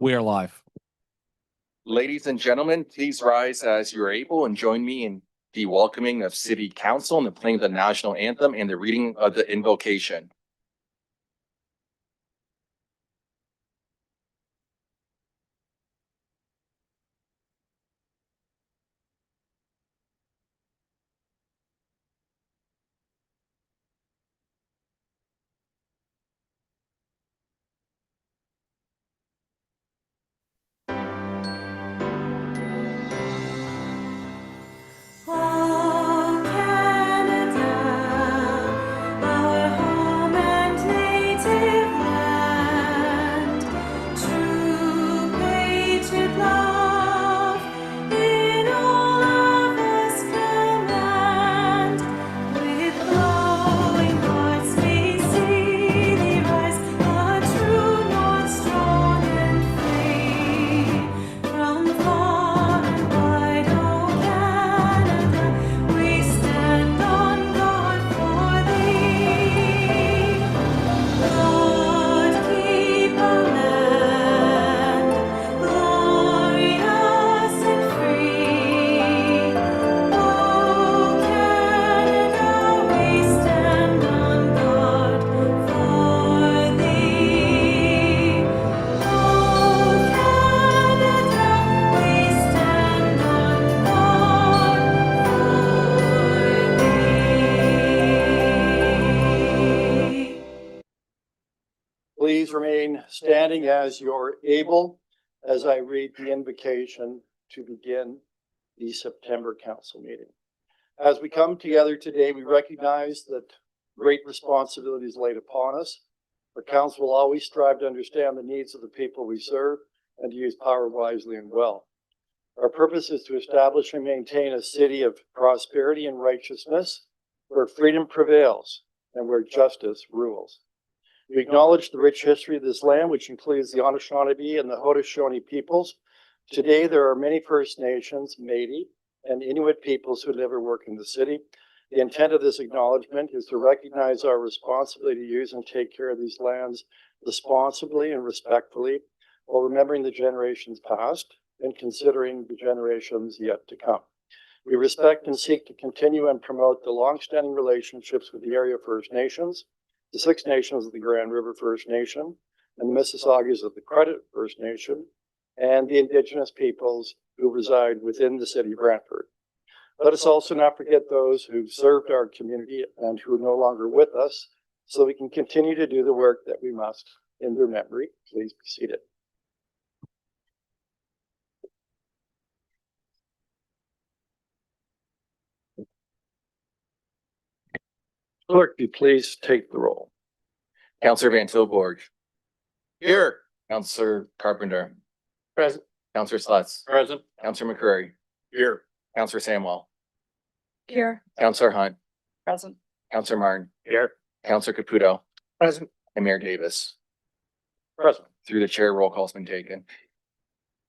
We are live. Ladies and gentlemen, please rise as you are able and join me in the welcoming of City Council and the playing of the national anthem and the reading of the invocation. Please remain standing as you're able as I read the invocation to begin the September council meeting. As we come together today, we recognize that great responsibility is laid upon us. Our council will always strive to understand the needs of the people we serve and to use power wisely and well. Our purpose is to establish and maintain a city of prosperity and righteousness where freedom prevails and where justice rules. We acknowledge the rich history of this land, which includes the Anishinaabe and the Haudenosaunee peoples. Today, there are many First Nations, Métis, and Inuit peoples who live or work in the city. The intent of this acknowledgement is to recognize our responsibility to use and take care of these lands responsibly and respectfully, while remembering the generations past and considering the generations yet to come. We respect and seek to continue and promote the longstanding relationships with the area First Nations, the Six Nations of the Grand River First Nation, and the Mississaugas of the Credit First Nation, and the Indigenous peoples who reside within the city of Brantford. Let us also not forget those who've served our community and who are no longer with us, so we can continue to do the work that we must in their memory. Please be seated. Clerk, be pleased to take the roll. Councillor Van Tilborg. Here. Councillor Carpenter. Present. Councillor Slutz. Present. Councillor McCreary. Here. Councillor Samwell. Here. Councillor Hunt. Present. Councillor Martin. Here. Councillor Caputo. Present. And Mayor Davis. Present. Through the chair, roll call's been taken.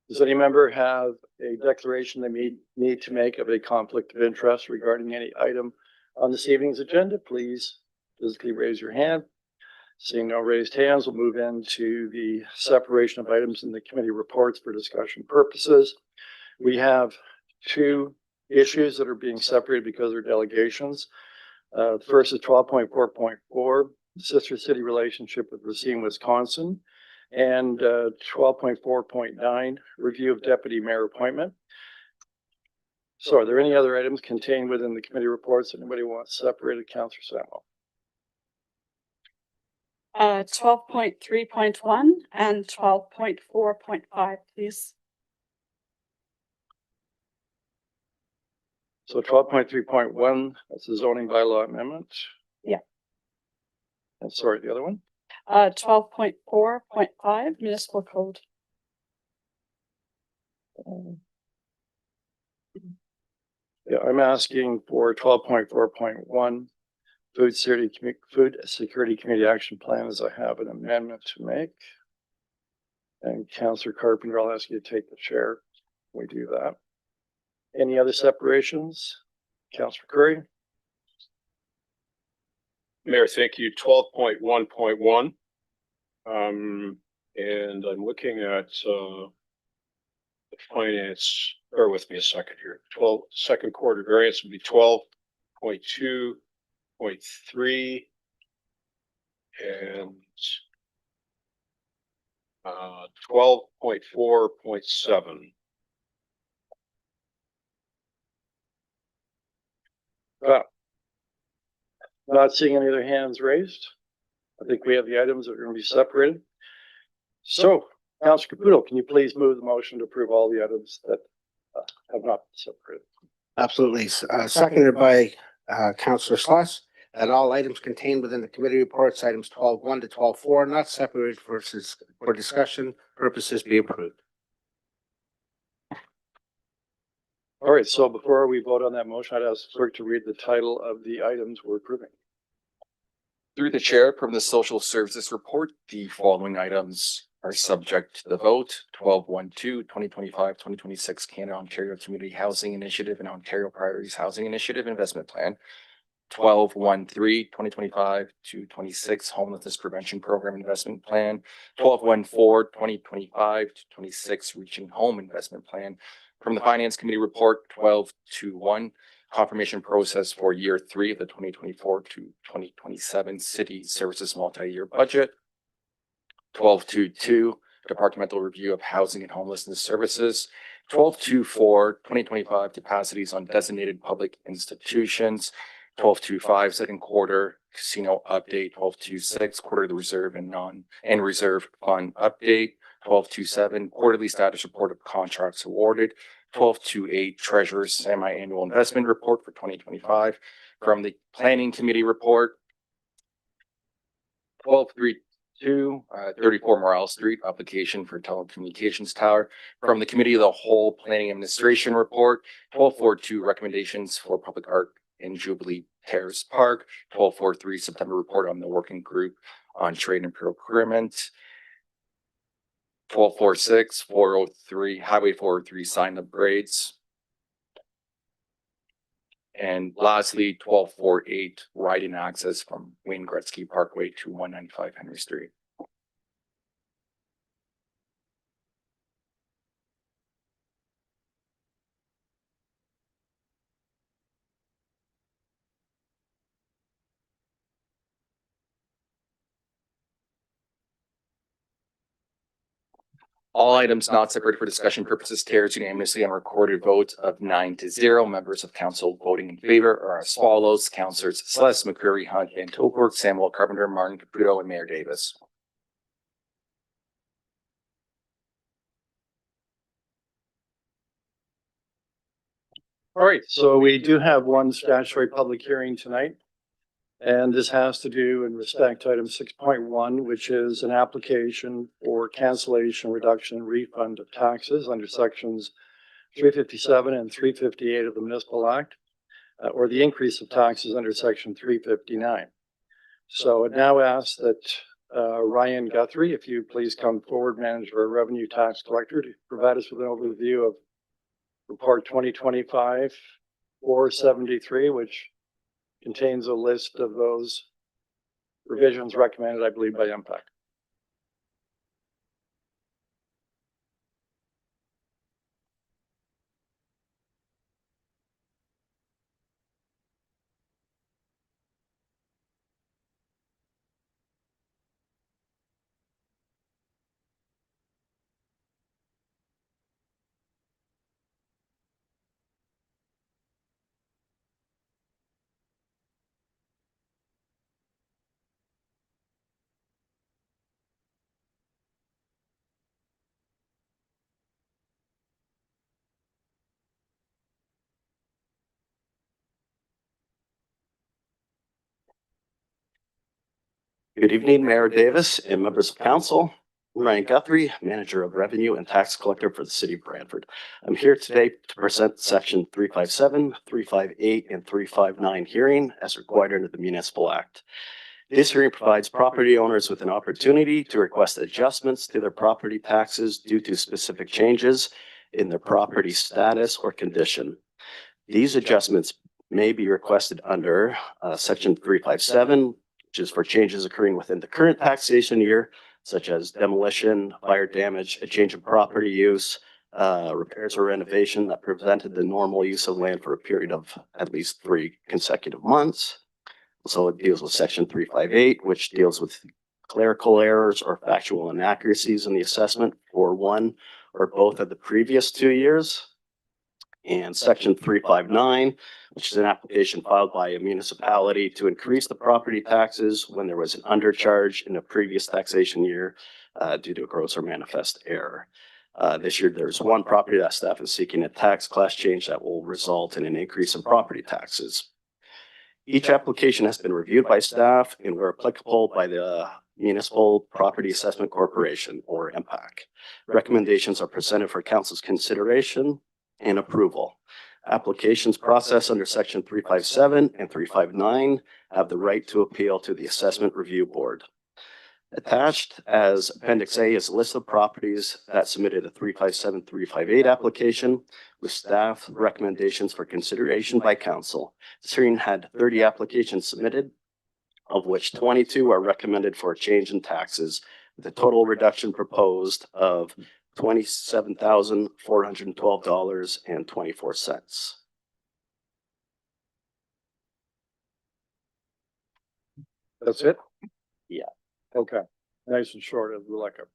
Does any member have a declaration they need to make of a conflict of interest regarding any item on this evening's agenda? Please physically raise your hand. Seeing no raised hands, we'll move into the separation of items in the committee reports for discussion purposes. We have two issues that are being separated because they're delegations. The first is 12.4.4, sister city relationship with Racine, Wisconsin, and 12.4.9, review of deputy mayor appointment. So are there any other items contained within the committee reports that anybody wants separated? Councillor Samwell. 12.3.1 and 12.4.5, please. So 12.3.1, that's the zoning bylaw amendment. Yeah. And sorry, the other one? 12.4.5, municipal code. Yeah, I'm asking for 12.4.1, food security committee action plan, as I have an amendment to make. And Councillor Carpenter, I'll ask you to take the chair. We do that. Any other separations? Councillor Curry? Mayor, thank you. 12.1.1. And I'm looking at, the finance, bear with me a second here, second quarter variance would be 12.2.3 and 12.4.7. Not seeing any other hands raised. I think we have the items that are going to be separated. So, Councillor Caputo, can you please move the motion to approve all the items that have not been separated? Absolutely. Seconded by Councillor Sluss, that all items contained within the committee reports, items 12.1 to 12.4, not separated for discussion purposes, be approved. All right, so before we vote on that motion, I'd ask the clerk to read the title of the items we're approving. Through the chair, from the social services report, the following items are subject to the vote. 2026 Canada Ontario Community Housing Initiative and Ontario Priorities Housing Initiative Investment Plan. 2025 to 26 Homelessness Prevention Program Investment Plan. 2025 to 26 Reaching Home Investment Plan. From the Finance Committee report, 12.2.1 confirmation process for year 3 of the 2024 to 2027 city services multi-year budget. 12.2.2 departmental review of housing and homelessness services. 12.2.4 2025 capacities on designated public institutions. 12.2.5 second quarter casino update. 12.2.6 quarter of the reserve and reserve fund update. 12.2.7 quarterly status report of contracts awarded. 12.2.8 treasurer's semi-annual investment report for 2025. From the planning committee report. 12.3.2 34 Morale Street application for telecommunications tower. From the committee of the whole planning administration report. 12.4.2 recommendations for public art in Jubilee Terrace Park. 12.4.3 September report on the working group on trade and procurement. 12.4.6 403 Highway 403 sign upgrades. And lastly, 12.4.8 ride-in access from Wayne Gretzky Parkway to 195 Henry Street. All items not separated for discussion purposes carries unanimously on recorded vote of 9-0. Members of council voting in favor are as follows: Councillors Sluss, McCreary, Hunt, Van Tilburg, Samuel Carpenter, Martin Caputo, and Mayor Davis. All right, so we do have one statutory public hearing tonight. And this has to do in respect to item 6.1, which is an application for cancellation, reduction, and refund of taxes under sections 357 and 358 of the Municipal Act, or the increase of taxes under section 359. So I now ask that Ryan Guthrie, if you please come forward, Manager of Revenue Tax Collector, to provide us with an overview of report 2025-473, which contains a list of those revisions recommended, I believe, by MPAC. Good evening, Mayor Davis and members of council. I'm Ryan Guthrie, Manager of Revenue and Tax Collector for the City of Brantford. I'm here today to present section 357, 358, and 359 hearing as required under the Municipal Act. This hearing provides property owners with an opportunity to request adjustments to their property taxes due to specific changes in their property status or condition. These adjustments may be requested under section 357, which is for changes occurring within the current taxation year, such as demolition, fire damage, a change of property use, repairs or renovation that prevented the normal use of land for a period of at least 3 consecutive months. So it deals with section 358, which deals with clerical errors or factual inaccuracies in the assessment for one or both of the previous 2 years. And section 359, which is an application filed by a municipality to increase the property taxes when there was an undercharge in a previous taxation year due to a gross or manifest error. This year, there's one property that staff is seeking a tax class change that will result in an increase in property taxes. Each application has been reviewed by staff and where applicable by the Municipal Property Assessment Corporation, or MPAC. Recommendations are presented for council's consideration and approval. Applications processed under section 357 and 359 have the right to appeal to the Assessment Review Board. Attached as Appendix A is a list of properties that submitted a 357, 358 application with staff recommendations for consideration by council. This hearing had 30 applications submitted, of which 22 are recommended for a change in taxes, with a total reduction proposed of $27,412.24. That's it? Yeah. Okay, nice and short, as we like it.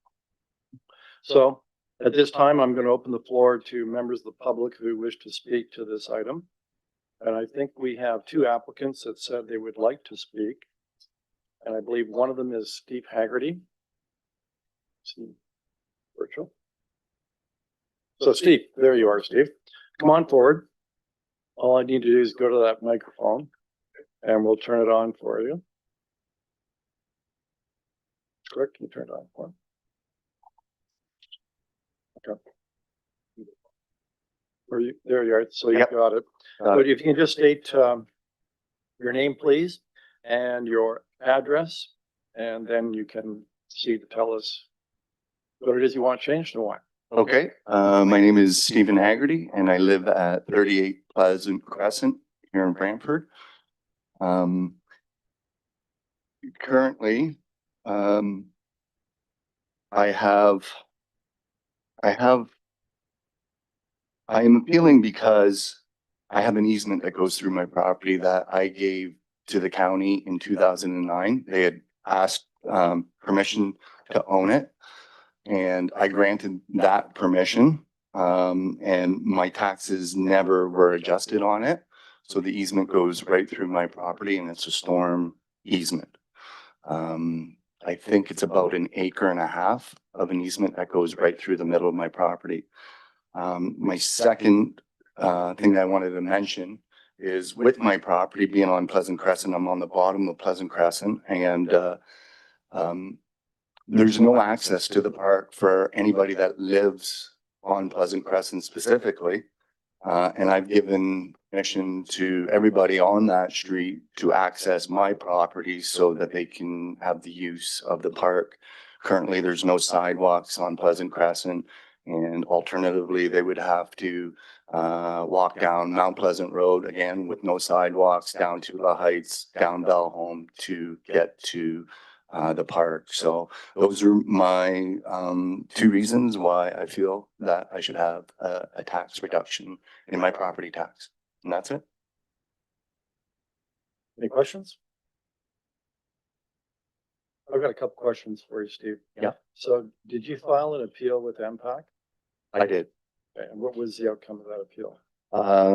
So at this time, I'm going to open the floor to members of the public who wish to speak to this item. And I think we have 2 applicants that said they would like to speak. And I believe one of them is Steve Haggerty. Steve, virtual. So Steve, there you are, Steve. Come on forward. All I need to do is go to that microphone and we'll turn it on for you. Correct, can you turn it on for me? Okay. There you are, so you Yep. got it. But if you can just state your name, please, and your address, and then you can see to tell us what it is you want changed and why. Okay, my name is Stephen Haggerty and I live at 38 Pleasant Crescent here in Brantford. Currently, I am appealing because I have an easement that goes through my property that I gave to the county in 2009. They had asked permission to own it. And I granted that permission, and my taxes never were adjusted on it. So the easement goes right through my property and it's a storm easement. I think it's about 1.5 acres of an easement that goes right through the middle of my property. My second thing that I wanted to mention is with my property being on Pleasant Crescent, I'm on the bottom of Pleasant Crescent, and there's no access to the park for anybody that lives on Pleasant Crescent specifically. And I've given permission to everybody on that street to access my property so that they can have the use of the park. Currently, there's no sidewalks on Pleasant Crescent, and alternatively, they would have to walk down Mount Pleasant Road again with no sidewalks down to La Heights, down Bell Home to get to the park. So those are my 2 reasons why I feel that I should have a tax reduction in my property tax. And that's it. Any questions? I've got a couple questions for you, Steve. Yeah. So did you file an appeal with MPAC? I did. Okay, and what was the outcome of that appeal? I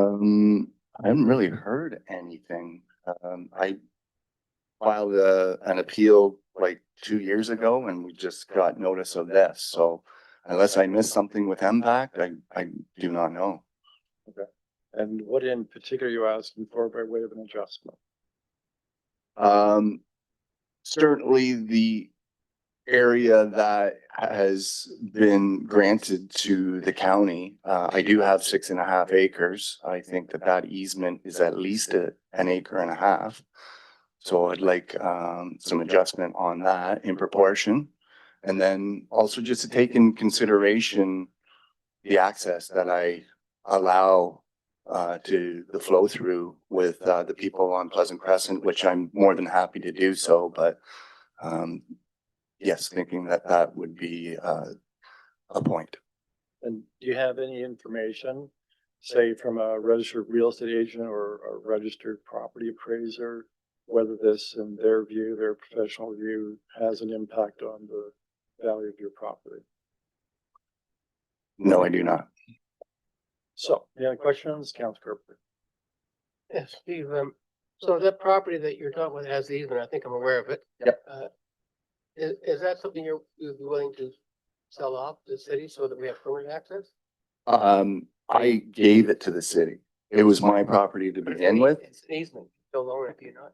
haven't really heard anything. I filed an appeal like 2 years ago and we just got notice of this. So unless I missed something with MPAC, I do not know. And what in particular are you asking for by way of an adjustment? Certainly the area that has been granted to the county, I do have 6.5 acres. I think that easement is at least 1.5 acres. So I'd like some adjustment on that in proportion. And then also just to take in consideration the access that I allow to the flow through with the people on Pleasant Crescent, which I'm more than happy to do so. But yes, thinking that that would be a point. And do you have any information, say from a registered real estate agent or a registered property appraiser, whether this, in their view, their professional view, has an impact on the value of your property? No, I do not. So, any other questions, Councilor Carpenter? Yes, Steve, so that property that you're talking about has the easement, I think I'm aware of it. Yep. Is that something you'd be willing to sell off to the city so that we have permanent access? I gave it to the city. It was my property to begin with. It's an easement, don't own it, do you not?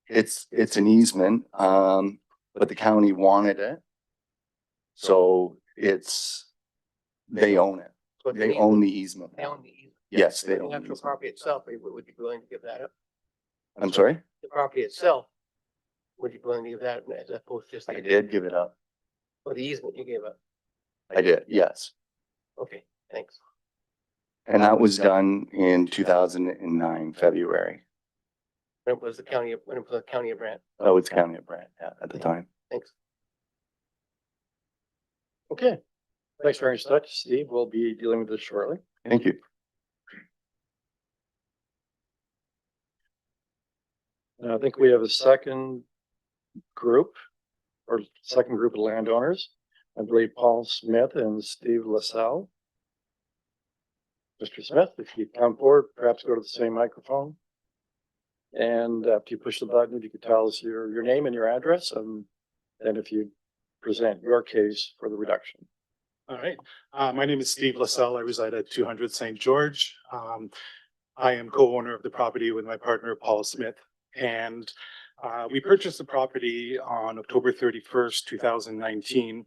It's an easement, but the county wanted it. So they own it. So it's an They easement. own the easement. They own the easement. Yes, they The own the actual easement. property itself, would you be willing to give that up? I'm sorry? The property itself, would you be willing to give that as opposed to just? I did give it up. Or the easement you gave up? I did, yes. Okay, thanks. And that was done in 2009, February. When it was the county of Brant, Oh, it's County of Brant, yeah, at the time. thanks. Okay, thanks very much, Steve. We'll be dealing with this shortly. Thank you. And I think we have a second group of landowners. I believe Paul Smith and Steve LaSalle. Mr. Smith, if you come forward, perhaps go to the same microphone. And after you push the button, if you could tell us your name and your address, and then if you present your case for the reduction. All right. My name is Steve LaSalle. I reside at 200 St. George. I am co-owner of the property with my partner, Paul Smith. And we purchased the property on October 31st, 2019.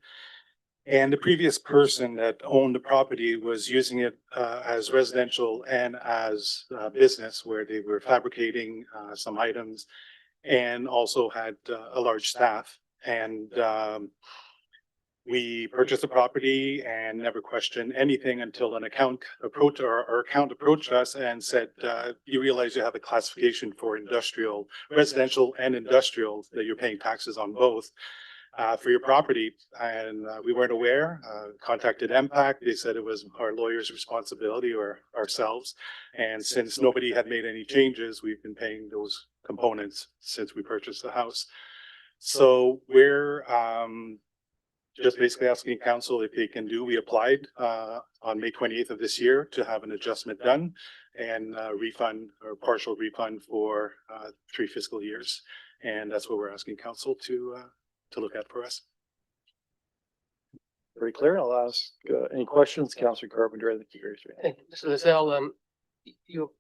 And the previous person that owned the property was using it as residential and as business, where they were fabricating some items and also had a large staff. And we purchased the property and never questioned anything until an account approached us and said, you realize you have a classification for industrial, residential and industrial, that you're paying taxes on both for your property. And we weren't aware, contacted MPAC. They said it was our lawyer's responsibility or ourselves. And since nobody had made any changes, we've been paying those components since we purchased the house. So we're just basically asking council if they can we applied on May 28th of this year to have an adjustment done and refund or partial refund for 3 fiscal years. And that's what we're asking council to look at for us. Very clear. I'll ask any questions, Councilor Carpenter. I think you raised your hand. Thank you. Mr. LaSalle, you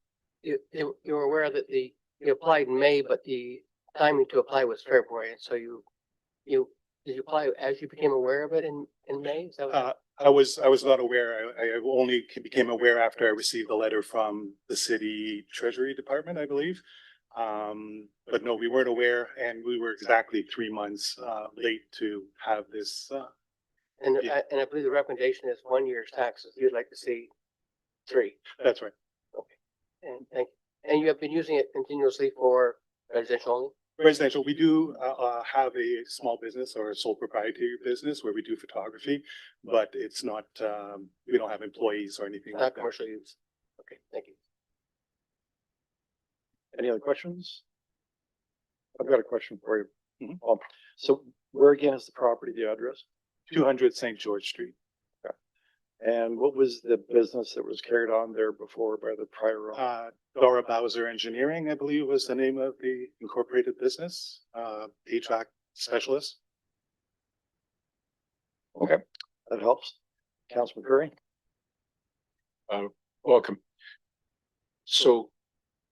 were aware that you applied in May, but the timing to apply was February. And so did you apply as you became aware of it in May? Is that what- I was not aware. I only became aware after I received a letter from the city treasury department, I believe. But no, we weren't aware, and we were exactly 3 months late to have this. And Yeah. I believe the recommendation is 1 year's taxes. You'd like to see 3. That's right. And thank you. And you have been using it continuously for residential only? Residential, we do have a small business or a sole proprietary business where we do photography, but it's not, we don't have employees or anything Not like that. commercial use? Okay, thank you. Any other questions? I've got a question for you. Mhm. So where again is the property, the address? 200 St. George Street. And what was the business that was carried on there before by the prior owner? Dora Bowser Engineering, I believe was the name of the incorporated business, HVAC specialist. Okay, that helps. Councilman Curry? Welcome. So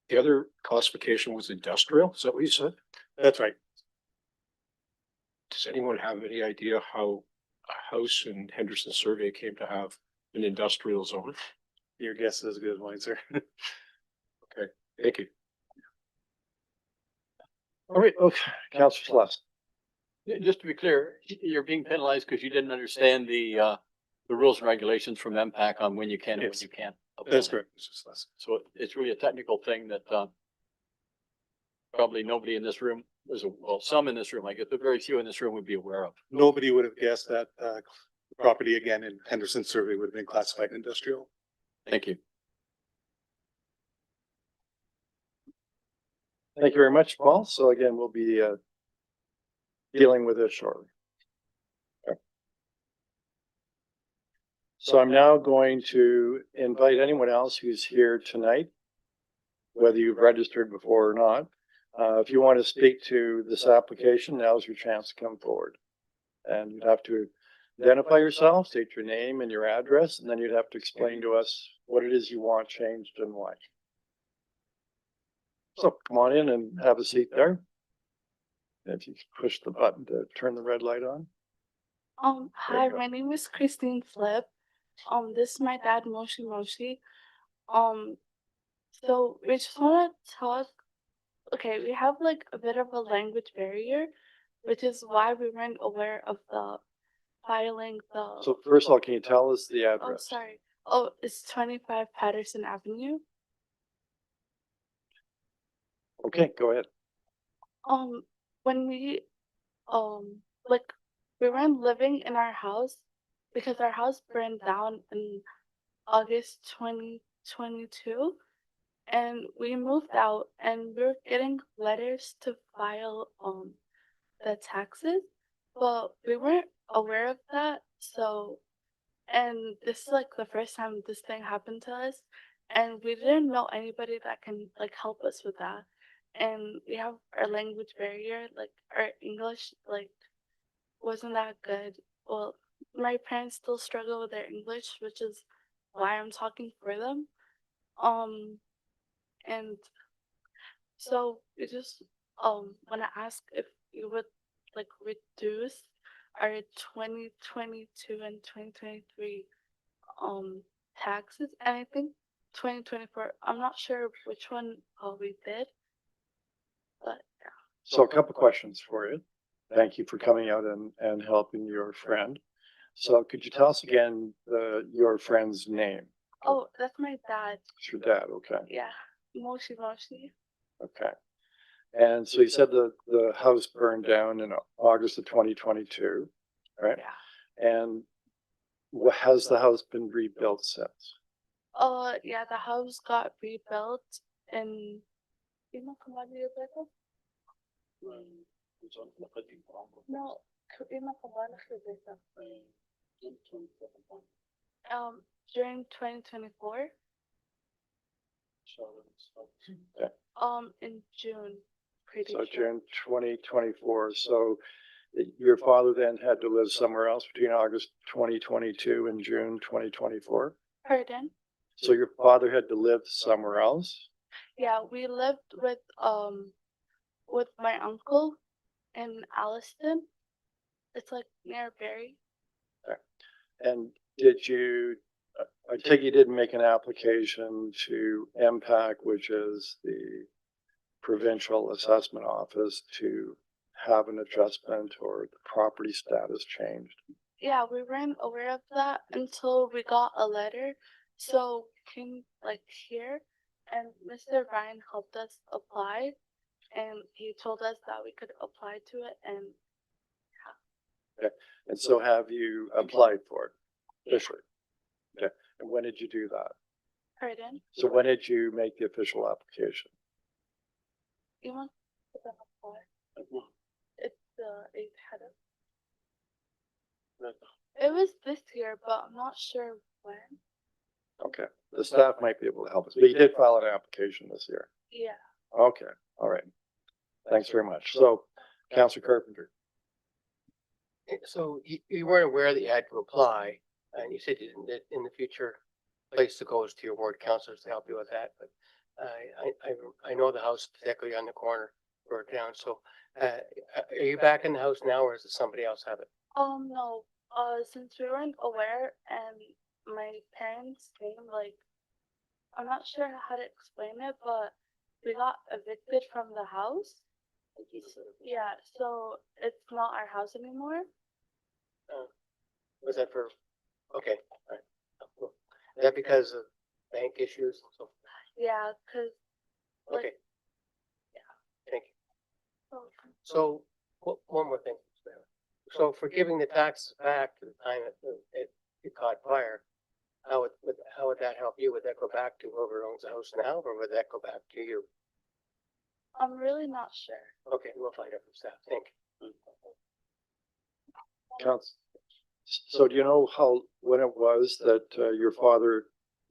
the other classification was industrial, is that what you said? That's right. Does anyone have any idea how a house in Henderson Survey came to have an industrial zone? Your guess is as good as mine, sir. Thank you. All right, okay, Councilor Celeste. Just to be clear, you're being penalized because you didn't understand the rules and regulations from MPAC on when you can and when Yes. you can't. That's correct. Mr. Sless. So it's really a technical thing that probably nobody in this room well, some in this room, I guess, but very few in this room would be aware of. Nobody would have guessed that, the property again in Henderson survey would have been classified industrial. Thank you. Thank you very much, Paul. So again, we'll be dealing with this shortly. Okay. So I'm now going to invite anyone else who's here tonight, whether you've registered before or not. If you want to speak to this application, now's your chance to come forward. And you'd have to identify yourself, state your name and your address, and then you'd have to explain to us what it is you want changed and why. So come on in and have a seat there. If you push the button to turn the red light on. Hi, you go. my name is Christine Flip. This is my dad, Moshi Moshi. So we just want to talk. Okay, we have like a bit of a language barrier, which is why we weren't aware of the filing the. So first of all, can you tell us the Oh, address? sorry. Oh, it's 25 Patterson Avenue. Okay, go ahead. When we, like, we weren't living in our house because our house burned down in August 2022, and we moved out and we were getting letters to file the taxes, but we weren't aware of that. So, and this is like the first time this thing happened to us, and we didn't know anybody that can like help us with that. And we have our language barrier, like our English like wasn't that good. Well, my parents still struggle with their English, which is why I'm talking for them. And so we just want to ask if you would like reduce our 2022 and 2023 taxes, and I think 2024. I'm not sure which one we did, but yeah. So a couple questions for you. Thank you for coming out and helping your friend. So could you tell us again your friend's name? Oh, that's my dad. It's your dad, okay, Yeah, Moshi Moshi. okay. And so you said the house burned down in August of 2022, right? Yeah. And has the house been rebuilt since? Yeah, the house got rebuilt in. No, during 2024. Okay. In June, pretty So sure. June 2024. So your father then had to live somewhere else between August 2022 and June 2024? Pardon? So your father had to live somewhere else? Yeah, we lived with my uncle in Alliston. It's like near Barrie. And did you, I take you didn't make an application to MPAC, which is the provincial assessment office, to have an adjustment or the property status changed? Yeah, we weren't aware of that until we got a letter. So we came like here, and Mr. Ryan helped us apply, and he told us that we could apply to it, and And so have you applied for it officially? Okay. And when did you do that? pardon? So when did you make the official application? You want to put that apply? It's it had a. It was this year, but I'm not sure when. Okay, the staff might be able to help us, but you did file an application this year. Yeah. Okay, all right. Thanks very much. So, Councillor Carpenter. So you weren't aware that you had to apply, and you said you didn't, that in the future, place to go is to your ward councilors to help you with that, but I know the house particularly on the corner burned down, so are you back in the house now, or does somebody else have it? No. Since we weren't aware, and my parents came, like, I'm not sure how to explain it, but we got evicted from the house. Yeah, so it's not our house anymore. Was that for, okay, all right. Cool. Is that because of bank issues? So, Yeah, cause like, okay. Thank you. oh, So, one more thing. So for giving the tax back to the time it caught fire, how would that help you? Would that go back to whoever owns the house now, or would that go back to you? I'm really not sure. Okay, we'll find out from staff. Thank you. Council. So do you know when it was that, your father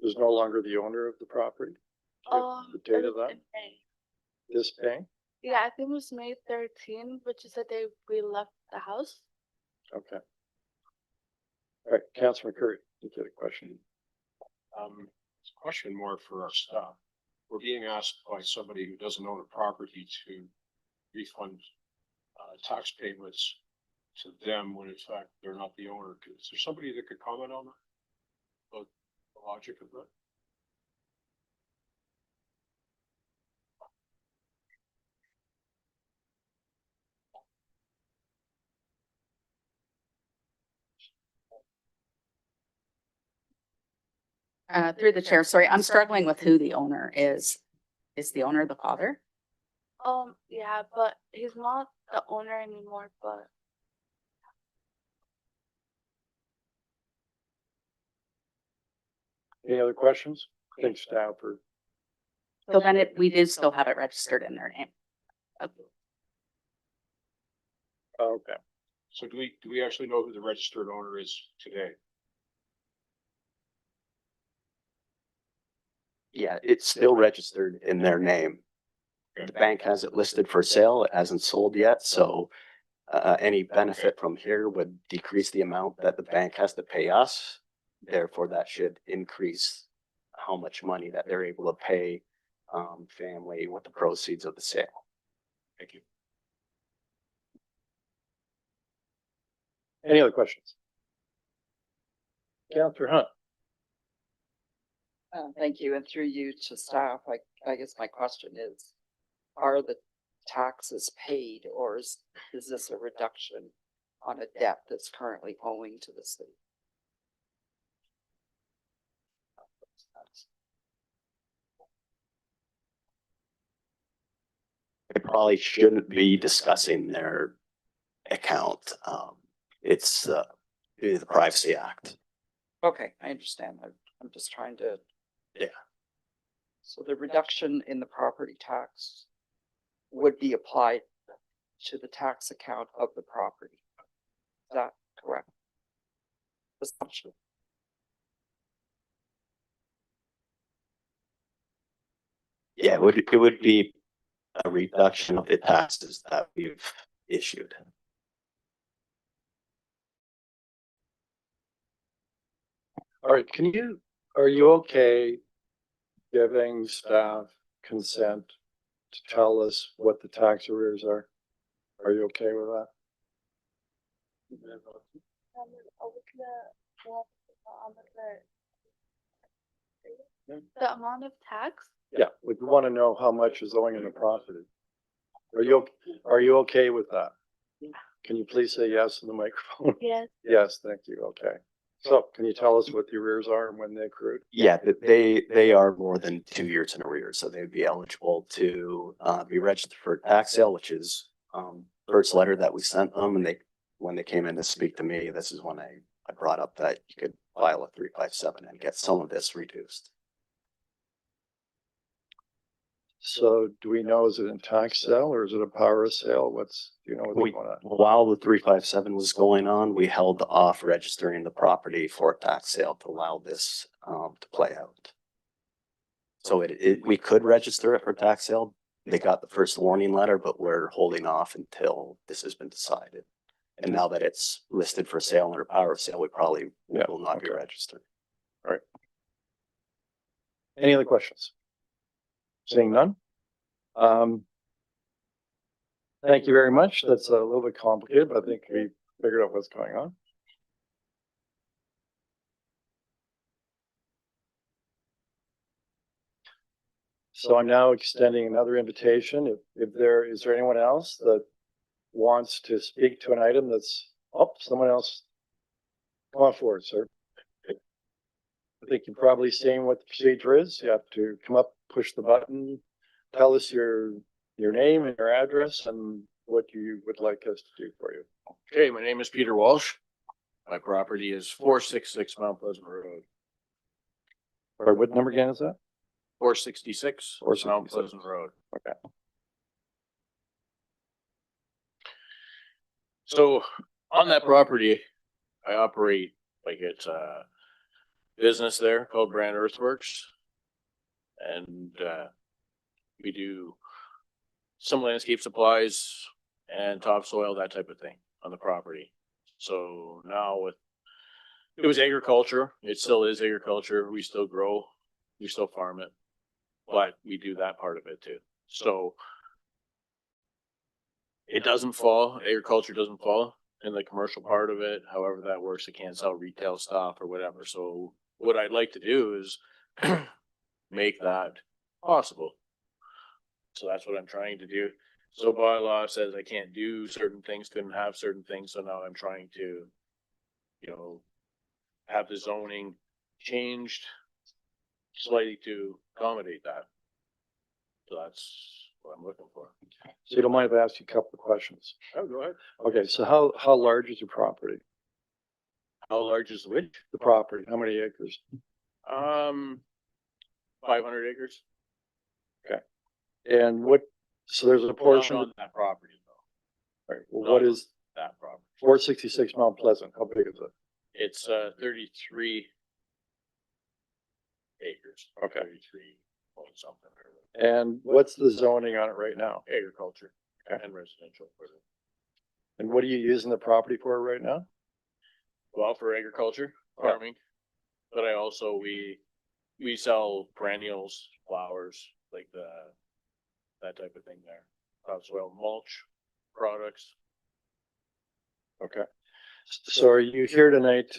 was no longer the owner of the property? The date It of was that? in May. This May? Yeah, I think it was May 13, which is the day we left the house. Okay. All right, Councilor McCurry, you get a question. It's a question more for our staff. We're being asked by somebody who doesn't own a property to refund tax payments to them when in fact they're not the owner. Is there somebody that could comment on that? About the logic of that? Through the chair, sorry, I'm struggling with who the owner is. Is the owner the father? Yeah, but he's not the owner anymore, but Any other questions? Thanks, staff, for So then we do still have it registered in their name. okay. So do we actually know who the registered owner is today? Yeah, it's still registered in their name. The bank has it listed for sale. It hasn't sold yet, so any benefit from here would decrease the amount that the bank has to pay us. Therefore, that should increase how much money that they're able to pay family with the proceeds of the sale. Thank you. Any other questions? Councilor Hunt. Thank you. And through you to staff, I guess my question is, are the taxes paid, or is this a reduction on a debt that's currently owing to the city? They probably shouldn't be discussing their account. It's due to the Privacy Act. Okay, I understand. I'm just trying to. Yeah. So the reduction in the property tax would be applied to the tax account of the property. Is that correct? Assumption. Yeah, it would be a reduction of the taxes that we've issued. All right, are you okay giving staff consent to tell us what the tax arrears are? Are you okay with that? the amount of tax. Yeah, we want to know how much is owing in the property. Are you okay with that? Can you please say yes in the microphone? Yes. Yes, thank you. Okay. So can you tell us what the arrears are and when they accrued? Yeah, they are more than 2 years in arrears, so they'd be eligible to be registered for a tax sale, which is first letter that we sent them, and when they came in to speak to me, this is when I brought up that you could file a 357 and get some of this reduced. So do we know, is it a tax sale or is it a power sale? Do you know what's going on? While the 357 was going on, we held off registering the property for a tax sale to allow this to play out. So we could register it for tax sale. They got the first warning letter, but we're holding off until this has been decided. And now that it's listed for sale under power sale, we probably will not be registered. All right. Any other questions? Seeing none? Thank you very much. That's a little bit complicated, but I think we figured out what's going on. So I'm now extending another invitation. Is there anyone else that wants to speak to an item someone else? Come on forward, sir. I think you've probably seen what the procedure is. You have to come up, push the button, tell us your name and your address, and what you would like us to do for you. Okay, my name is Peter Walsh. My property is 466 Mount Pleasant Road. Or what number again is that? 466 Mount 466. Pleasant Road. Okay. So on that property, I operate like it's a business there called Brand Earthworks. And we do some landscape supplies and topsoil, that type of thing on the property. So now it was agriculture. It still is agriculture. We still grow, we still farm it, but we do that part of it too. So it doesn't fall, agriculture doesn't fall in the commercial part of it. However that works, it can't sell retail stuff or whatever. So what I'd like to do is make that possible. So that's what I'm trying to do. So bylaw says I can't do certain things, couldn't have certain things. So now I'm trying to, have the zoning changed slightly to accommodate that. So that's what I'm looking for. So you don't mind if I ask you a couple of questions? Oh, go ahead. Okay, so how large is your property? How large is the which? The property, how many acres? 500 acres. And so there's a portion, Not on that property though. right, well, what is That property. 466 Mount Pleasant? How big is it? It's 33 acres. Okay. 33 point something. And what's the zoning on it right now? Agriculture Okay. and residential. And what are you using the property for right now? Well, for agriculture, Yeah. farming, but I also, we sell perennials, flowers, like that type of thing there. Topsoil mulch products. Okay. So are you here tonight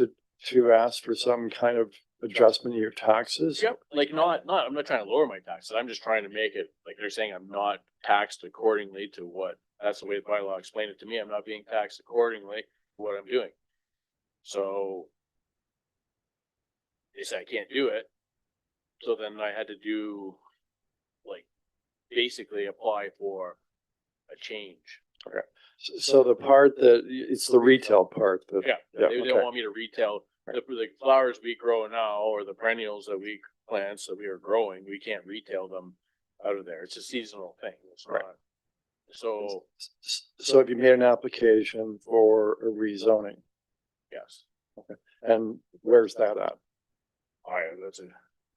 to ask for some kind of adjustment in your taxes? Yep, like I'm not trying to lower my taxes. I'm just trying to make it, like they're saying I'm not taxed accordingly to what, that's the way the bylaw explained it to me. I'm not being taxed accordingly to what I'm doing. So they said I can't do it. So then I had to do, like, basically apply for a change. So the part that, it's the retail part that. Yeah, Yeah, they okay. don't want me to retail, the flowers we grow now, or the perennials that we plants that we are growing, we can't retail them out of there. It's a seasonal thing. It's Right. not. So, So have you made an application for a rezoning? yes, And where's that at?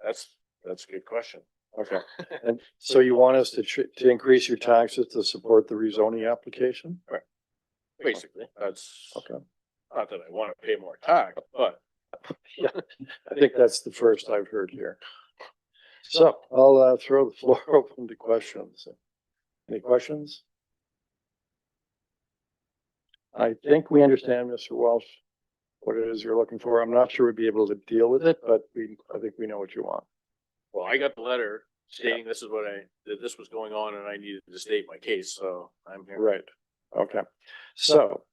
that's a good question. Okay. And so you want us to increase your taxes to support the rezoning application? Basically, that's, Okay. not that I want to pay more tax, but Yeah, I think that's the first I've heard here. So I'll throw the floor open to questions. Any questions? I think we understand, Mr. Welsh, what it is you're looking for. I'm not sure we'd be able to deal with it, but I think we know what you want. well, I got the letter stating this is that this was going on and I needed to state my case, so I'm here. Right. Okay. So,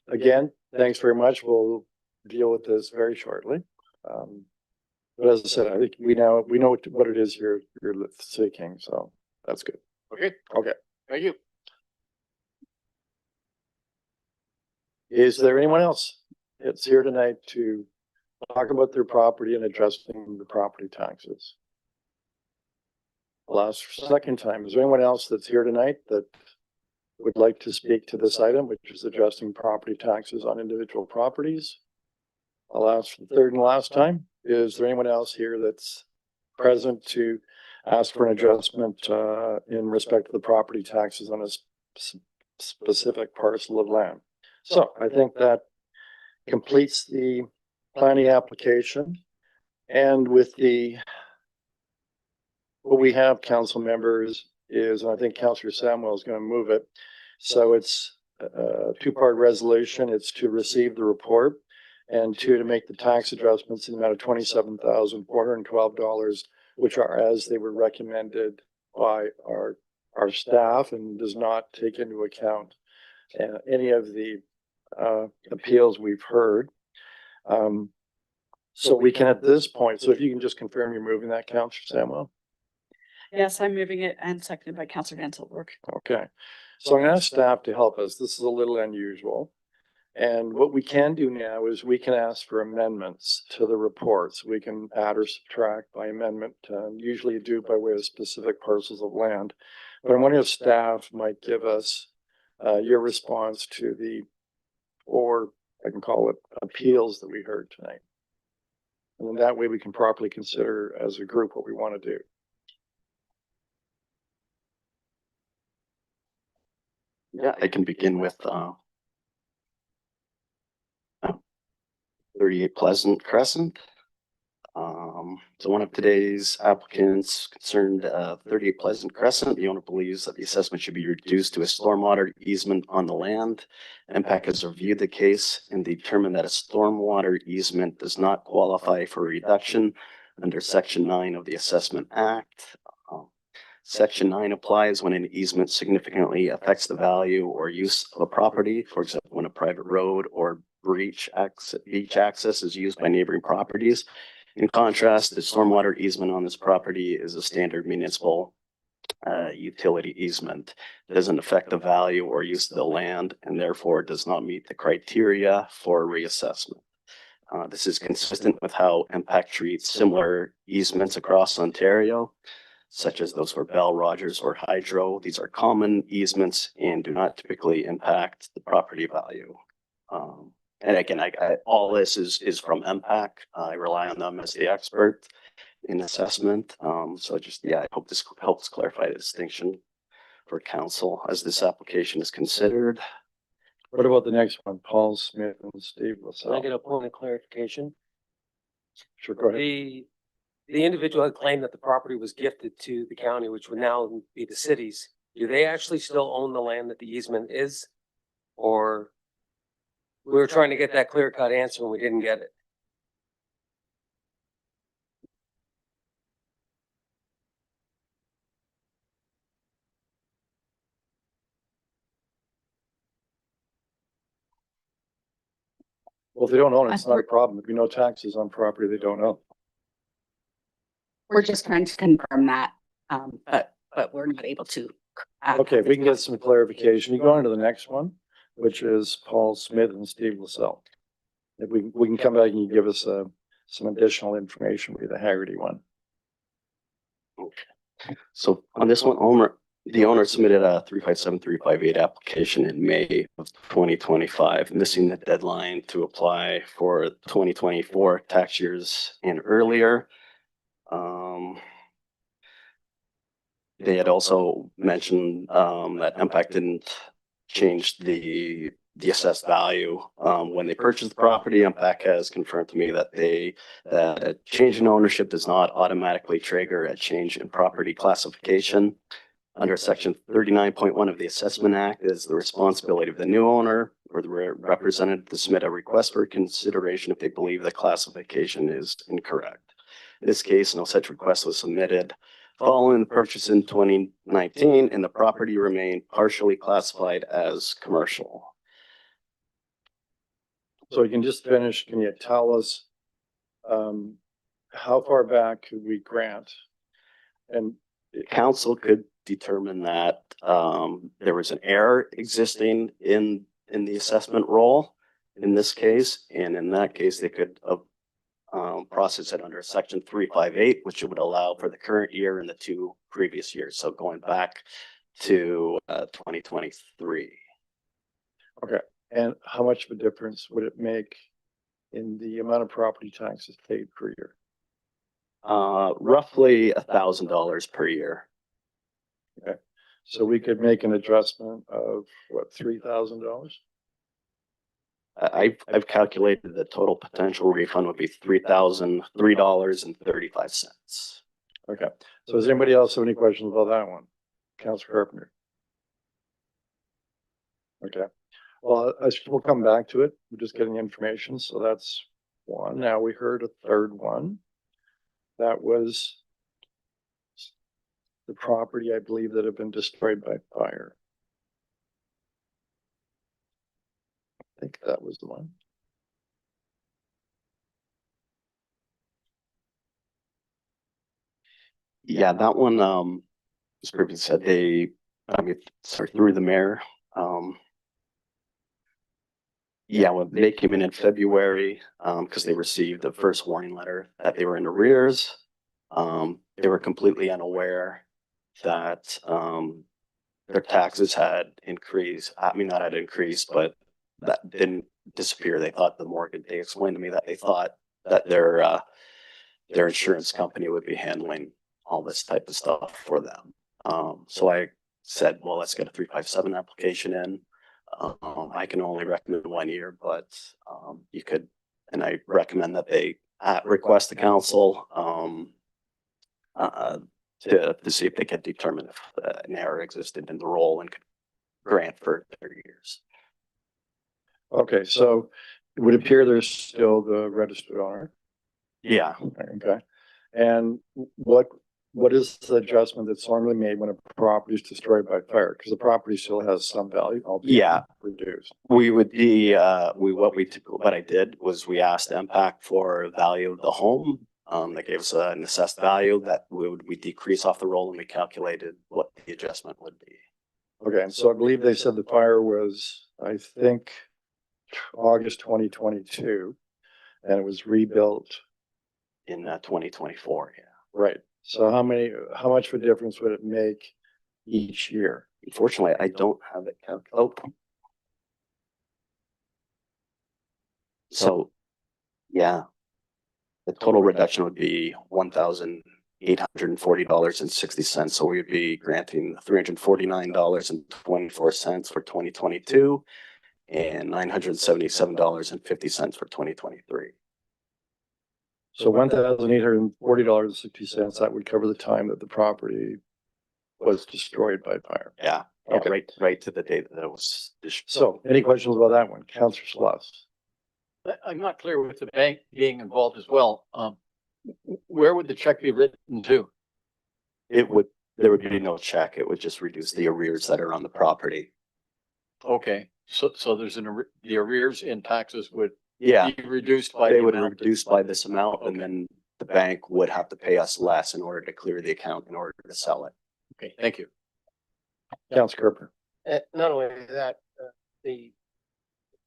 again, thanks very much. We'll deal with this very shortly. But as I said, I think we know what it is you're seeking, so that's good. Okay. Okay. Thank you. Is there anyone else that's here tonight to talk about their property and adjusting the property taxes? Last second time, is there anyone else that's here tonight that would like to speak to this item, which is adjusting property taxes on individual properties? I'll ask for the third and last time. Is there anyone else here that's present to ask for an adjustment in respect to the property taxes on a specific parcel of land? So I think that completes the planning application. And with what we have, council members, is, and I think Councillor Samuel is going to move it. So it's a two-part resolution. It's to receive the report, and two, to make the tax adjustments in the amount of $27,412, which are as they were recommended by our staff, and does not take into account any of the appeals we've heard. So we can, at this point, so if you can just confirm you're moving that, Councillor Samuel. Yes, I'm moving it and seconded by Counselor Van Tilburg. Okay, so I'm gonna ask staff to help us. This is a little unusual. And what we can do now is we can ask for amendments to the reports. We can add or subtract by amendment. Usually you do by way of specific parcels of land. But I'm wondering if staff might give us your response to the, or I can call it appeals that we heard tonight. And then that way we can properly consider as a group what we want to do. Yeah, I can begin with 38 Pleasant Crescent. So one of today's applicants concerned 38 Pleasant Crescent. The owner believes that the assessment should be reduced to a stormwater easement on the land. MPAC has reviewed the case and determined that a stormwater easement does not qualify for a reduction under Section 9 of the Assessment Act. Section 9 applies when an easement significantly affects the value or use of a property. For example, when a private road or beach access is used by neighboring properties. In contrast, the stormwater easement on this property is a standard municipal utility easement. It doesn't affect the value or use of the land and therefore does not meet the criteria for reassessment. This is consistent with how MPAC treats similar easements across Ontario, such as those for Bell, Rogers, or Hydro. These are common easements and do not typically impact the property value. And again, all this is from MPAC. I rely on them as the expert in assessment. So just, yeah, I hope this helps clarify the distinction for council as this application is considered. What about the next one? Paul Smith and Steve Can I LaSalle? get a point of clarification? Sure, go ahead. The individual had claimed that the property was gifted to the county, which would now be the cities. Do they actually still own the land that the easement is? Or we were trying to get that clear cut answer and we didn't get it. Well, if they don't own it, it's not a problem. There'd be no taxes on property they don't own. We're just trying to confirm that, but we're not able to. Okay, if we can get some clarification, you go on to the next one, which is Paul Smith and Steve LaSalle. If we can come back and you give us some additional information with the Haggerty one. So on this one, the owner submitted a 357-358 application in May of 2025, missing the deadline to apply for 2024 tax years and earlier. They had also mentioned that MPAC didn't change the assessed value when they purchased the property. MPAC has confirmed to me that that a change in ownership does not automatically trigger a change in property classification. Under Section 39.1 of the Assessment Act, it is the responsibility of the new owner or the representative to submit a request for consideration if they believe the classification is incorrect. In this case, no such request was submitted. Following the purchase in 2019, and the property remained partially classified as commercial. So you can just finish, can you tell us how far back could we grant? And Council could determine that there was an error existing in the assessment roll in this case, and in that case, they could process it under Section 358, which would allow for the current year and the 2 previous years. So going back to 2023. okay, and how much of a difference would it make in the amount of property taxes paid per year? Roughly $1,000 per year. Okay, so we could make an adjustment of what, $3,000? I've calculated the total potential refund would be $3,003.35. Okay, so does anybody else have any questions about that one? Councilor Carpenter? Okay, well, we'll come back to it. We're just getting information, so that's one. Now we heard a third one. That was the property, I believe, that had been destroyed by fire. I think that was the one. Yeah, that one, as previously said, through the mayor, yeah, well, they came in February, because they received the first warning letter that they were in arrears. They were completely unaware that, their taxes had increased. I mean, not had increased, but that didn't disappear. They thought they explained to me that they thought that their insurance company would be handling all this type of stuff for them. So I said, well, let's get a 357 application in. I can only recommend 1 year, but you could, and I recommend that they request the council to see if they can determine if an error existed in the role and could grant for 30 years. Okay, so it would appear there's still the registered owner. Yeah, Okay. And what is the adjustment that's normally made when a property is destroyed by fire? Because the property still has some value, albeit Yeah. reduced. What I did was we asked MPAC for value of the home. They gave us an assessed value that we decrease off the roll, and we calculated what the adjustment would be. Okay, and so I believe they said the fire was, I think, August 2022, and it was rebuilt. In 2024, yeah. Right. So how much of a difference would it make each year? Unfortunately, I don't have it calculated. So, yeah, the total reduction would be $1,840.60. So we would be granting $349.24 for 2022 and $977.50 for 2023. So $1,840.60, that would cover the time that the property was destroyed by fire. Yeah, Okay. right to the date that it was destroyed. So any questions about that one? Councillor Sloss. I'm not clear with the bank being involved as well. Where would the check be written to? There would be no check. It would just reduce the arrears that are on the property. Okay, so there's the arrears in taxes would Yeah, be reduced by they the would amount. reduce by this amount, and Okay. then the bank would have to pay us less in order to clear the account in order to sell it. Okay, thank you. Councillor Kerper. Not only that, the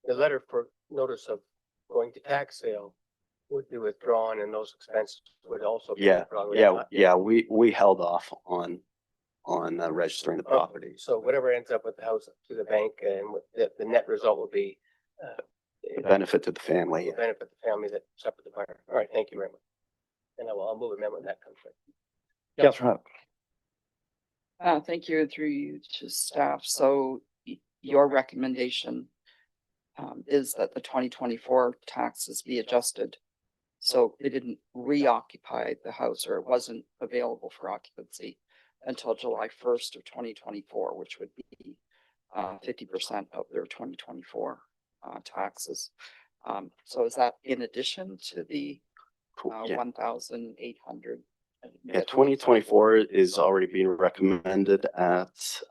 letter for notice of going to tax sale would be withdrawn, and those expenses would also be Yeah, withdrawn. would yeah, not- yeah. We held off on registering the property. So whatever ends up with the house to the bank, and the net result will be The benefit to the family. will benefit the family that suffered the fire. All right, thank you very much. And I'll move amendment when that comes right. Councillor Hunt. Thank you, and through you to staff. So your recommendation is that the 2024 taxes be adjusted. So they didn't reoccupy the house, or it wasn't available for occupancy until July 1st of 2024, which would be 50% of their 2024 taxes. So is that in addition to the Yeah. 1,800? Yeah, 2024 is already being recommended at,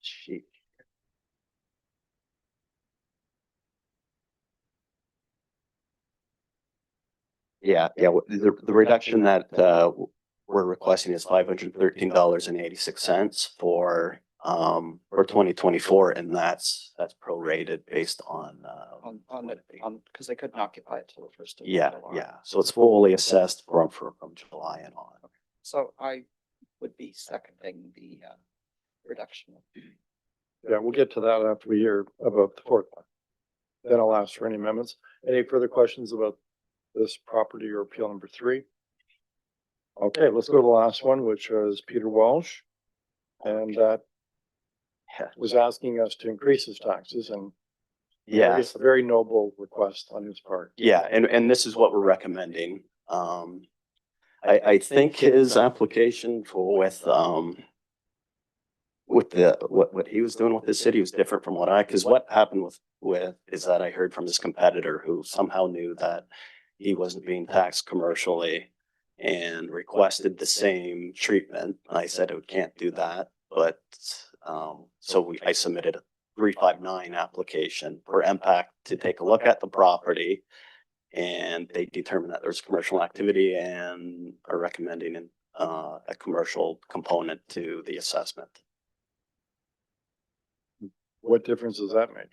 sheet. Yeah, the reduction that, we're requesting is $513.86 for 2024, and that's prorated based on, Because they couldn't occupy it till the first of yeah, July. yeah. So it's fully assessed from July and on. So I would be seconding the reduction. Yeah, we'll get to that after we hear about the fourth one. Then I'll ask for any amendments. Any further questions about this property or appeal number 3? Okay, let's go to the last one, which was Peter Walsh. And that was asking us to increase his taxes, and Yeah. it's a very noble request on his part. Yeah, and this is what we're recommending. I think his application with what he was doing with the city was different from because what happened with is that I heard from his competitor who somehow knew that he wasn't being taxed commercially and requested the same treatment. I said, we can't do that, but I submitted a 359 application for MPAC to take a look at the property and they determined that there's commercial activity and are recommending a commercial component to the assessment. What difference does that make?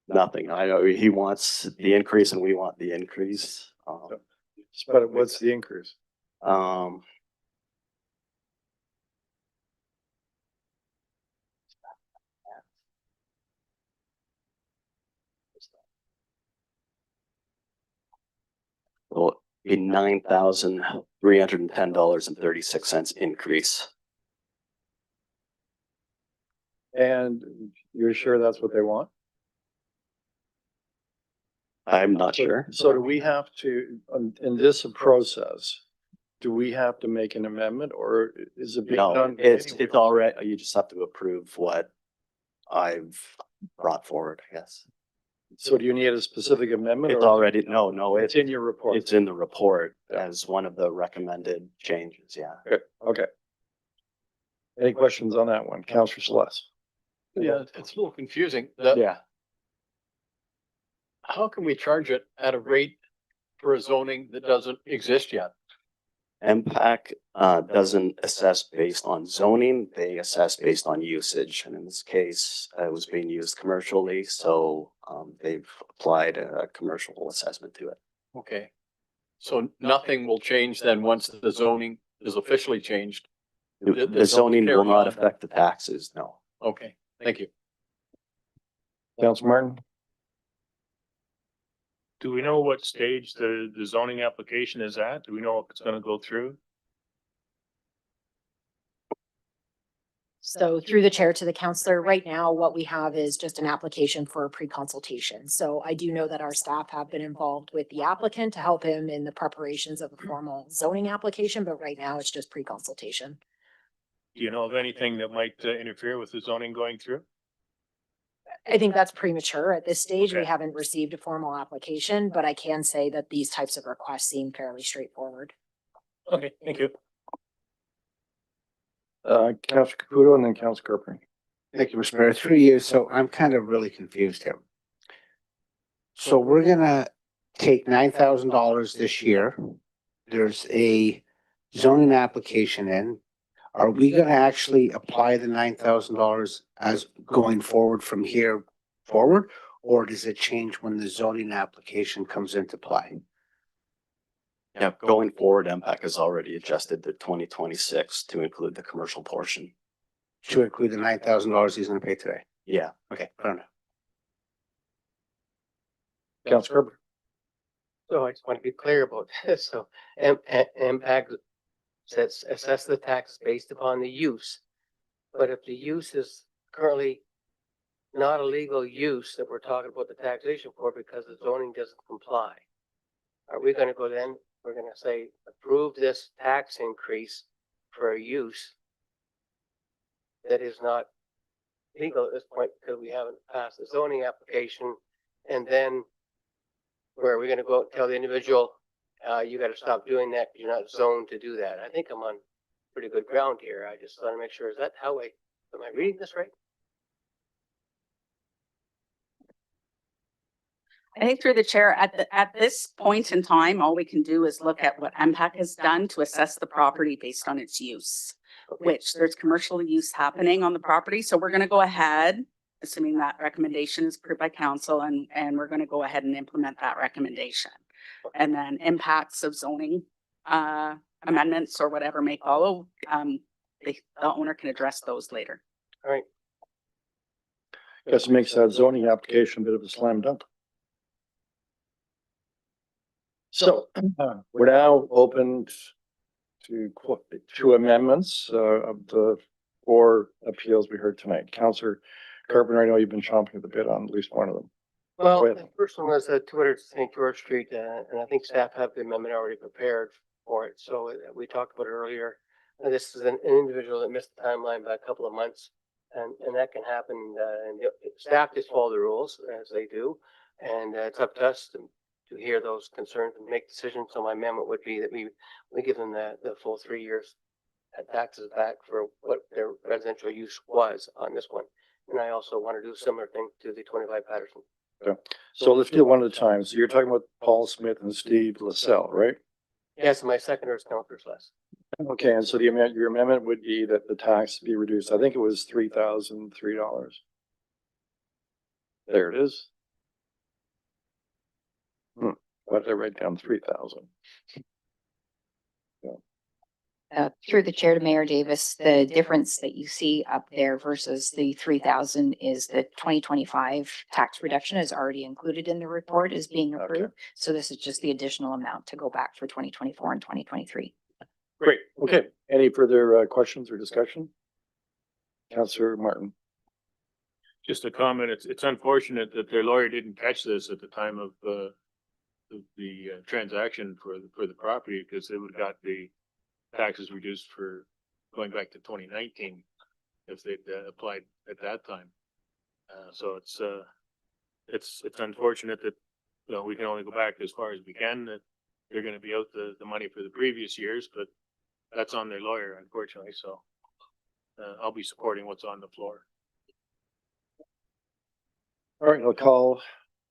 Nothing. I know he wants the increase and we want the increase. But what's the increase? Um, well, a $9,310.36 increase. And you're sure that's what they want? I'm not sure. So do we have to, in this process, do we have to make an amendment or is it being No, done? it's already, you just have to approve what I've brought forward, I guess. So do you need a specific amendment? It's or already, no, It's in your report. it's in the report as one of the recommended changes, yeah. Good, okay. Any questions on that one? Counselor Celeste? Yeah, it's a little confusing. Yeah. How can we charge it at a rate for a zoning that doesn't exist yet? MPAC doesn't assess based on zoning, they assess based on usage. And in this case, it was being used commercially, so they've applied a commercial assessment to it. Okay. So nothing will change then once the zoning is officially changed? The zoning will not affect the taxes, no. Okay, thank you. Counselor Martin? Do we know what stage the zoning application is at? Do we know if it's gonna go through? So through the chair to the counselor, right now, what we have is just an application for a pre-consultation. So I do know that our staff have been involved with the applicant to help him in the preparations of a formal zoning application, but right now it's just pre-consultation. Do you know of anything that might interfere with the zoning going through? I think that's premature at this stage. We Okay. haven't received a formal application, but I can say that these types of requests seem fairly straightforward. Okay, thank you. Counselor Caputo and then Counselor Carpenter. Thank you, Mr. Mayor. Through you, so I'm kind of really confused here. So we're gonna take $9,000 this year. There's a zoning application in. Are we gonna actually apply the $9,000 as going forward from here forward? Or does it change when the zoning application comes into play? Yeah, going forward, MPAC has already adjusted the 2026 to include the commercial portion. To include the $9,000 he's gonna pay today? Yeah. Okay, I don't know. Counselor Carpenter? So I just want to be clear about this. So impact says assess the tax based upon the use. But if the use is currently not a legal use that we're talking about the taxation for because the zoning doesn't comply, are we gonna go then, we're gonna say, approve this tax increase for a use that is not legal at this point because we haven't passed the zoning application, and then where are we gonna go out and tell the individual, you gotta stop doing that, you're not zoned to do that? I think I'm on pretty good ground here. I just wanna make sure, is that how am I reading this right? I think through the chair, at this point in time, all we can do is look at what MPAC has done to assess the property based on its use, which there's commercial use happening on the property. So we're gonna go ahead, assuming that recommendation is approved by council, and we're gonna go ahead and implement that recommendation. And then impacts of zoning amendments or whatever may follow, the owner can address those later. All right. Guess it makes that zoning application a bit of a slam dunk. So we're now open to amendments of the 4 appeals we heard tonight. Counselor Carpenter, I know you've been chomping at the bit on at least one of them. Well, Go ahead. the first one was 200 St. George Street, and I think staff have the amendment already prepared for it. So we talked about it earlier. And this is an individual that missed the timeline by a couple of months, and that can happen. And the staff just follow the rules as they do, and it's up to us to hear those concerns and make decisions. So my amendment would be that we give them the full 3 years at taxes back for what their residential use was on this one. And I also want to do a similar thing to the 25 Patterson. So let's do it one at a time. So you're talking about Paul Smith and Steve LaSalle, right? Yes, my seconder is Counselor Sless. Okay, and so your amendment would be that the tax be reduced. I think it was $3,003. There it is. Why did I write down 3,000? Through the chair to Mayor Davis, the difference that you see up there versus the 3,000 is the 2025 tax reduction is already included in the report is being approved. So this is just the additional amount to go back for 2024 and 2023. Great. Okay. Any further questions or discussion? Councillor Martin. Just a comment, it's unfortunate that their lawyer didn't catch this at the time of the transaction for the property, because they would have got the taxes reduced for going back to 2019 if they'd applied at that time. So it's unfortunate that, you know, we can only go back as far as we can, that they're going to be out the money for the previous years, but that's on their lawyer, unfortunately. So I'll be supporting what's on the floor. All right, I'll call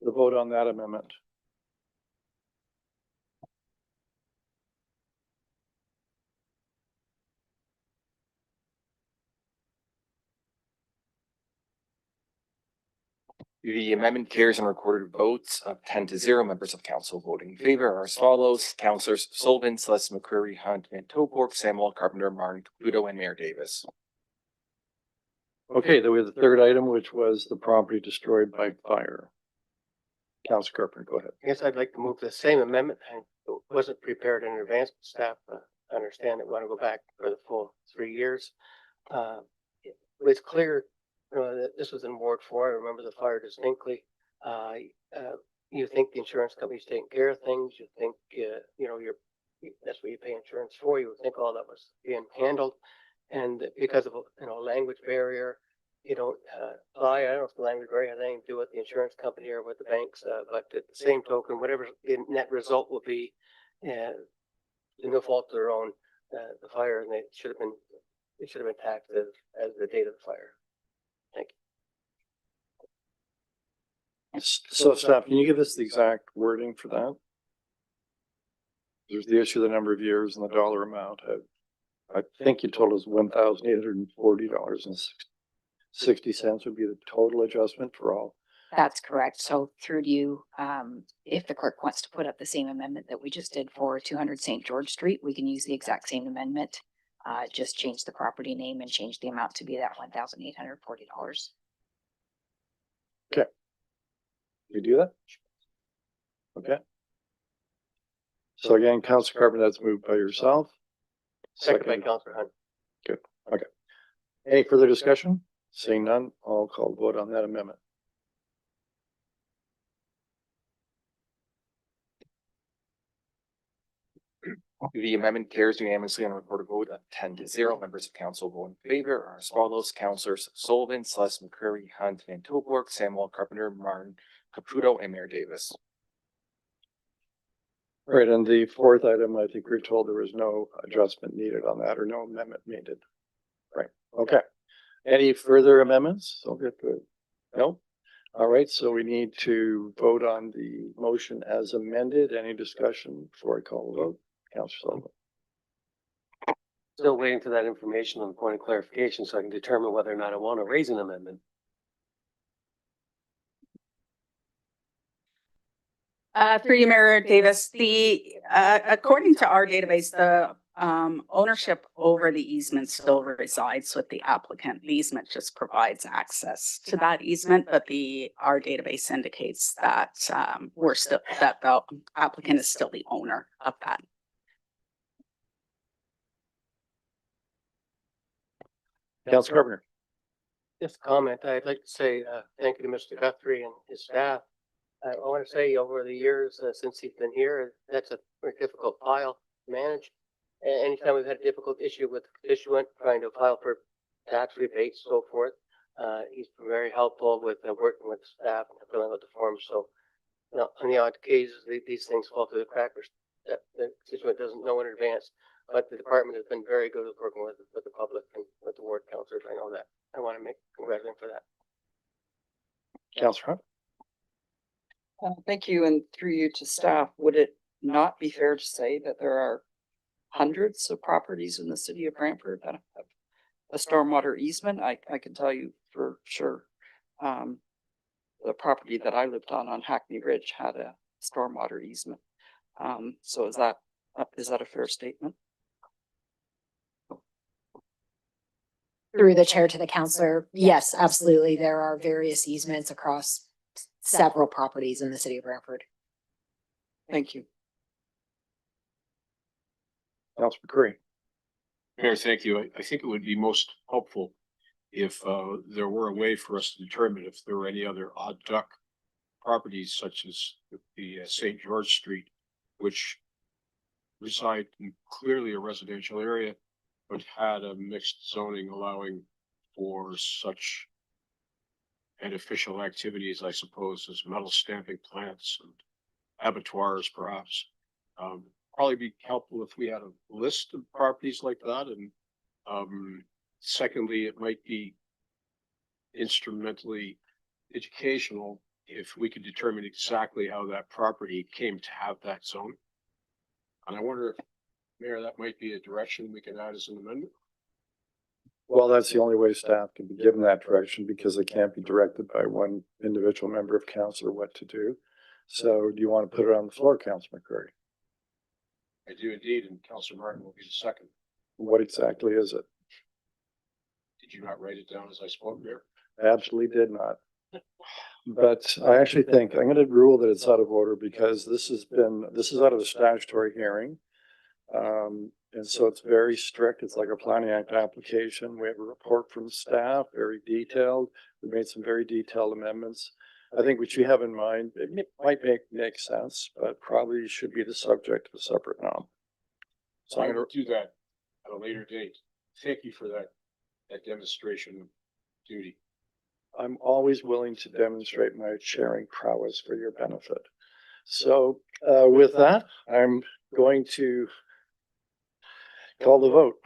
the vote on that amendment. The amendment carries and recorded votes of 10-0. Members of council voting in favor are as follows: Councilors Sullivan, Celeste, McCreary, Hunt, Van Topork, Samuel, Carpenter, Martin, Caputo, and Mayor Davis. Okay, then we have the third item, which was the property destroyed by fire. Councilor Carpenter, go ahead. I guess I'd like to move the same amendment. I wasn't prepared in advance. Staff understand that we want to go back for the full 3 years. It's clear, you know, that this was in Ward 4. I remember the fire distinctly. You think the insurance company's taking care of things. You think, you know, that's what you pay insurance for. You would think all that was being handled. And because of, you know, language barrier, you don't apply. I don't know if the language barrier has anything to do with the insurance company or with the banks, but at the same token, whatever the net result will be, no fault of their own, the fire, and it should have been taxed as the date of the fire. Thank you. So staff, can you give us the exact wording for that? There's the issue of the number of years and the dollar amount. I think you told us $1,840.60 would be the total adjustment for all. That's correct. So through to you, if the clerk wants to put up the same amendment that we just did for 200 St. George Street, we can use the exact same amendment. Just change the property name and change the amount to be that $1,840. Okay. You do that? Okay. So again, Councilor Carpenter, that's moved by yourself. Second by Councilor Hunt. Good. Okay. Any further discussion? Seeing none, I'll call the vote on that amendment. The amendment carries unanimously on a recorded vote of 10-0. Members of council vote in favor are as follows: Councilors Sullivan, Celeste, McCreary, Hunt, Van Topork, Samuel, Carpenter, Martin, Caputo, and Mayor Davis. All right, and the fourth item, I think we're told there was no adjustment needed on that or no amendment needed. Right, okay. Any further amendments? So good. No? All right, so we need to vote on the motion as amended. Any discussion before I call the vote? Councilor Sullivan. Still waiting for that information on the point of clarification so I can determine whether or not I want to raise an amendment. Through you, Mayor Davis, according to our database, the ownership over the easement still resides with the applicant. The easement just provides access to that easement, but our database indicates that that the applicant is still the owner of that. Councilor Carpenter. Just a comment. I'd like to say thank you to Mr. Guthrie and his staff. I want to say over the years since he's been here, that's a very difficult file to manage. Anytime we've had a difficult issue with the constituent trying to file for tax rebates, so forth, he's been very helpful with working with staff and filling out the forms. So, you know, on the odd cases, these things fall through the crackers that the constituent doesn't know in advance. But the department has been very good at working with the public and with the ward councilors. I know that. I want to congratulate him for that. Councilor Hunt. Thank you, and through you to staff, would it not be fair to say that there are hundreds of properties in the city of Brantford that have a stormwater easement? I can tell you for sure. The property that I lived on Hackney Ridge had a stormwater easement. So is that a fair statement? Through the chair to the counselor, yes, absolutely. There are various easements across several properties in the city of Brantford. Thank you. Councilor McCreary. Mayor, thank you. I think it would be most helpful if there were a way for us to determine if there were any other odd duck properties such as the St. George Street, which reside in clearly a residential area, but had a mixed zoning allowing for such beneficial activities, I suppose, as metal stamping plants and abattoirs, perhaps. Probably be helpful if we had a list of properties like that. And secondly, it might be instrumentally educational if we could determine exactly how that property came to have that zone. And I wonder if, Mayor, that might be a direction we can add as an amendment. Well, that's the only way staff can be given that direction because they can't be directed by one individual member of council or what to do. So do you want to put it on the floor, Councilor McCreary? I do indeed, and Councilor Martin will be the second. What exactly is it? Did you not write it down as I spoke, Mayor? Absolutely did not. But I actually think I'm going to rule that it's out of order because this is out of the statutory hearing. And so it's very strict. It's like a planning act application. We have a report from staff, very detailed. We made some very detailed amendments. I think what you have in mind, it might make sense, but probably should be the subject of a separate nom. So I'm going to do that at a later date. Thank you for that demonstration of duty. I'm always willing to demonstrate my sharing prowess for your benefit. So with that, I'm going to call the vote.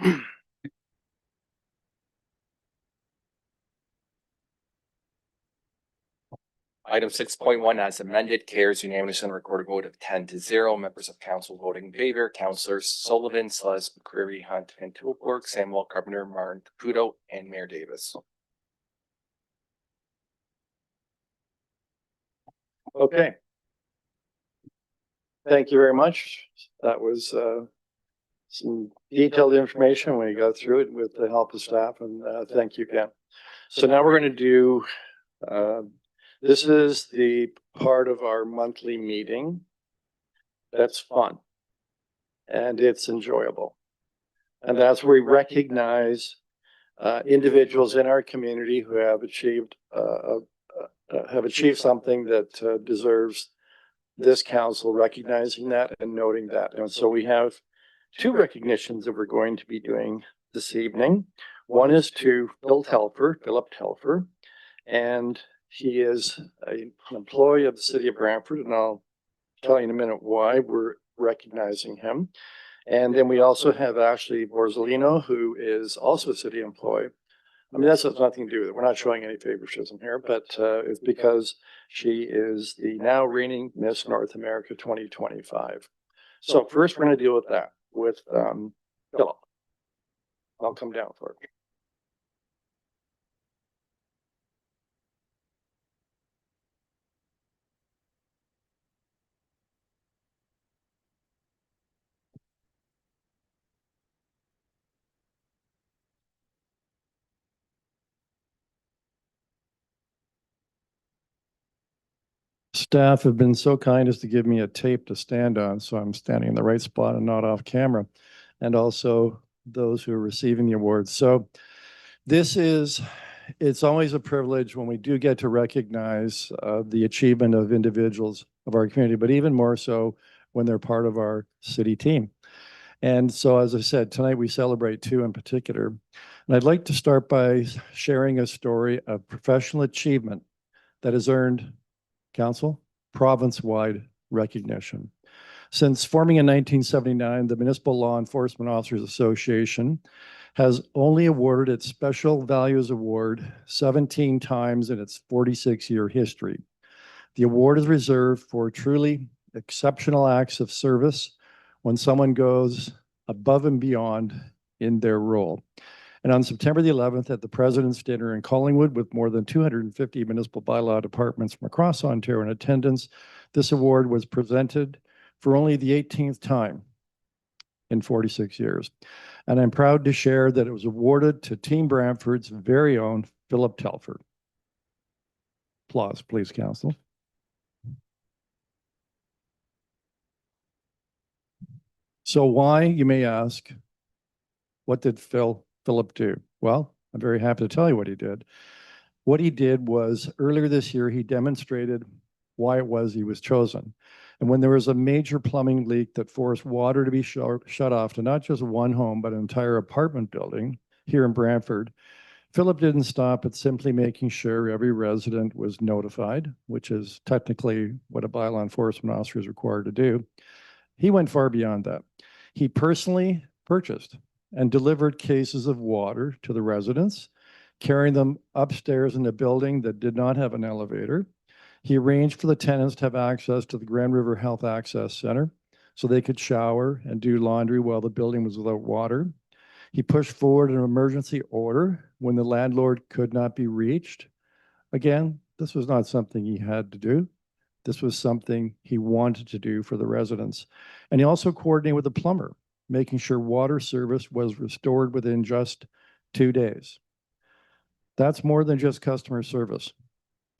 Item 6.1 as amended carries unanimously on a recorded vote of 10-0. Members of council voting in favor, Councilors Sullivan, Sluss, McCreary, Hunt, Van Tilburg, Samuel, Carpenter, Martin, Caputo, and Mayor Davis. Okay. Thank you very much. That was some detailed information when we got through it with the help of staff, and thank you again. So now we're going to do, this is the part of our monthly meeting that's fun and it's enjoyable. And that's where we recognize individuals in our community who have achieved something that deserves this council recognizing that and noting that. And so we have two recognitions that we're going to be doing this evening. One is to Philip Telfer, and he is an employee of the city of Brantford, and I'll tell you in a minute why we're recognizing him. And then we also have Ashley Borzolino, who is also a city employee. I mean, that has nothing to do with it. We're not showing any favoritism here, but it's because she is the now reigning Miss North America 2025. So first, we're going to deal with that with Philip. I'll come down for it. Staff have been so kind as to give me a tape to stand on, so I'm standing in the right spot and not off camera. And also those who are receiving the awards. So it's always a privilege when we do get to recognize the achievement of individuals of our community, but even more so when they're part of our city team. And so, as I said, tonight we celebrate two in particular. And I'd like to start by sharing a story of professional achievement that has earned council province-wide recognition. Since forming in 1979, the Municipal Law Enforcement Officers Association has only awarded its Special Values Award 17 times in its 46-year history. The award is reserved for truly exceptional acts of service when someone goes above and beyond in their role. And on September the 11th, at the President's Dinner in Collingwood, with more than 250 municipal bylaw departments from across Ontario in attendance, this award was presented for only the 18th time in 46 years. And I'm proud to share that it was awarded to Team Brantford's very own Philip Telford. Applause, please, Council. So why, you may ask, what did Philip do? Well, I'm very happy to tell you what he did. What he did was, earlier this year, he demonstrated why it was he was chosen. And when there was a major plumbing leak that forced water to be shut off to not just one home, but an entire apartment building here in Brantford, Philip didn't stop at simply making sure every resident was notified, which is technically what a bylaw enforcement officer is required to do. He went far beyond that. He personally purchased and delivered cases of water to the residents, carrying them upstairs in a building that did not have an elevator. He arranged for the tenants to have access to the Grand River Health Access Center so they could shower and do laundry while the building was without water. He pushed forward an emergency order when the landlord could not be reached. Again, this was not something he had to do. This was something he wanted to do for the residents. And he also coordinated with the plumber, making sure water service was restored within just 2 days. That's more than just customer service.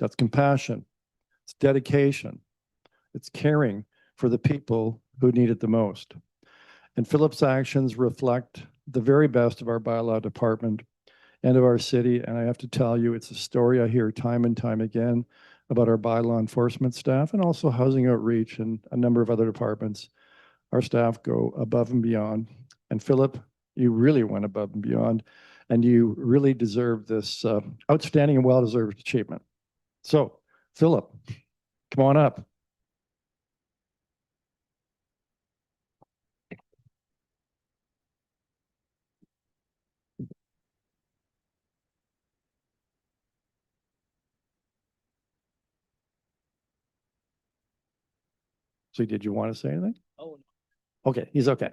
That's compassion. It's dedication. It's caring for the people who need it the most. And Philip's actions reflect the very best of our bylaw department and of our city. And I have to tell you, it's a story I hear time and time again about our bylaw enforcement staff and also housing outreach and a number of other departments. Our staff go above and beyond. And Philip, you really went above and beyond, and you really deserve this outstanding and well-deserved achievement. So, Philip, come on up. So did you want to say anything? Oh, Okay, he's okay.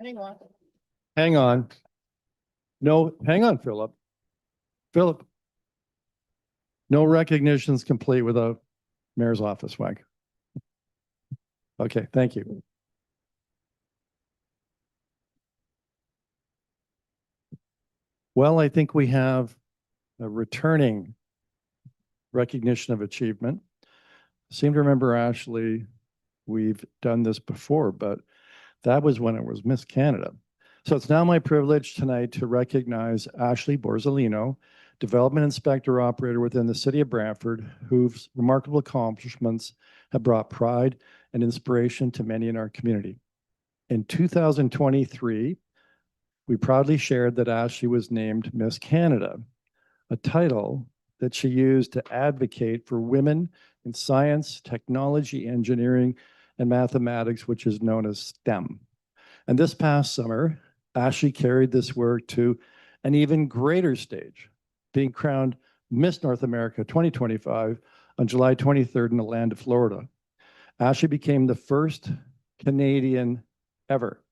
hang on. Hang on. No, hang on, Philip. Philip. No recognition is complete without mayor's office swag. Okay, thank you. Well, I think we have a returning recognition of achievement. I seem to remember, Ashley, we've done this before, but that was when it was Miss Canada. So it's now my privilege tonight to recognize Ashley Borzolino, Development Inspector Operator within the City of Brantford, whose remarkable accomplishments have brought pride and inspiration to many in our community. In 2023, we proudly shared that Ashley was named Miss Canada, a title that she used to advocate for women in science, technology, engineering, and mathematics, which is known as STEM. And this past summer, Ashley carried this work to an even greater stage, being crowned Miss North America 2025 on July 23rd in the land of Florida. Ashley became the first Canadian ever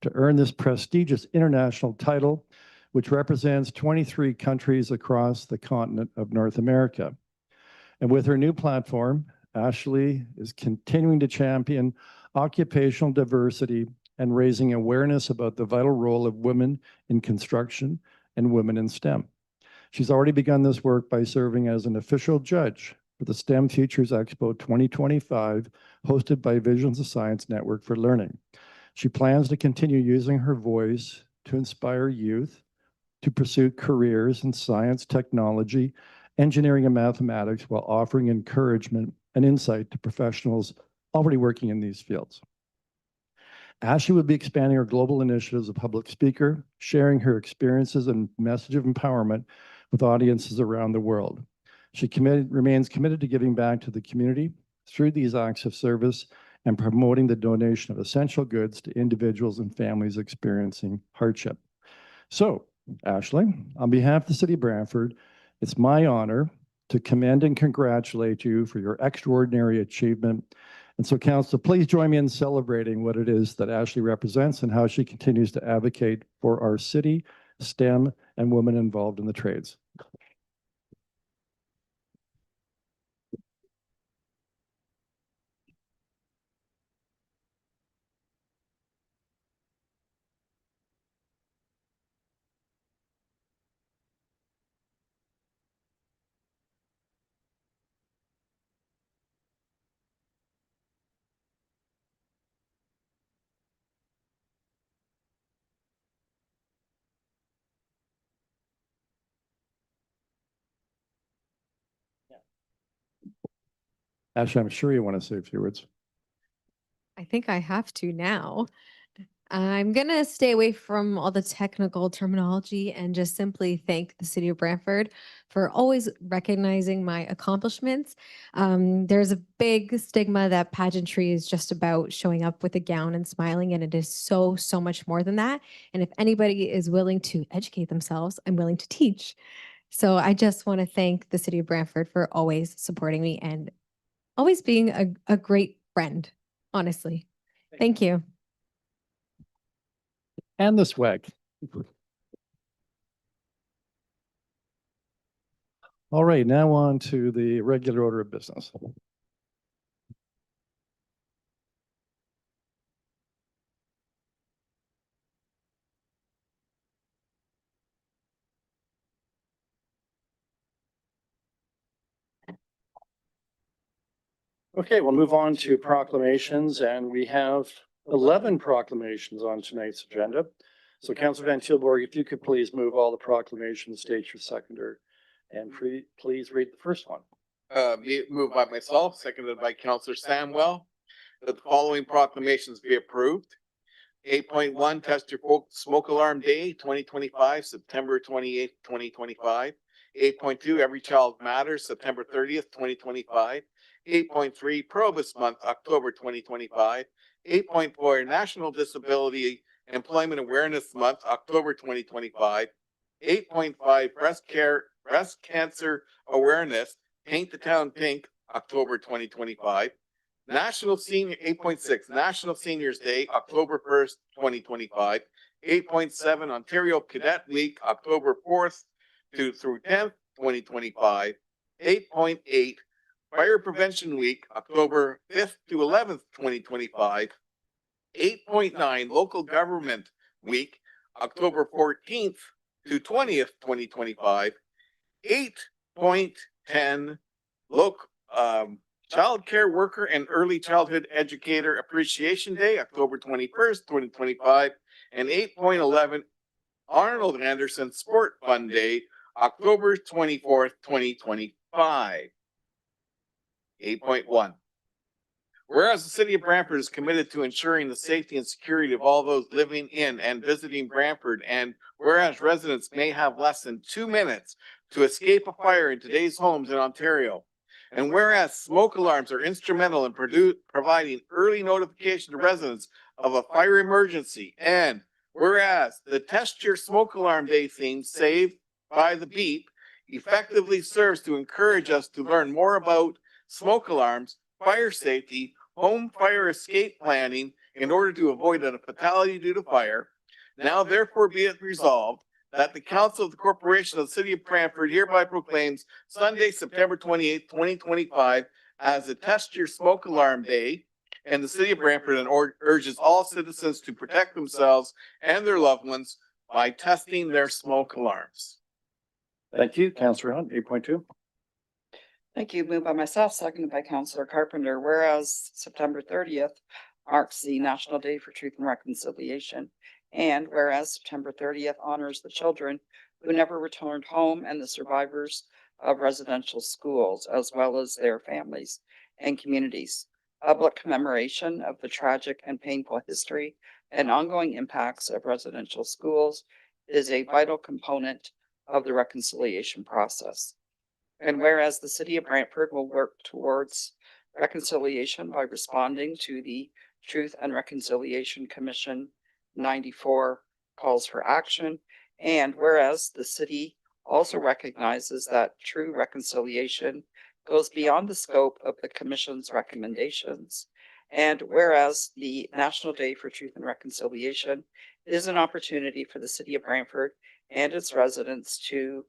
to earn this prestigious international title, which represents 23 countries across the continent of North America. And with her new platform, Ashley is continuing to champion occupational diversity and raising awareness about the vital role of women in construction and women in STEM. She's already begun this work by serving as an official judge for the STEM Futures Expo 2025, hosted by Visions of Science Network for Learning. She plans to continue using her voice to inspire youth to pursue careers in science, technology, engineering and mathematics while offering encouragement and insight to professionals already working in these fields. Ashley will be expanding her global initiatives as a public speaker, sharing her experiences and message of empowerment with audiences around the world. She remains committed to giving back to the community through these acts of service and promoting the donation of essential goods to individuals and families experiencing hardship. So, Ashley, on behalf of the City of Brantford, it's my honor to commend and congratulate you for your extraordinary achievement. And so, Council, please join me in celebrating what it is that Ashley represents and how she continues to advocate for our city, STEM, and women involved in the trades. Ashley, I'm sure you want to say a few words. I think I have to now. I'm going to stay away from all the technical terminology and just simply thank the City of Brantford for always recognizing my accomplishments. There's a big stigma that pageantry is just about showing up with a gown and smiling, and it is so, so much more than that. And if anybody is willing to educate themselves, I'm willing to teach. So I just want to thank the City of Brantford for always supporting me and always being a great friend, honestly. Thank you. And the swag. All right, now on to the regular order of business. Okay, we'll move on to proclamations, and we have 11 proclamations on tonight's agenda. So Councillor Van Tilburg, if you could please move all the proclamations, state your seconder, and please read the first one. Be it moved by myself, seconded by Councillor Samwell, that the following proclamations be approved. 8.1 Test Your Smoke Alarm Day, 2025, September 28th, 2025. 8.2 Every Child Matters, September 30th, 2025. 8.3 Probus Month, October 2025. 8.4 National Disability Employment Awareness Month, October 2025. 8.5 Breast Cancer Awareness, Paint the Town Pink, October 2025. 8.6 National Seniors Day, October 1st, 2025. 8.7 Ontario Cadet Week, October 4th through 10th, 2025. 8.8 Fire Prevention Week, October 5th to 11th, 2025. 8.9 Local Government Week, October 14th to 20th, 2025. 8.10 Child Care Worker and Early Childhood Educator Appreciation Day, October 21st, 2025. And 8.11 Arnold Anderson Sport Fun Day, October 24th, 2025. 8.1. Whereas the City of Brantford is committed to ensuring the safety and security of all those living in and visiting Brantford, and whereas residents may have less than 2 minutes to escape a fire in today's homes in Ontario, and whereas smoke alarms are instrumental in providing early notification to residents of a fire emergency, and whereas the Test Your Smoke Alarm Day theme, Saved by the Beep, effectively serves to encourage us to learn more about smoke alarms, fire safety, home fire escape planning in order to avoid a fatality due to fire. Now therefore be it resolved that the Council of the Corporation of the City of Brantford hereby proclaims Sunday, September 28th, 2025 as a Test Your Smoke Alarm Day, and the City of Brantford urges all citizens to protect themselves and their loved ones by testing their smoke alarms. Thank you. Councillor Hunt, 8.2. Thank you. Moved by myself, seconded by Councillor Carpenter. Whereas September 30th marks the National Day for Truth and Reconciliation. And whereas September 30th honors the children who never returned home and the survivors of residential schools, as well as their families and communities. Public commemoration of the tragic and painful history and ongoing impacts of residential schools is a vital component of the reconciliation process. And whereas the city of Brantford will work towards reconciliation by responding to the Truth and Reconciliation Commission 94 calls for action, and whereas the city also recognizes that true reconciliation goes beyond the scope of the commission's recommendations, and whereas the National Day for Truth and Reconciliation is an opportunity for the city of Brantford and its residents to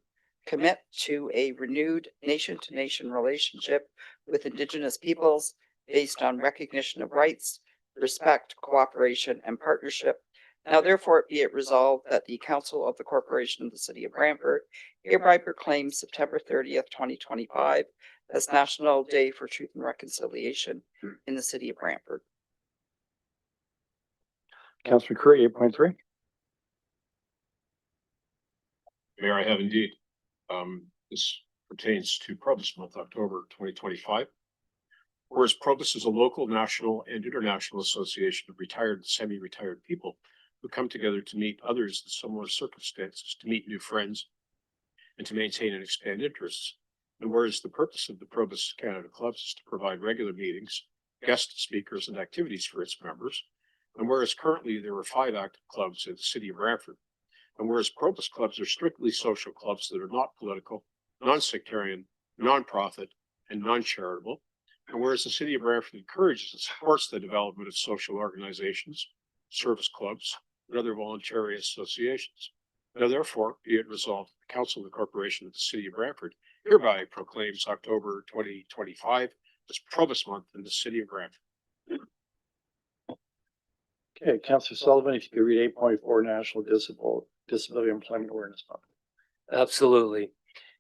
commit to a renewed nation-to-nation relationship with Indigenous peoples based on recognition of rights, respect, cooperation, and partnership. Now therefore be it resolved that the Council of the Corporation of the City of Brantford hereby proclaims September 30th, 2025 as National Day for Truth and Reconciliation in the City of Brantford. Councillor Curry, 8.3. Mayor, I have indeed. This pertains to Probus Month, October 2025. Whereas Probus is a local, national, and international association of retired and semi-retired people who come together to meet others in similar circumstances, to meet new friends, and to maintain and expand interests. And whereas the purpose of the Probus Canada Clubs is to provide regular meetings, guest speakers, and activities for its members. And whereas currently there are 5 active clubs in the city of Brantford. And whereas Probus clubs are strictly social clubs that are not political, non-sectarian, non-profit, and non-charitable. And whereas the city of Brantford encourages and supports the development of social organizations, service clubs, and other voluntary associations. Now therefore, be it resolved, the Council of the Corporation of the City of Brantford hereby proclaims October 2025 as Probus Month in the city of Brantford. Okay, Councillor Sullivan, if you could read 8.4, National Disability Employment Awareness Month. Absolutely.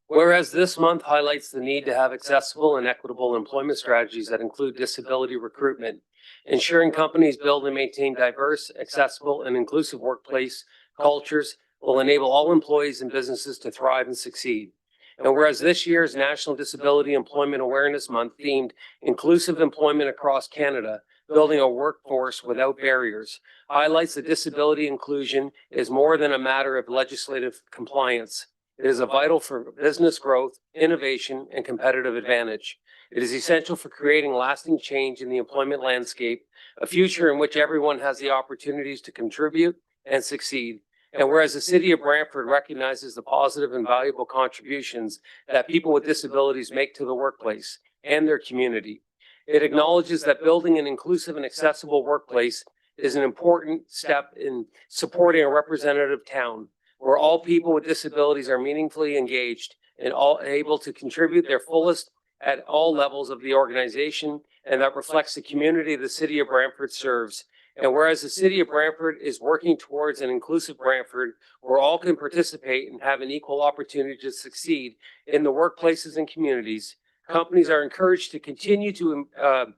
Whereas this month highlights the need to have accessible and equitable employment strategies that include disability recruitment, ensuring companies build and maintain diverse, accessible, and inclusive workplace cultures will enable all employees and businesses to thrive and succeed. And whereas this year's National Disability Employment Awareness Month themed Inclusive Employment Across Canada, Building a Workforce Without Barriers, highlights that disability inclusion is more than a matter of legislative compliance. It is vital for business growth, innovation, and competitive advantage. It is essential for creating lasting change in the employment landscape, a future in which everyone has the opportunities to contribute and succeed. And whereas the city of Brantford recognizes the positive and valuable contributions that people with disabilities make to the workplace and their community, it acknowledges that building an inclusive and accessible workplace is an important step in supporting a representative town where all people with disabilities are meaningfully engaged and all able to contribute their fullest at all levels of the organization, and that reflects the community the city of Brantford serves. And whereas the city of Brantford is working towards an inclusive Brantford where all can participate and have an equal opportunity to succeed in the workplaces and communities, companies are encouraged to continue the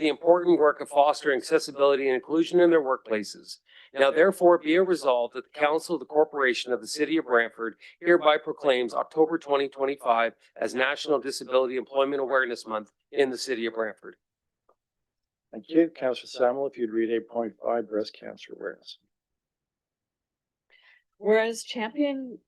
important work of fostering accessibility and inclusion in their workplaces. Now therefore be it resolved that the Council of the Corporation of the City of Brantford hereby proclaims October 2025 as National Disability Employment Awareness Month in the City of Brantford. Thank you. Councillor Samuel, if you'd read 8.5, Breast Cancer Awareness. Whereas championing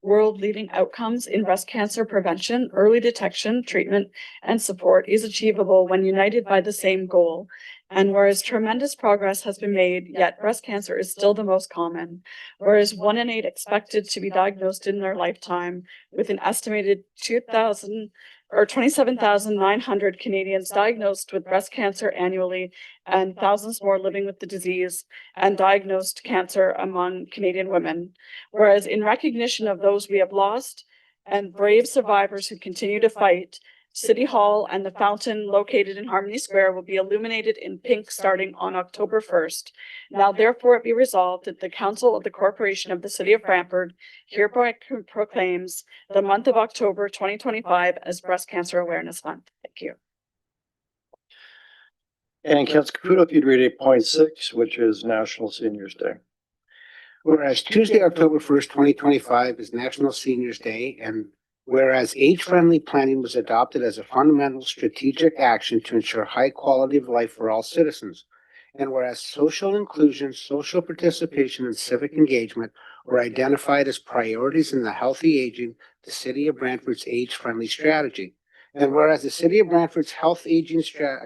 world leading outcomes in breast cancer prevention, early detection, treatment, and support is achievable when united by the same goal. And whereas tremendous progress has been made, yet breast cancer is still the most common. Whereas 1 in 8 expected to be diagnosed in their lifetime, with an estimated 27,900 Canadians diagnosed with breast cancer annually, and thousands more living with the disease and diagnosed cancer among Canadian women. Whereas in recognition of those we have lost and brave survivors who continue to fight, City Hall and the fountain located in Harmony Square will be illuminated in pink starting on October 1st. Now therefore it be resolved that the Council of the Corporation of the City of Brantford hereby proclaims the month of October 2025 as Breast Cancer Awareness Month. Thank you. And Councillor Caputo, if you'd read 8.6, which is National Seniors Day. Whereas Tuesday, October 1st, 2025 is National Seniors Day, and whereas age-friendly planning was adopted as a fundamental strategic action to ensure high quality of life for all citizens. And whereas social inclusion, social participation, and civic engagement were identified as priorities in the Healthy Aging, the City of Brantford's age-friendly strategy. And whereas the City of Brantford's Health Aging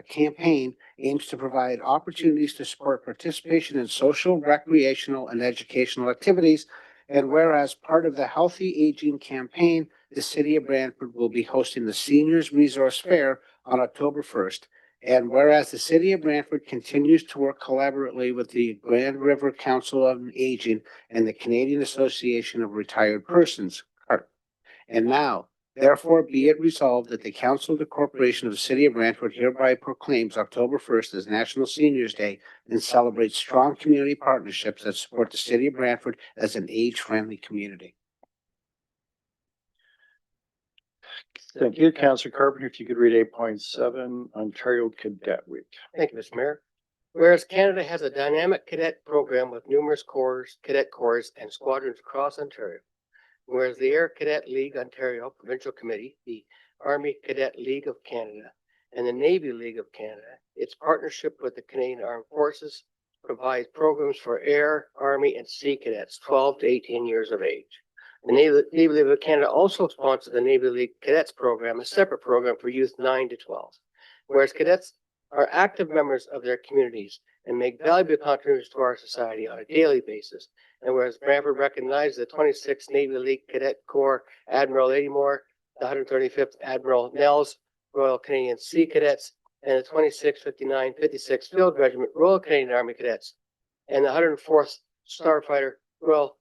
campaign aims to provide opportunities to support participation in social, recreational, and educational activities, and whereas part of the Healthy Aging campaign, the City of Brantford will be hosting the Seniors Resource Fair on October 1st. And whereas the City of Brantford continues to work collaboratively with the Grand River Council on Aging and the Canadian Association of Retired Persons, CARP. And now, therefore, be it resolved that the Council of the Corporation of the City of Brantford hereby proclaims October 1st as National Seniors Day and celebrates strong community partnerships that support the City of Brantford as an age-friendly community. Thank you, Councillor Carpenter. If you could read 8.7, Ontario Cadet Week. Thank you, Mr. Mayor. Whereas Canada has a dynamic cadet program with numerous corps, cadet corps, and squadrons across Ontario. Whereas the Air Cadet League Ontario Provincial Committee, the Army Cadet League of Canada, and the Navy League of Canada, its partnership with the Canadian Armed Forces provides programs for Air, Army, and Sea Cadets 12 to 18 years of age. The Navy League of Canada also sponsors the Navy League Cadets program, a separate program for youth 9 to 12. Whereas cadets are active members of their communities and make valuable contributions to our society on a daily basis. And whereas Brantford recognized the 26th Navy League Cadet Corps Admiral Lady Moore, the 135th Admiral Nels, Royal Canadian Sea Cadets, and the 26th, 59th, 56th Field Regiment Royal Canadian Army Cadets, and the 104th Starfighter Royal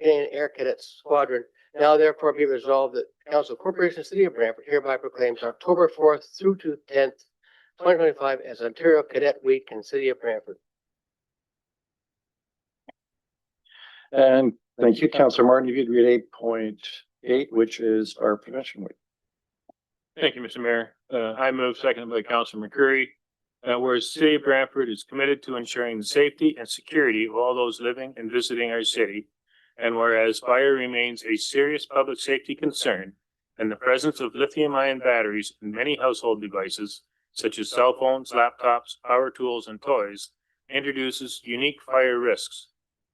Canadian Air Cadets Squadron. Now therefore be resolved that the Council of Corporation of the City of Brantford hereby proclaims October 4th through to 10th, 2025 as Ontario Cadet Week in the City of Brantford. And thank you, Councillor Martin. If you'd read 8.8, which is our Prevention Week. Thank you, Mr. Mayor. I move, seconded by Councilor McCurry. Whereas the City of Brantford is committed to ensuring the safety and security of all those living and visiting our city. And whereas fire remains a serious public safety concern, and the presence of lithium-ion batteries in many household devices, such as cell phones, laptops, power tools, and toys, introduces unique fire risks.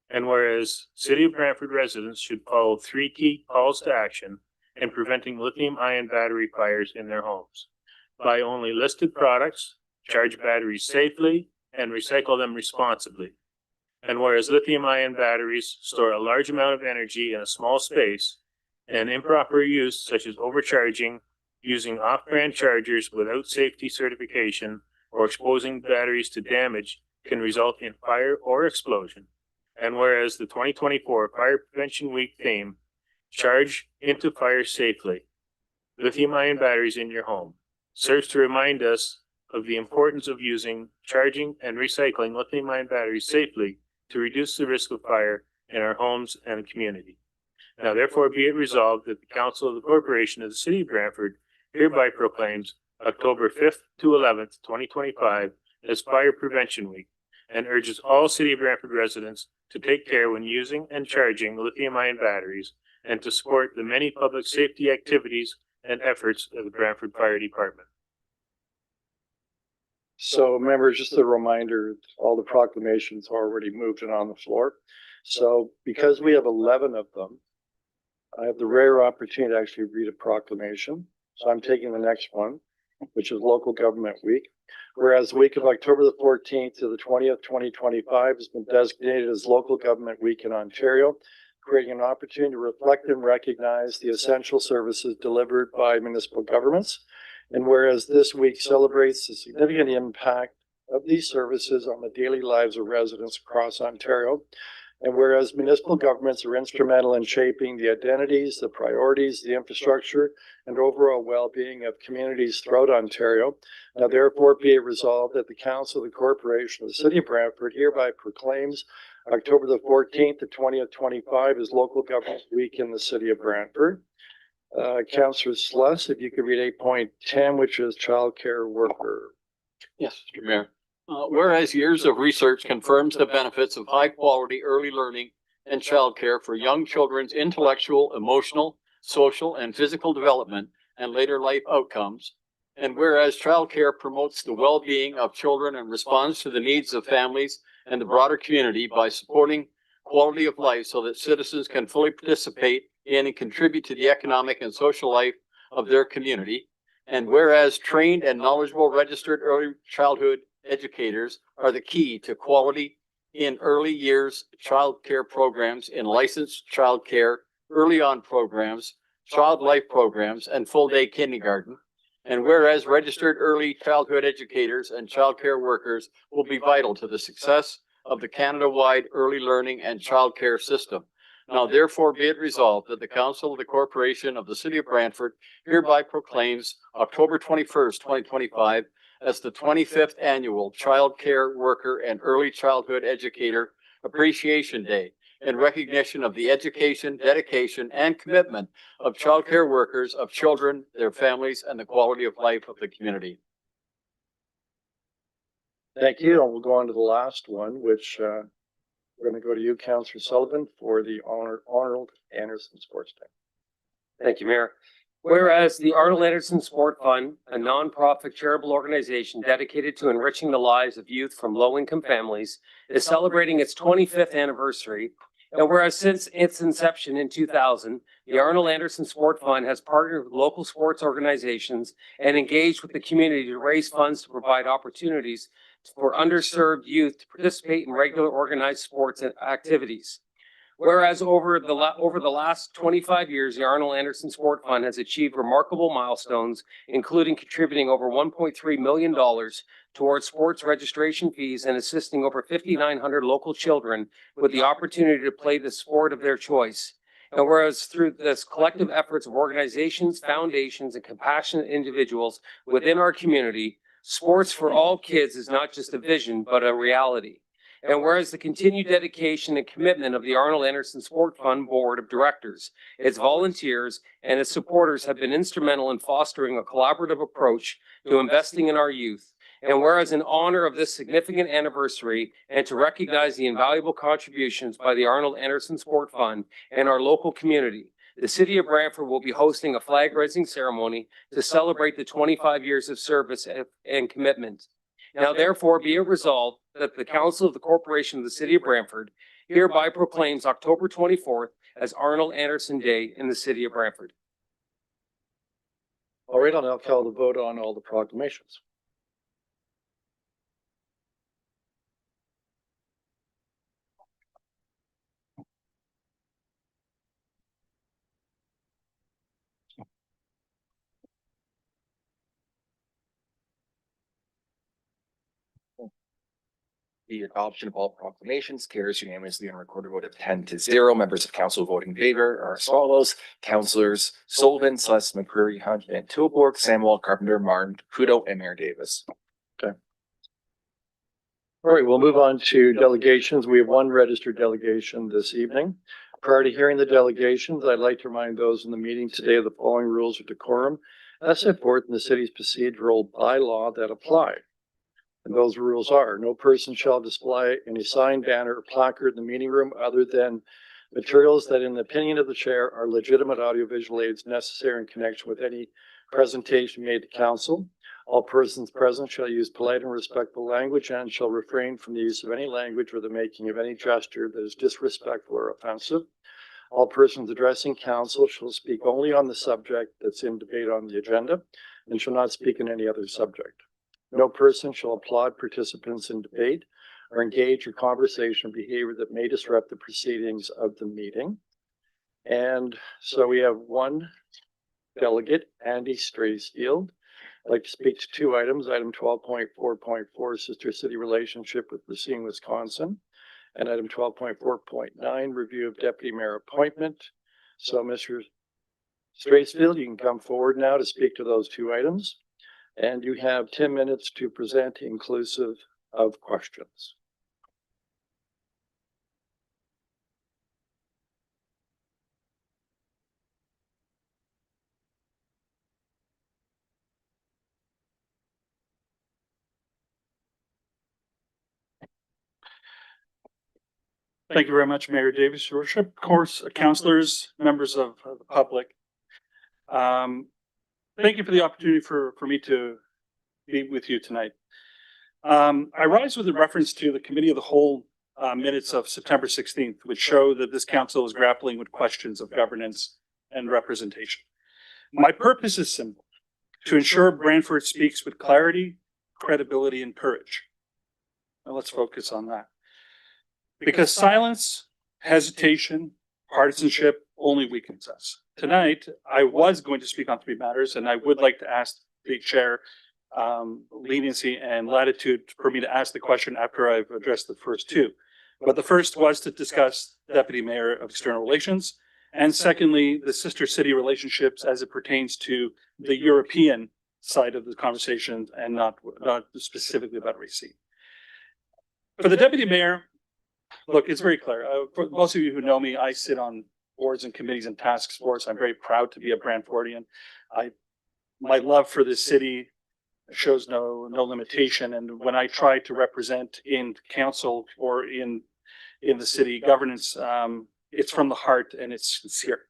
And whereas City of Brantford residents should follow 3 key calls to action in preventing lithium-ion battery fires in their homes: buy only listed products, charge batteries safely, and recycle them responsibly. And whereas lithium-ion batteries store a large amount of energy in a small space, and improper use such as overcharging, using off-brand chargers without safety certification, or exposing batteries to damage can result in fire or explosion. And whereas the 2024 Fire Prevention Week theme, Charge into Fire Safely, lithium-ion batteries in your home, serves to remind us of the importance of using, charging, and recycling lithium-ion batteries safely to reduce the risk of fire in our homes and community. Now therefore be it resolved that the Council of the Corporation of the City of Brantford hereby proclaims October 5th to 11th, 2025 as Fire Prevention Week, and urges all City of Brantford residents to take care when using and charging lithium-ion batteries, and to support the many public safety activities and efforts of the Brantford Fire Department. So members, just a reminder, all the proclamations are already moved and on the floor. So because we have 11 of them, I have the rare opportunity to actually read a proclamation. So I'm taking the next one, which is Local Government Week. Whereas the week of October the 14th to the 20th, 2025 has been designated as Local Government Week in Ontario, creating an opportunity to reflect and recognize the essential services delivered by municipal governments. And whereas this week celebrates the significant impact of these services on the daily lives of residents across Ontario, and whereas municipal governments are instrumental in shaping the identities, the priorities, the infrastructure, and overall well-being of communities throughout Ontario, now therefore be it resolved that the Council of the Corporation of the City of Brantford hereby proclaims October the 14th to 20th, 25 is Local Government Week in the City of Brantford. Councillor Sluss, if you could read 8.10, which is childcare worker. Yes, Mr. Mayor. Whereas years of research confirms the benefits of high quality early learning and childcare for young children's intellectual, emotional, social, and physical development and later life outcomes. And whereas childcare promotes the well-being of children and responds to the needs of families and the broader community by supporting quality of life so that citizens can fully participate in and contribute to the economic and social life of their community. And whereas trained and knowledgeable registered early childhood educators are the key to quality in early years child care programs in licensed child care, early on programs, child life programs, and full day kindergarten. And whereas registered early childhood educators and child care workers will be vital to the success of the Canada-wide early learning and child care system. Now therefore be it resolved that the Council of the Corporation of the City of Brantford hereby proclaims October 21st, 2025 as the 25th Annual Child Care Worker and Early Childhood Educator Appreciation Day in recognition of the education, dedication, and commitment of child care workers, of children, their families, and the quality of life of the community. Thank you. And we'll go on to the last one, which we're going to go to you, Councillor Sullivan, for the Arnold Anderson Sports Day. Thank you, Mayor. Whereas the Arnold Anderson Sport Fund, a nonprofit charitable organization dedicated to enriching the lives of youth from low-income families, is celebrating its 25th anniversary. And whereas since its inception in 2000, the Arnold Anderson Sport Fund has partnered with local sports organizations and engaged with the community to raise funds to provide opportunities for underserved youth to participate in regular organized sports and activities. Whereas over the last 25 years, the Arnold Anderson Sport Fund has achieved remarkable milestones, including contributing over $1.3 million towards sports registration fees and assisting over 5,900 local children with the opportunity to play the sport of their choice. And whereas through this collective efforts of organizations, foundations, and compassionate individuals within our community, sports for all kids is not just a vision, but a reality. And whereas the continued dedication and commitment of the Arnold Anderson Sport Fund Board of Directors, its volunteers, and its supporters have been instrumental in fostering a collaborative approach to investing in our youth. And whereas in honor of this significant anniversary and to recognize the invaluable contributions by the Arnold Anderson Sport Fund and our local community, the City of Brantford will be hosting a flag raising ceremony to celebrate the 25 years of service and commitment. Now therefore be it resolved that the Council of the Corporation of the City of Brantford hereby proclaims October 24th as Arnold Anderson Day in the City of Brantford. All right, I'll now call the vote on all the proclamations. The adoption of all proclamations carries unanimously on a recorded vote of 10-0. Members of council voting in favor are as follows: Councillors Sullivan, Celeste, McCreary, Hunt, Van Tilburg, Samuel, Carpenter, Martin, Kudo, and Mayor Davis. Okay. All right, we'll move on to delegations. We have one registered delegation this evening. Prior to hearing the delegations, I'd like to remind those in the meeting today of the following rules of decorum as set forth in the city's procedural bylaw that apply. And those rules are: no person shall display any sign, banner, or placard in the meeting room other than materials that, in the opinion of the chair, are legitimate audiovisual aids necessary in connection with any presentation made to council. All persons present shall use polite and respectful language and shall refrain from the use of any language or the making of any gesture that is disrespectful or offensive. All persons addressing council shall speak only on the subject that's in debate on the agenda and shall not speak on any other subject. No person shall applaud participants in debate or engage in conversation or behavior that may disrupt the proceedings of the meeting. And so we have one delegate, Andy Straysfield. I'd like to speak to two items. Item 12.4.4, Sister City Relationship with Racine, Wisconsin. And item 12.4.9, Review of Deputy Mayor Appointment. So Mr. Straysfield, you can come forward now to speak to those two items. And you have 10 minutes to present, inclusive of questions. Thank you very much, Mayor Davis, Your Worship, of course, councilors, members of the public. Thank you for the opportunity for me to be with you tonight. I rise with a reference to the Committee of the Whole minutes of September 16th, which show that this council is grappling with questions of governance and representation. My purpose is simple: to ensure Brantford speaks with clarity, credibility, and courage. Now let's focus on that. Because silence, hesitation, partisanship only weakens us. Tonight, I was going to speak on 3 matters, and I would like to ask the chair leniency and latitude for me to ask the question after I've addressed the first 2. But the first was to discuss Deputy Mayor of External Relations, and secondly, the sister city relationships as it pertains to the European side of the conversation and not specifically about receipt. For the Deputy Mayor, look, it's very clear. For most of you who know me, I sit on boards and committees and task force. I'm very proud to be a Brantfordian. My love for this city shows no limitation. And when I try to represent in council or in the city governance, it's from the heart and it's sincere.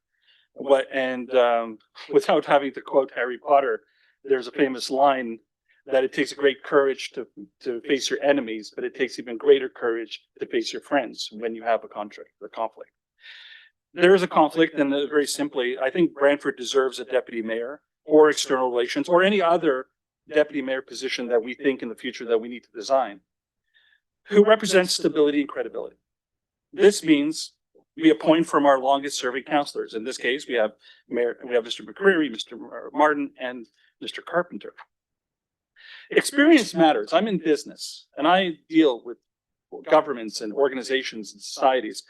Without having to quote Harry Potter, there's a famous line that it takes great courage to face your enemies, but it takes even greater courage to face your friends when you have a conflict. There is a conflict, and very simply, I think Brantford deserves a deputy mayor or external relations or any other deputy mayor position that we think in the future that we need to design, who represents stability and credibility. This means we appoint from our longest serving councilors. In this case, we have Mr. McCreary, Mr. Martin, and Mr. Carpenter. Experience matters. I'm in business and I deal with governments and organizations and societies.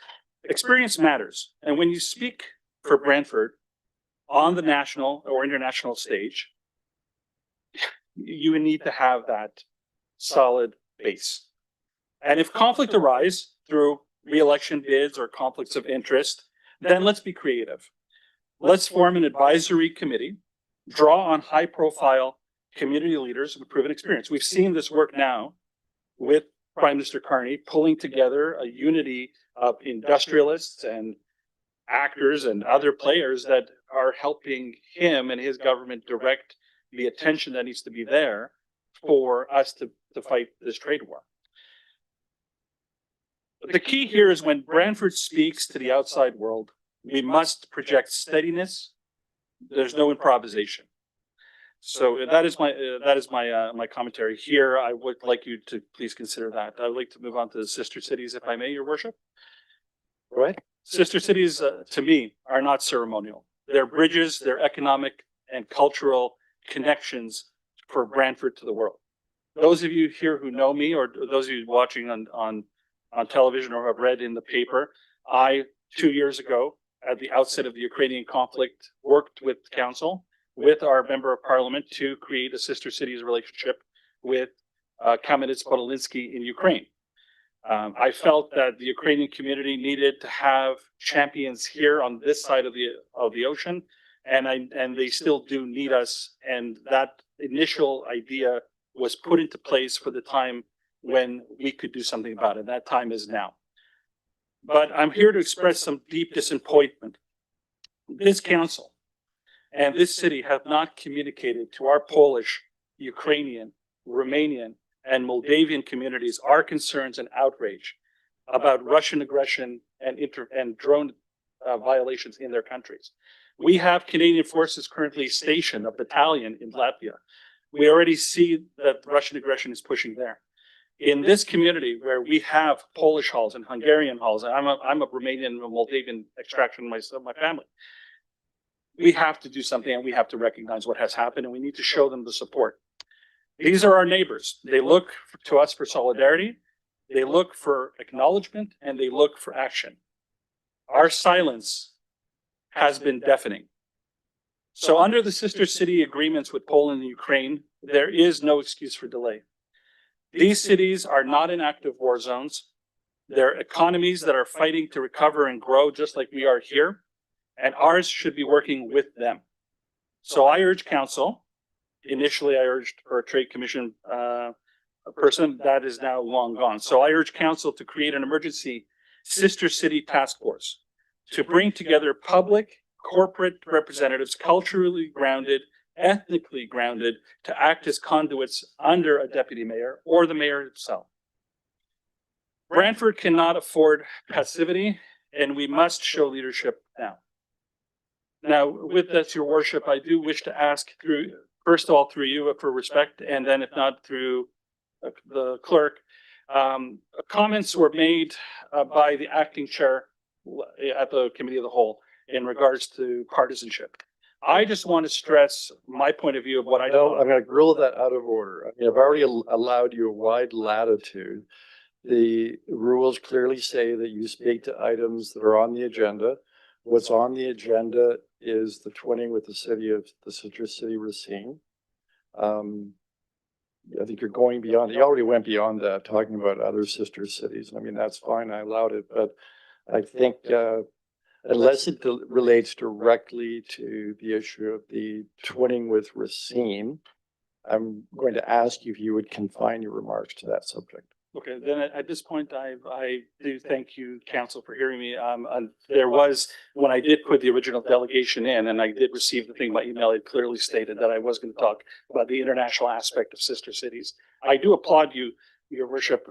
Experience matters. And when you speak for Brantford on the national or international stage, you need to have that solid base. And if conflict arises through re-election bids or conflicts of interest, then let's be creative. Let's form an advisory committee, draw on high profile community leaders with proven experience. We've seen this work now with Prime Minister Carney pulling together a unity of industrialists and actors and other players that are helping him and his government direct the attention that needs to be there for us to fight this trade war. But the key here is when Brantford speaks to the outside world, we must project steadiness. There's no improvisation. So that is my commentary here. I would like you to please consider that. I would like to move on to the sister cities, if I may, Your Worship. Go ahead. Sister cities, to me, are not ceremonial. They're bridges, they're economic and cultural connections for Brantford to the world. Those of you here who know me, or those of you watching on television or have read in the paper, I, 2 years ago, at the outset of the Ukrainian conflict, worked with council, with our member of parliament, to create a sister cities relationship with Kamenets-Podolinsky in Ukraine. I felt that the Ukrainian community needed to have champions here on this side of the ocean, and they still do need us. And that initial idea was put into place for the time when we could do something about it. That time is now. But I'm here to express some deep disappointment. This council and this city have not communicated to our Polish, Ukrainian, Romanian, and Moldavian communities our concerns and outrage about Russian aggression and drone violations in their countries. We have Canadian forces currently stationed, a battalion in Latvia. We already see that Russian aggression is pushing there. In this community where we have Polish halls and Hungarian halls, and I'm a Romanian and Moldavian extraction myself, my family. We have to do something, and we have to recognize what has happened, and we need to show them the support. These are our neighbors. They look to us for solidarity, they look for acknowledgement, and they look for action. Our silence has been deafening. So under the sister city agreements with Poland and Ukraine, there is no excuse for delay. These cities are not in active war zones. They're economies that are fighting to recover and grow just like we are here, and ours should be working with them. So I urge council, initially I urged for a trade commission a person that is now long gone. So I urge council to create an emergency Sister City Task Force to bring together public, corporate representatives, culturally grounded, ethnically grounded, to act as conduits under a deputy mayor or the mayor himself. Brantford cannot afford passivity, and we must show leadership now. Now, with this, your worship, I do wish to ask through, first of all, through you for respect, and then if not through the clerk. Comments were made by the acting chair at the committee of the whole in regards to partisanship. I just want to stress my point of view of what I No, know. I'm going to rule that out of order. I mean, I've already allowed you a wide latitude. The rules clearly say that you speak to items that are on the agenda. What's on the agenda is the twinning with the city of the Sister City Racine. I think you're going beyond, you already went beyond that, talking about other sister cities. I mean, that's fine. I allowed it, but I think, unless it relates directly to the issue of the twinning with Racine, I'm going to ask you if you would confine your remarks to that subject. Okay, then at this point, I do thank you, council, for hearing me. There was, when I did put the original delegation in and I did receive the thing by email, it clearly stated that I was going to talk about the international aspect of sister cities. I do applaud you, your worship.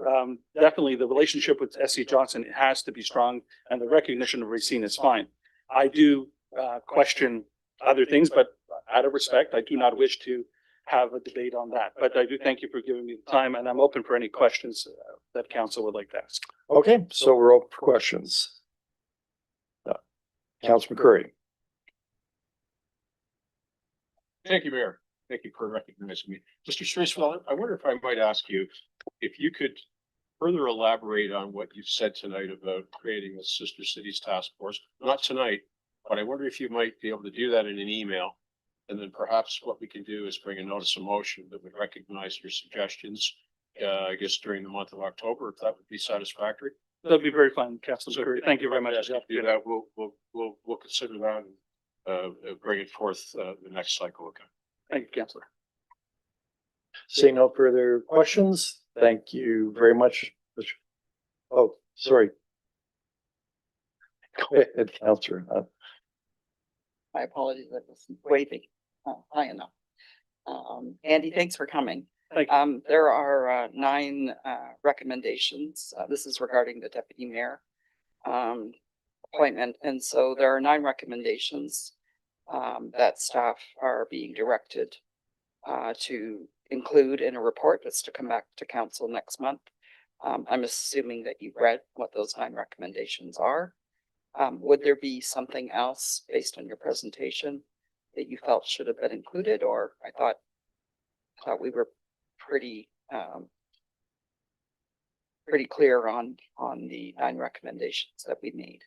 Definitely the relationship with S.C. Johnson has to be strong, and the recognition of Racine is fine. I do question other things, but out of respect, I do not wish to have a debate on that. But I do thank you for giving me the time, and I'm open for any questions that council would like to ask. Okay, so we're open for questions. Councilor McCurry. Thank you, Mayor. Thank you for recognizing me. Mr. Stracewell, I wonder if I might ask you if you could further elaborate on what you've said tonight about creating a Sister Cities Task Force. Not tonight, but I wonder if you might be able to do that in an email. And then perhaps what we can do is bring a notice of motion that would recognize your suggestions, I guess during the month of October, if that would be satisfactory. That'd be very fine, Councilor McCurry. Thank you very much. Yes, do that. We'll consider that and bring it forth the next cycle. Okay. Thank you, Councilor. Seeing no further questions, thank you very much. Oh, sorry. Go ahead, Councilor. My apologies, I wasn't waving high enough. Andy, thanks for coming. Thank you. There are 9 recommendations. This is regarding the deputy mayor appointment. And so there are 9 recommendations that staff are being directed to include in a report that's to come back to council next month. I'm assuming that you've read what those 9 recommendations are. Would there be something else based on your presentation that you felt should have been included, or I thought we were pretty clear on the 9 recommendations that we made.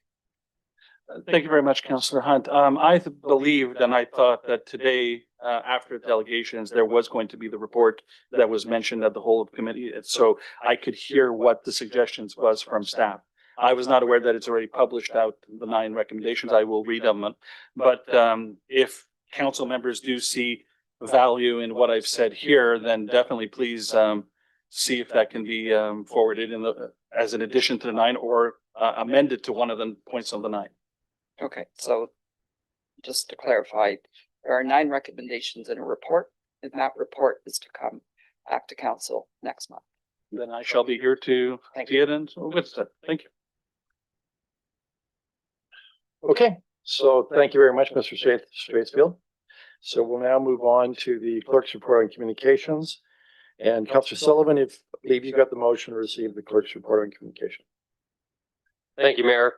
Thank you very much, Councillor Hunt. I believed and I thought that today, after delegations, there was going to be the report that was mentioned at the whole of committee. So I could hear what the suggestions was from staff. I was not aware that it's already published out, the 9 recommendations. I will read them. But if council members do see value in what I've said here, then definitely please see if that can be forwarded as an addition to the 9 or amended to one of the points of the 9. Okay, so just to clarify, there are 9 recommendations in a report, and that report is to come back to council next month. Then I shall be here to see it and with that. Thank you. Okay, so thank you very much, Mr. Straitsfield. So we'll now move on to the clerk's report on communications. And Councillor Sullivan, if you got the motion to receive the clerk's report on communication. Thank you, Mayor.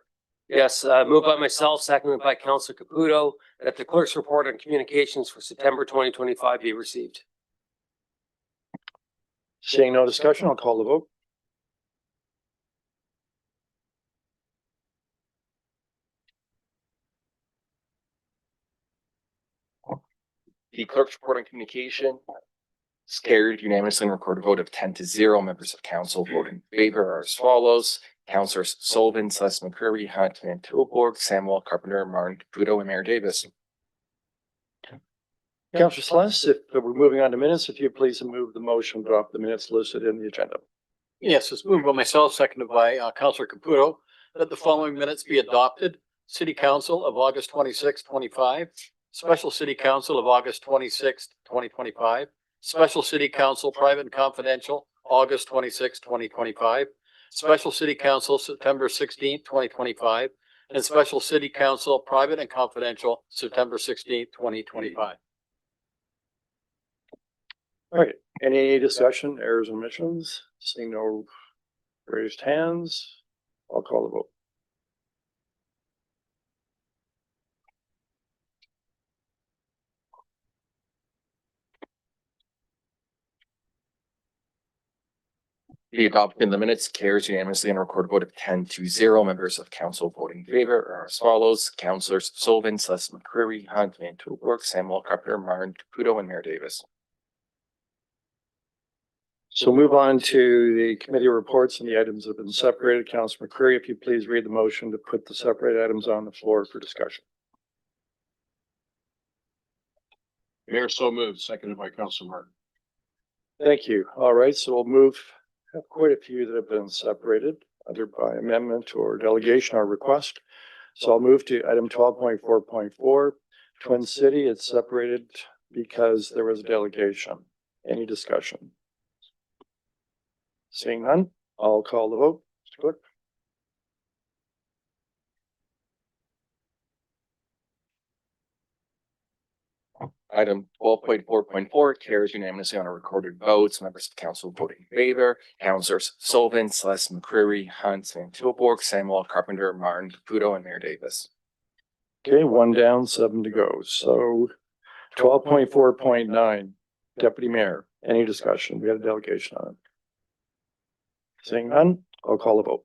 Yes, moved by myself, seconded by Councilor Caputo, that the clerk's report on communications for September 2025 be received. Seeing no discussion, I'll call the vote. The clerk's report on communication is carried unanimously and recorded a vote of 10-0. Members of council voting in favor are as follows: Councillors Sullivan, Celeste McCurry, Hunt, Van Tilburg, Samuel, Carpenter, Martin, Caputo, and Mayor Davis. Councillor Celeste, if we're moving on to minutes, if you please move the motion, drop the minutes listed in the agenda. Yes, it's moved by myself, seconded by Councilor Caputo, that the following minutes be adopted. City Council of August 26, 25, Special City Council of August 26, 2025, Special City Council Private and Confidential, August 26, 2025, Special City Council September 16, 2025, and Special City Council Private and Confidential, September 16, 2025. All right, any discussion, errors and omissions? Seeing no raised hands, I'll call the vote. The adoption of the minutes carries unanimously on a recorded vote of 10-0. Members of council voting in favor are as follows: Councilors Sullivan, Celeste McCreary, Hunt, Van Tilburg, Samuel Carpenter, Martin Caputo, and Mayor Davis. So move on to the committee reports, and the items have been separated. Councilor McCreary, if you please read the motion to put the separated items on the floor for discussion. Mayor, so moved, seconded by Councilor Martin. Thank you. All right, so we'll move, have quite a few that have been separated, either by amendment or delegation or request. So I'll move to item 12.4.4, Twin City. It's separated because there was a delegation. Any discussion? Seeing none, I'll call the vote. Mr. Clerk. Item 12.4.4 carries unanimously on a recorded vote. Members of council voting in favor: Councilors Sullivan, Celeste McCreary, Hunt, Van Tilburg, Samuel Carpenter, Martin Caputo, and Mayor Davis. Okay, 1 down, 7 to go. So 12.4.9, Deputy Mayor, any discussion? We had a delegation on it. Seeing none, I'll call the vote.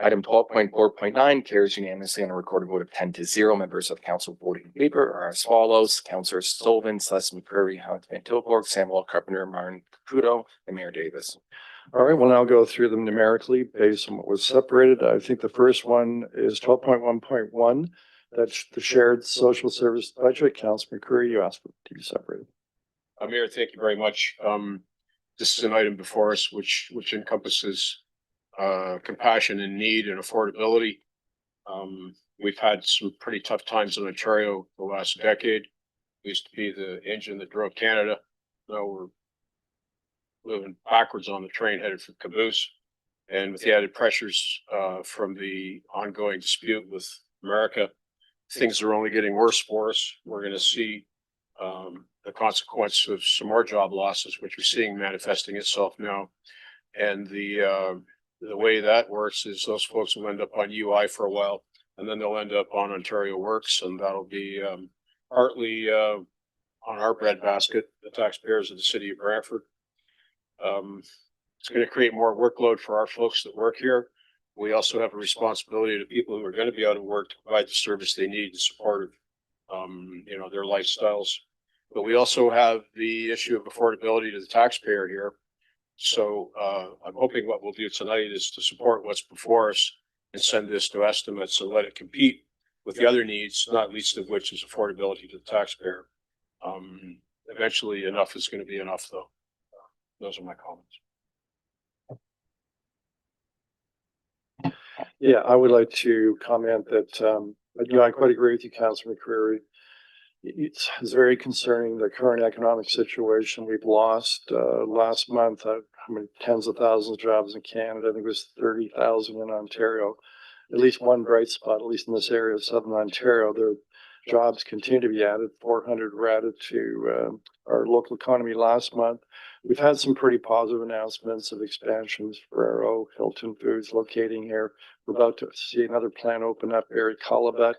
Item 12.4.9 carries unanimously on a recorded vote of 10-0. Members of council voting in favor are as follows: Councilors Sullivan, Celeste McCreary, Hunt, Van Tilburg, Samuel Carpenter, Martin Caputo, and Mayor Davis. All right, we'll now go through them numerically based on what was separated. I think the first one is 12.1.1. That's the shared social service budget. Councilor McCreary, you asked for it to be separated. Mayor, thank you very much. This is an item before us which encompasses compassion and need and affordability. We've had some pretty tough times in Ontario the last decade. We used to be the engine that drove Canada. Now we're moving backwards on the train headed for caboose. And with the added pressures from the ongoing dispute with America, things are only getting worse for us. We're going to see the consequence of some more job losses, which we're seeing manifesting itself now. And the way that works is those folks will end up on UI for a while, and then they'll end up on Ontario Works, and that'll be partly on our breadbasket, the taxpayers of the city of Brantford. It's going to create more workload for our folks that work here. We also have a responsibility to people who are going to be out of work to provide the service they need to support their lifestyles. But we also have the issue of affordability to the taxpayer here. So I'm hoping what we'll do tonight is to support what's before us and send this to estimates and let it compete with the other needs, not least of which is affordability to the taxpayer. Eventually enough is going to be enough, though. Those are my comments. Yeah, I would like to comment that, I quite agree with you, Councilor McCreary. It's very concerning, the current economic situation we've lost. Last month, how many tens of thousands of jobs in Canada? I think it was 30,000 in Ontario. At least one bright spot, at least in this area of Southern Ontario, their jobs continue to be added. 400 were added to our local economy last month. We've had some pretty positive announcements of expansions. Ferrero, Hilton Foods locating here. We're about to see another plant open up there at Colabet.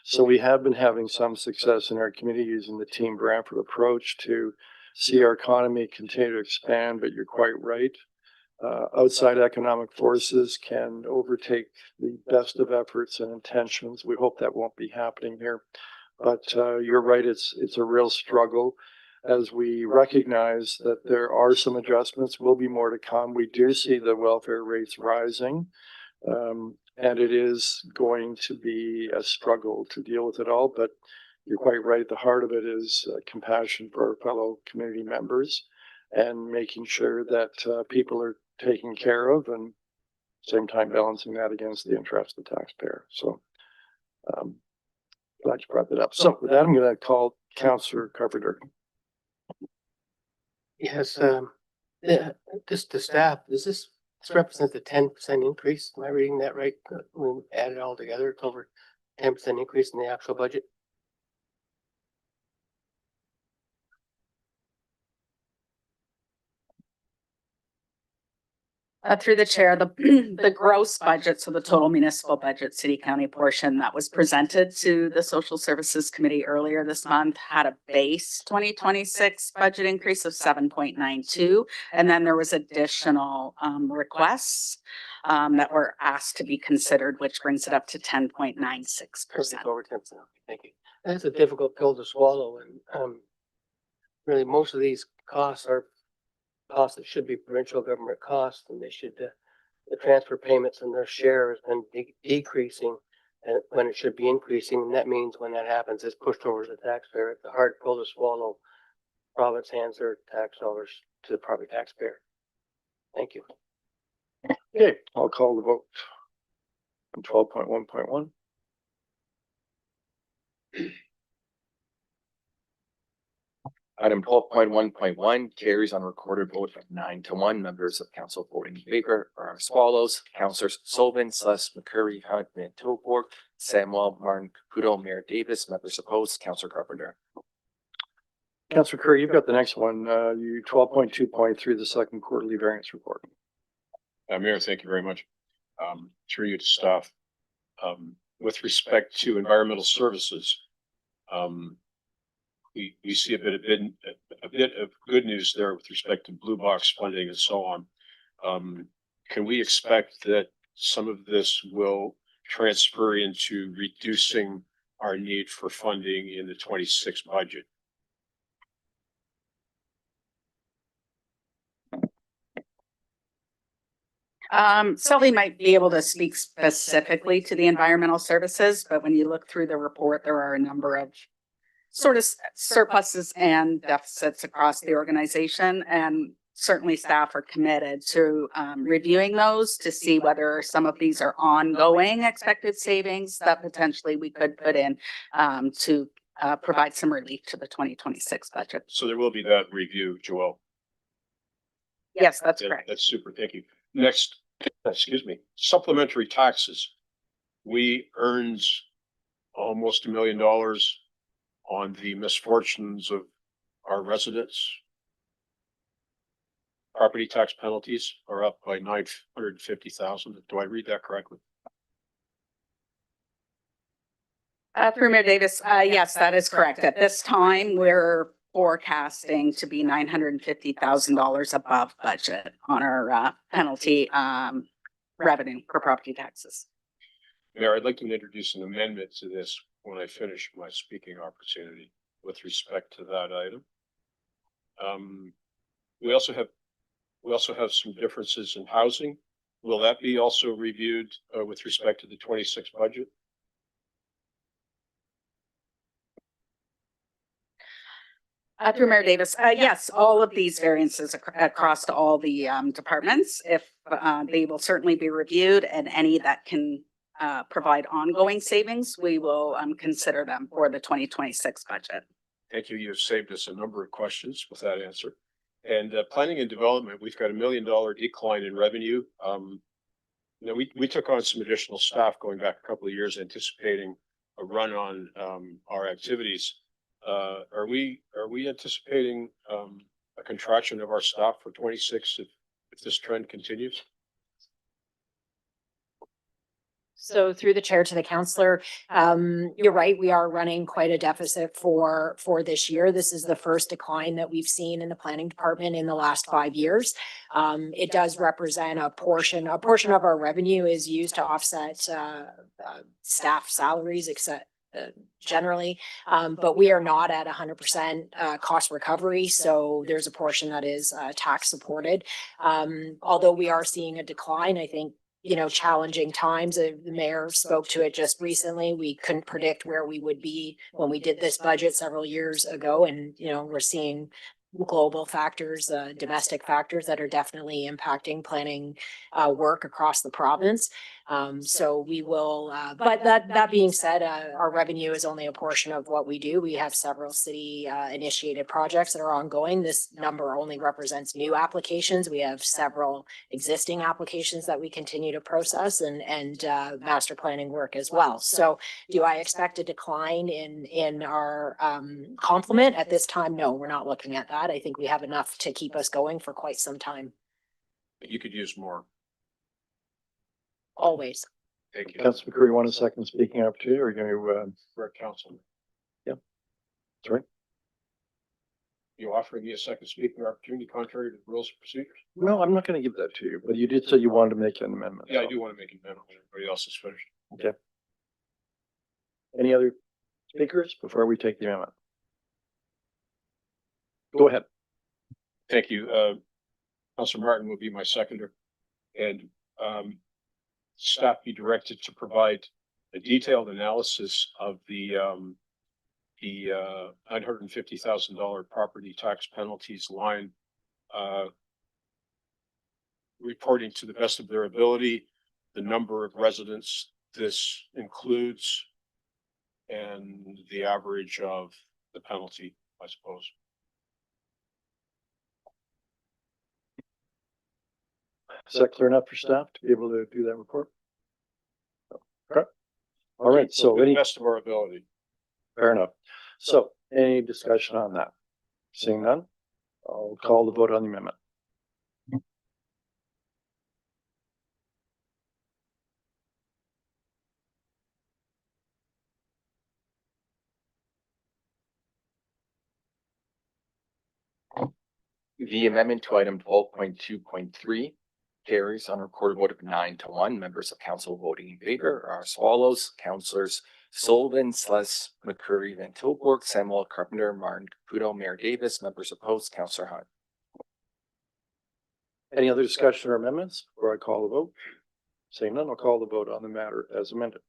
So we have been having some success in our community using the Team Brantford approach to see our economy continue to expand, but you're quite right. Outside economic forces can overtake the best of efforts and intentions. We hope that won't be happening here. But you're right, it's a real struggle. As we recognize that there are some adjustments, will be more to come. We do see the welfare rates rising. And it is going to be a struggle to deal with it all, but you're quite right. The heart of it is compassion for our fellow community members and making sure that people are taken care of and same time balancing that against the interest of the taxpayer. So glad you brought that up. So with that, I'm going to call Councillor Carpenter. Yes, this the staff, this represents a 10% increase? Am I reading that right? When we add it all together, it's over 10% increase in the actual budget? Through the chair, the gross budget, so the total municipal budget, city county portion that was presented to the Social Services Committee earlier this month had a base 2026 budget increase of 7.92. And then there was additional requests that were asked to be considered, which brings it up to 10.96%. Over 10%. Thank you. That's a difficult pill to swallow, and really most of these costs are costs that should be provincial government costs, and they should the transfer payments and their share has been decreasing, and when it should be increasing. And that means when that happens, it's pushed over to the taxpayer. It's a hard pill to swallow. Province hands their tax dollars to the property taxpayer. Thank you. Okay, I'll call the vote on 12.1.1. Item 12.1.1 carries on recorded vote of 9-1. Members of council voting in favor are as follows: Councillors Sullivan, Sluss, McCurry, Hunt, Van Tilburg, Samuel, Martin, Caputo, Mayor Davis. Members opposed, Councillor Carpenter. Councillor Curry, you've got the next one. You 12.2.3, the second quarterly variance report. Mayor, thank you very much. Through you to staff. With respect to environmental services, we see a bit of good news there with respect to blue box funding and so on. Can we expect that some of this will transfer into reducing our need for funding in the 26 budget? Sally might be able to speak specifically to the environmental services, but when you look through the report, there are a number of sort of surpluses and deficits across the organization, and certainly staff are committed to reviewing those to see whether some of these are ongoing expected savings that potentially we could put in to provide some relief to the 2026 budget. So there will be that review, Joelle. Yes, that's correct. That's super. Thank you. Next, excuse me, supplementary taxes. We earned almost $1 million on the misfortunes of our residents. Property tax penalties are up by $950,000. Do I read that correctly? Through Mayor Davis, yes, that is correct. At this time, we're forecasting to be $950,000 above budget on our penalty revenue for property taxes. Mayor, I'd like to introduce an amendment to this when I finish my speaking opportunity with respect to that item. We also have some differences in housing. Will that be also reviewed with respect to the 26 budget? Through Mayor Davis, yes, all of these variances across to all the departments, if they will certainly be reviewed, and any that can provide ongoing savings, we will consider them for the 2026 budget. Thank you. You've saved us a number of questions with that answer. And planning and development, we've got $1 million decline in revenue. We took on some additional staff going back a couple of years, anticipating a run on our activities. Are we anticipating a contraction of our staff for 26 if this trend continues? So through the chair to the councillor, you're right, we are running quite a deficit for this year. This is the first decline that we've seen in the planning department in the last 5 years. It does represent a portion of our revenue is used to offset staff salaries, except generally, but we are not at 100% cost recovery. So there's a portion that is tax supported. Although we are seeing a decline, I think challenging times. The mayor spoke to it just recently. We couldn't predict where we would be when we did this budget several years ago. And, we're seeing global factors, domestic factors that are definitely impacting planning work across the province. So we will, but that being said, our revenue is only a portion of what we do. We have several city initiated projects that are ongoing. This number only represents new applications. We have several existing applications that we continue to process and master planning work as well. So do I expect a decline in our complement at this time? No, we're not looking at that. I think we have enough to keep us going for quite some time. But you could use more. Always. Thank you. Councilor McCreary, want a second speaking opportunity, or are you going to, For council. sorry? You offering me a second speaking opportunity contrary to the rules and procedures? No, I'm not going to give that to you, but you did say you wanted to make an amendment. Yeah, I do want to make an amendment when everybody else is finished. Okay. Any other speakers before we take the amendment? Go ahead. Thank you. Councilor Martin will be my seconder. And staff be directed to provide a detailed analysis of the $950,000 property tax penalties line, reporting to the best of their ability the number of residents this includes and the average of the penalty, I suppose. Is that clear enough for staff to be able to do that report? Okay. All right. So To the any, best of our ability. fair enough. So any discussion on that? Seeing none, I'll call the vote on the amendment. The amendment to item 12.2.3 carries on a recorded vote of 9-1. Members of council voting in favor are as follows: Councilors Sullivan, Sless, McCurry, Van Tilburg, Samuel, Carpenter, Martin, Caputo, Mayor Davis. Members opposed, Councilor Hunt. Any other discussion or amendments before I call the vote? Seeing none, I'll call the vote on the matter as amended.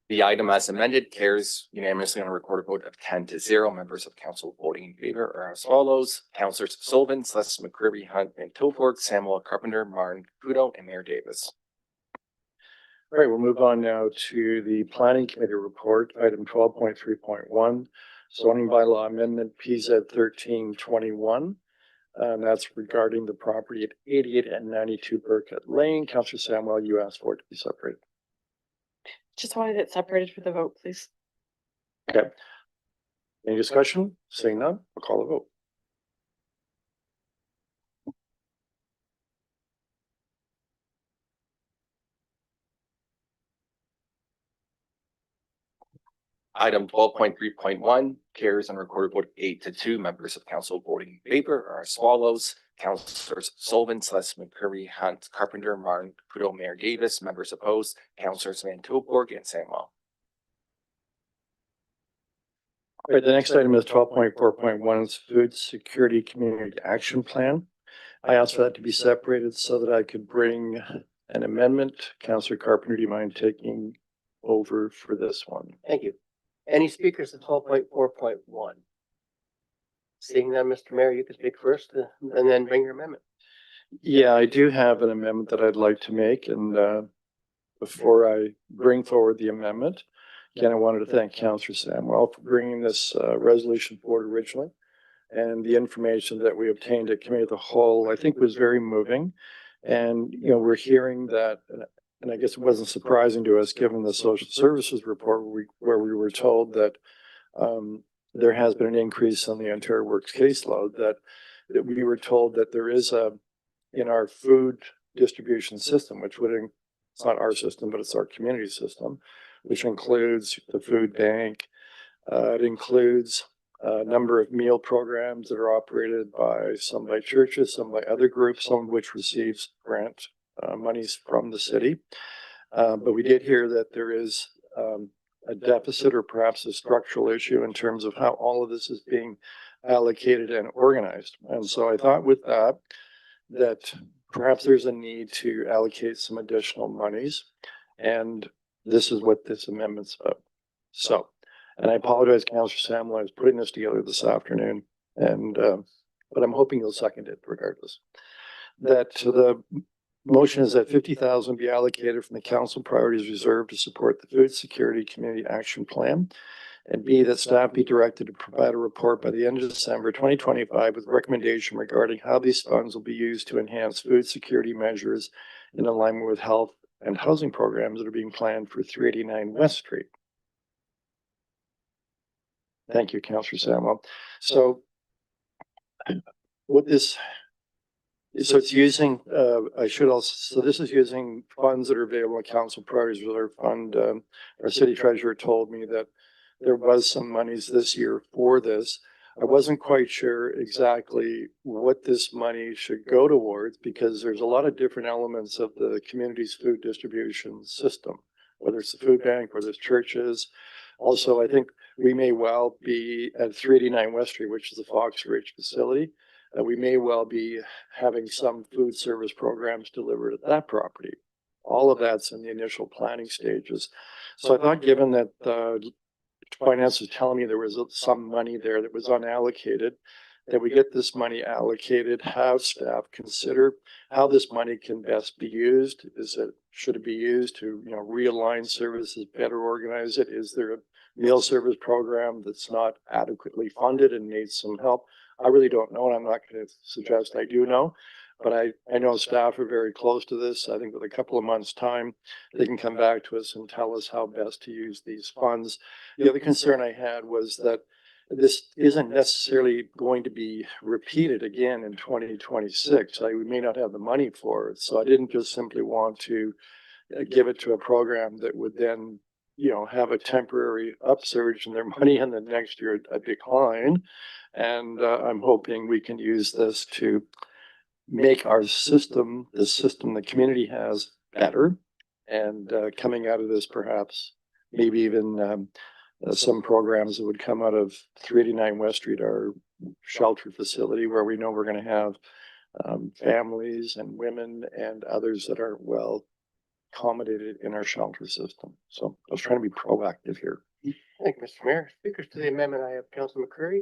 The item as amended carries unanimously on a recorded vote of 10-0. Members of council voting in favor are as follows: Councilors Sullivan, Sless, McCreary, Hunt, Van Tilburg, Samuel, Carpenter, Martin, Caputo, and Mayor Davis. All right, we'll move on now to the planning committee report, item 12.3.1, zoning bylaw amendment PZ 1321. And that's regarding the property at 88 and 92 Burkett Lane. Councilor Samuel, you asked for it to be separated. Just wanted it separated for the vote, please. Okay. Any discussion? Seeing none, I'll call the vote. Item 12.3.1 carries on a recorded vote of 8-2. Members of council voting in favor are as follows: Councilors Sullivan, Sless, McCurry, Hunt, Carpenter, Martin, Caputo, Mayor Davis. Members opposed, Councilors Van Tilburg and Samuel. All right, the next item is 12.4.1, is Food Security Community Action Plan. I asked for that to be separated so that I could bring an amendment. Councilor Carpenter, do you mind taking over for this one? Thank you. Any speakers at 12.4.1? Seeing none, Mr. Mayor, you can speak first and then bring your amendment. Yeah, I do have an amendment that I'd like to make, and before I bring forward the amendment, again, I wanted to thank Councilor Samuel for bringing this resolution forward originally. And the information that we obtained at committee of the whole, I think, was very moving. And, we're hearing that, and I guess it wasn't surprising to us, given the social services report where we were told that there has been an increase on the Ontario Works caseload, that we were told that there is in our food distribution system, which it's not our system, but it's our community system, which includes the food bank. It includes a number of meal programs that are operated some by churches, some by other groups, some of which receives grant monies from the city. But we did hear that there is a deficit or perhaps a structural issue in terms of how all of this is being allocated and organized. And so I thought with that perhaps there's a need to allocate some additional monies. And this is what this amendment's about. So, and I apologize, Councillor Samuel, I was putting this together this afternoon, and but I'm hoping you'll second it regardless. That the motion is that 50,000 be allocated from the council priorities reserve to support the food security community action plan. And B, that staff be directed to provide a report by the end of December 2025 with recommendation regarding how these funds will be used to enhance food security measures in alignment with health and housing programs that are being planned for 389 West Street. Thank you, Councillor Samuel. So what this, so it's using, so this is using funds that are available in Council Priorities Reserve Fund. Our city treasurer told me that there was some monies this year for this. I wasn't quite sure exactly what this money should go towards because there's a lot of different elements of the community's food distribution system, whether it's the food bank, whether it's churches. Also, I think we may well be at 389 West Street, which is the Fox Ridge facility. We may well be having some food service programs delivered at that property. All of that's in the initial planning stages. So I thought given that finance was telling me there was some money there that was unallocated, that we get this money allocated, have staff consider how this money can best be used. Should it be used to, realign services, better organize it? Is there a meal service program that's not adequately funded and needs some help? I really don't know, and I'm not going to suggest I do know, but I know staff are very close to this. I think with a couple of months' time, they can come back to us and tell us how best to use these funds. The other concern I had was that this isn't necessarily going to be repeated again in 2026. We may not have the money for it. So I didn't just simply want to give it to a program that would then, have a temporary upsurge in their money and the next year a decline. And I'm hoping we can use this to make our system, the system the community has, better. And coming out of this, perhaps, maybe even some programs that would come out of 389 West Street, our shelter facility, where we know we're going to have families and women and others that are well accommodated in our shelter system. So I was trying to be proactive here. Thank you, Mr. Mayor. Speakers to the amendment, I have Councilor McCurry.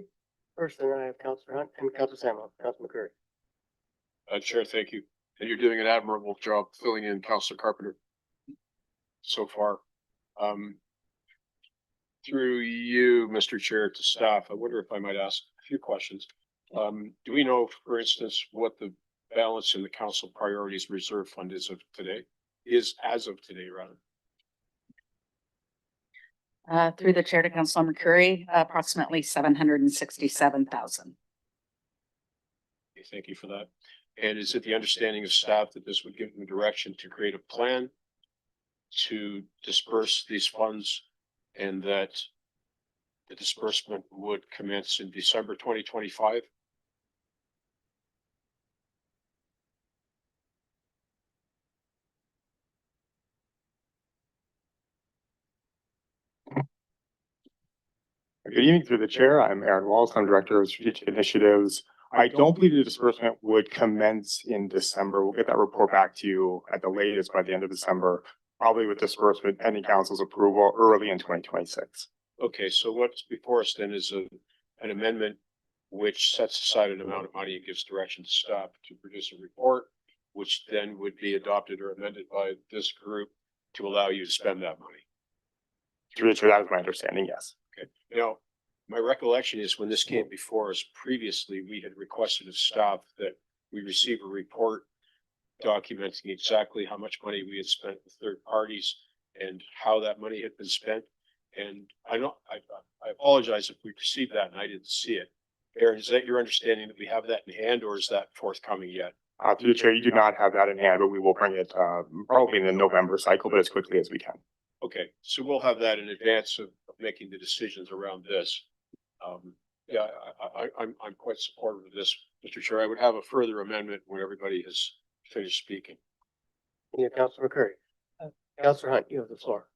First, then I have Councilor Hunt and Councilor Samuel. Councilor McCurry. Chair, thank you. And you're doing an admirable job filling in Councilor Carpenter so far. Through you, Mr. Chair, to staff, I wonder if I might ask a few questions. Do we know, for instance, what the balance in the Council Priorities Reserve Fund is as of today, rather? Through the chair to Councilor McCurry, approximately 767,000. Thank you for that. And is it the understanding of staff that this would give them direction to create a plan to disperse these funds and that the disbursement would commence in December 2025? Good evening through the chair. I'm Aaron Walls. I'm Director of Strategic Initiatives. I don't believe the disbursement would commence in December. We'll get that report back to you at the latest by the end of December, probably with disbursement pending council's approval early in 2026. Okay, so what's before us then is an amendment which sets aside an amount of money and gives direction to staff to produce a report, which then would be adopted or amended by this group to allow you to spend that money. Through the chair, that is my understanding, yes. Okay. Now, my recollection is when this came before us previously, we had requested of staff that we receive a report documenting exactly how much money we had spent with third parties and how that money had been spent. And I apologize if we received that and I didn't see it. Aaron, is that your understanding that we have that in hand, or is that forthcoming yet? Through the chair, you do not have that in hand, but we will bring it probably in the November cycle, but as quickly as we can. Okay, so we'll have that in advance of making the decisions around this. Yeah, I'm quite supportive of this, Mr. Chair. I would have a further amendment when everybody has finished speaking. Yeah, Councilor McCurry. Councilor Hunt, you have the floor.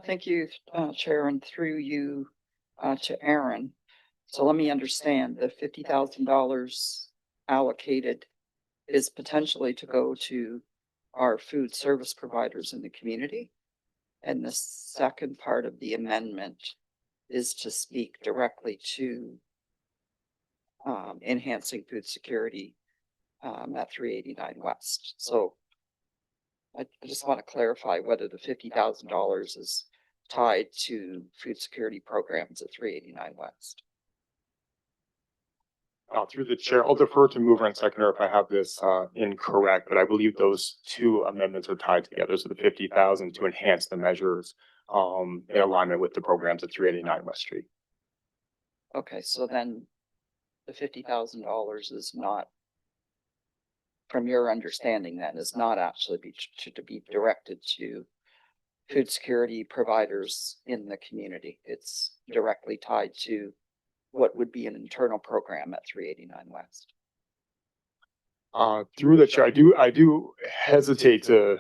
Thank you, Chair, and through you, to Aaron. So let me understand, the $50,000 allocated is potentially to go to our food service providers in the community. And the second part of the amendment is to speak directly to enhancing food security at 389 West. So I just want to clarify whether the $50,000 is tied to food security programs at 389 West. Through the chair, I'll defer to mover and seconder if I have this incorrect, but I believe those two amendments are tied together. So the 50,000 to enhance the measures in alignment with the programs at 389 West Street. Okay, so then the $50,000 is not, from your understanding, then is not actually to be directed to food security providers in the community. It's directly tied to what would be an internal program at 389 West. Through the chair, I do hesitate to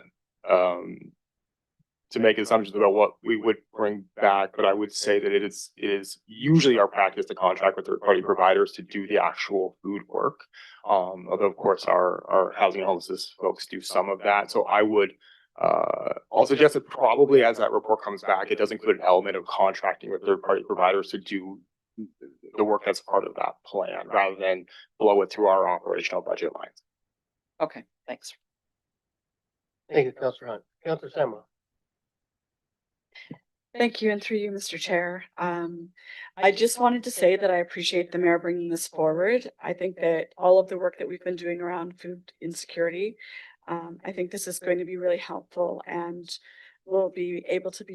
make assumptions about what we would bring back, but I would say that it is usually our practice to contract with third-party providers to do the actual food work. Although of course our housing and homelessness folks do some of that. So I would I'll suggest that probably as that report comes back, it does include an element of contracting with third-party providers to do the work that's part of that plan rather than blow it through our operational budget lines. Okay, thanks. Thank you, Councilor Hunt. Councilor Samuel. Thank you, and through you, Mr. Chair. I just wanted to say that I appreciate the mayor bringing this forward. I think that all of the work that we've been doing around food insecurity, I think this is going to be really helpful and will be able to be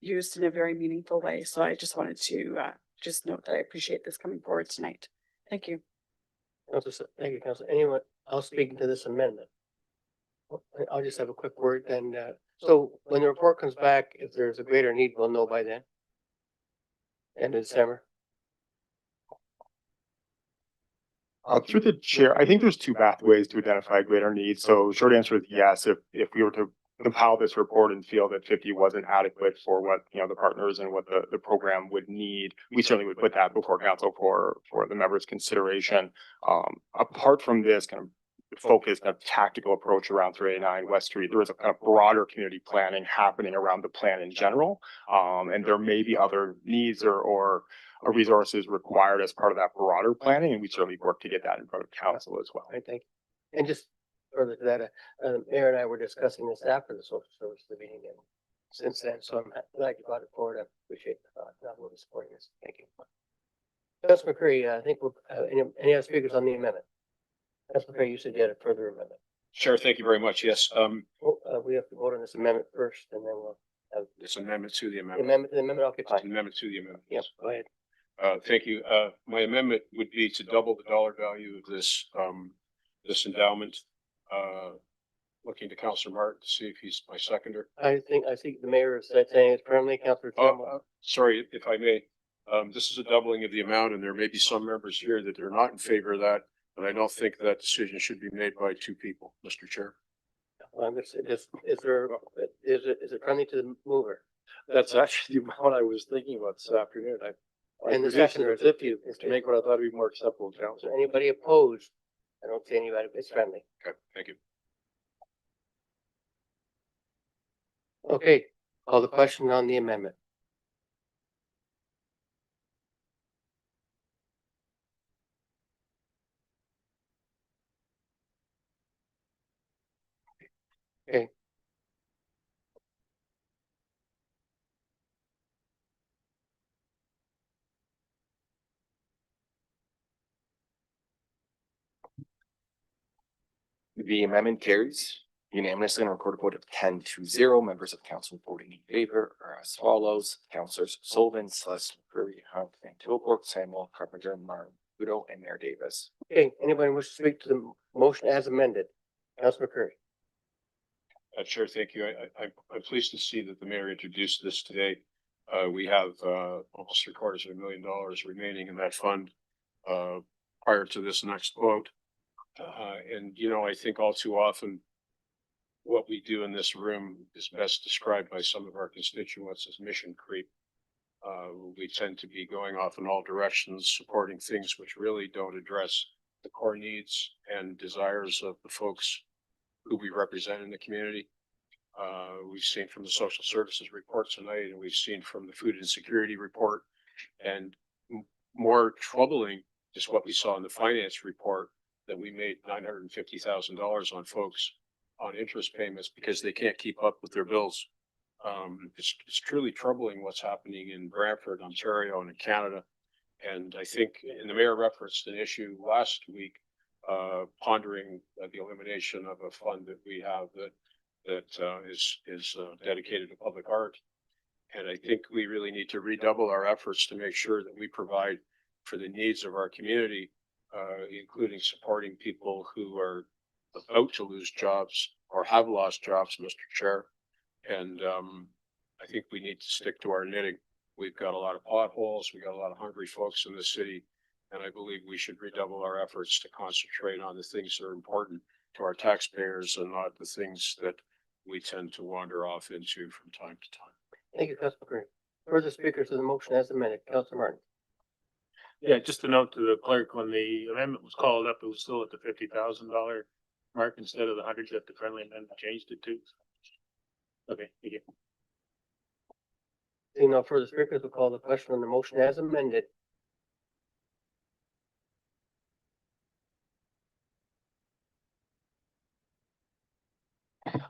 used in a very meaningful way. So I just wanted to just note that I appreciate this coming forward tonight. Thank you. Thank you, Councilor. Anyone else speaking to this amendment? I'll just have a quick word then. So when the report comes back, if there's a greater need, we'll know by then. End of December. Through the chair, I think there's two pathways to identify greater needs. So short answer is yes, if we were to compile this report and feel that 50 wasn't adequate for what, the partners and what the program would need, we certainly would put that before council for the members' consideration. Apart from this kind of focused kind of tactical approach around 389 West Street, there is a kind of broader community planning happening around the plan in general. And there may be other needs or resources required as part of that broader planning, and we certainly work to get that in front of council as well. I think, and just further to that, Mayor and I were discussing this after the social service meeting, and since then, so I'm glad you brought it forward. I appreciate that we'll be supporting this. Thank you. Councilor McCurry, I think we'll any other speakers on the amendment? Councilor McCurry, you said you had a further amendment. Sure, thank you very much. Yes, We have to vote on this amendment first, and then we'll have this amendment to the the amendment. amendment. Okay, fine. Amendment to the amendment. Yep, go ahead. Thank you. My amendment would be to double the dollar value of this endowment. Looking to Councilor Martin to see if he's my seconder. I think the mayor is saying it's permanently. Councilor Samuel. Sorry, if I may. This is a doubling of the amount, and there may be some members here that are not in favor of that, but I don't think that decision should be made by two people, Mr. Chair. I'm gonna say this, is it friendly to the mover? That's actually the amount I was thinking about this afternoon. And the seconder is 50 is to make what I thought would be more acceptable to council. So anybody opposed? I don't see anybody, it's friendly. Okay, thank you. Okay, call the question on the amendment. Okay. The amendment carries unanimously on a recorded vote of 10-0. Members of council voting in favor are as follows: Councilors Sullivan, Celeste, McCurry, Hunt, Van Tilburg, Samuel, Carpenter, Martin, Udo, and Mayor Davis. Okay, anybody wish to speak to the motion as amended? Councilor McCurry. Sure, thank you. I'm pleased to see that the mayor introduced this today. We have, almost $750,000 remaining in that fund, prior to this next vote. And, you know, I think all too often what we do in this room is best described by some of our constituents as mission creep. We tend to be going off in all directions, supporting things which really don't address the core needs and desires of the folks who we represent in the community. We've seen from the social services report tonight, and we've seen from the food insecurity report, and more troubling is what we saw in the finance report, that we made $950,000 on folks on interest payments because they can't keep up with their bills. It's truly troubling what's happening in Brantford, Ontario, and in Canada. And I think, and the mayor referenced an issue last week, pondering the elimination of a fund that we have that is dedicated to public art. And I think we really need to redouble our efforts to make sure that we provide for the needs of our community, including supporting people who are about to lose jobs or have lost jobs, Mr. Chair. And I think we need to stick to our knitting. We've got a lot of potholes. We got a lot of hungry folks in the city. And I believe we should redouble our efforts to concentrate on the things that are important to our taxpayers and not the things that we tend to wander off into from time to time. Thank you, Councilor Green. Further speakers to the motion as amended, Councilor Martin. Yeah, just a note to the clerk, when the amendment was called up, it was still at the $50,000 mark instead of the 100 that the friendly amendment changed it to. Okay, thank you. Seeing no further speakers, we'll call the question on the motion as amended.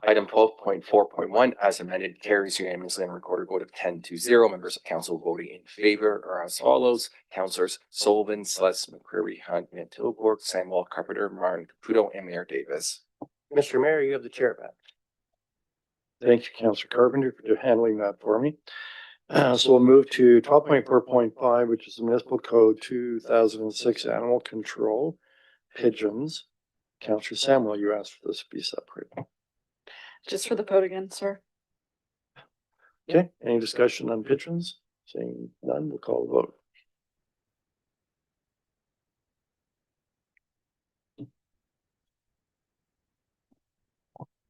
Item 12.4.1 as amended carries unanimously on recorded vote of 10-0. Members of council voting in favor are as follows: Councilors Sullivan, Sless, McCreary, Hunt, Van Tilburg, Samwell, Carpenter, Martin, Caputo, and Mayor Davis. Mr. Mayor, you have the chair back. Thank you, Councillor Carpenter, for handling that for me. So we'll move to 12.4.5, which is the Municipal Code 2006 Animal Control, Pigeons. Councillor Samuel, you asked for this to be separated. Just for the vote again, sir. Okay, any discussion on pigeons? Seeing none, we'll call the vote.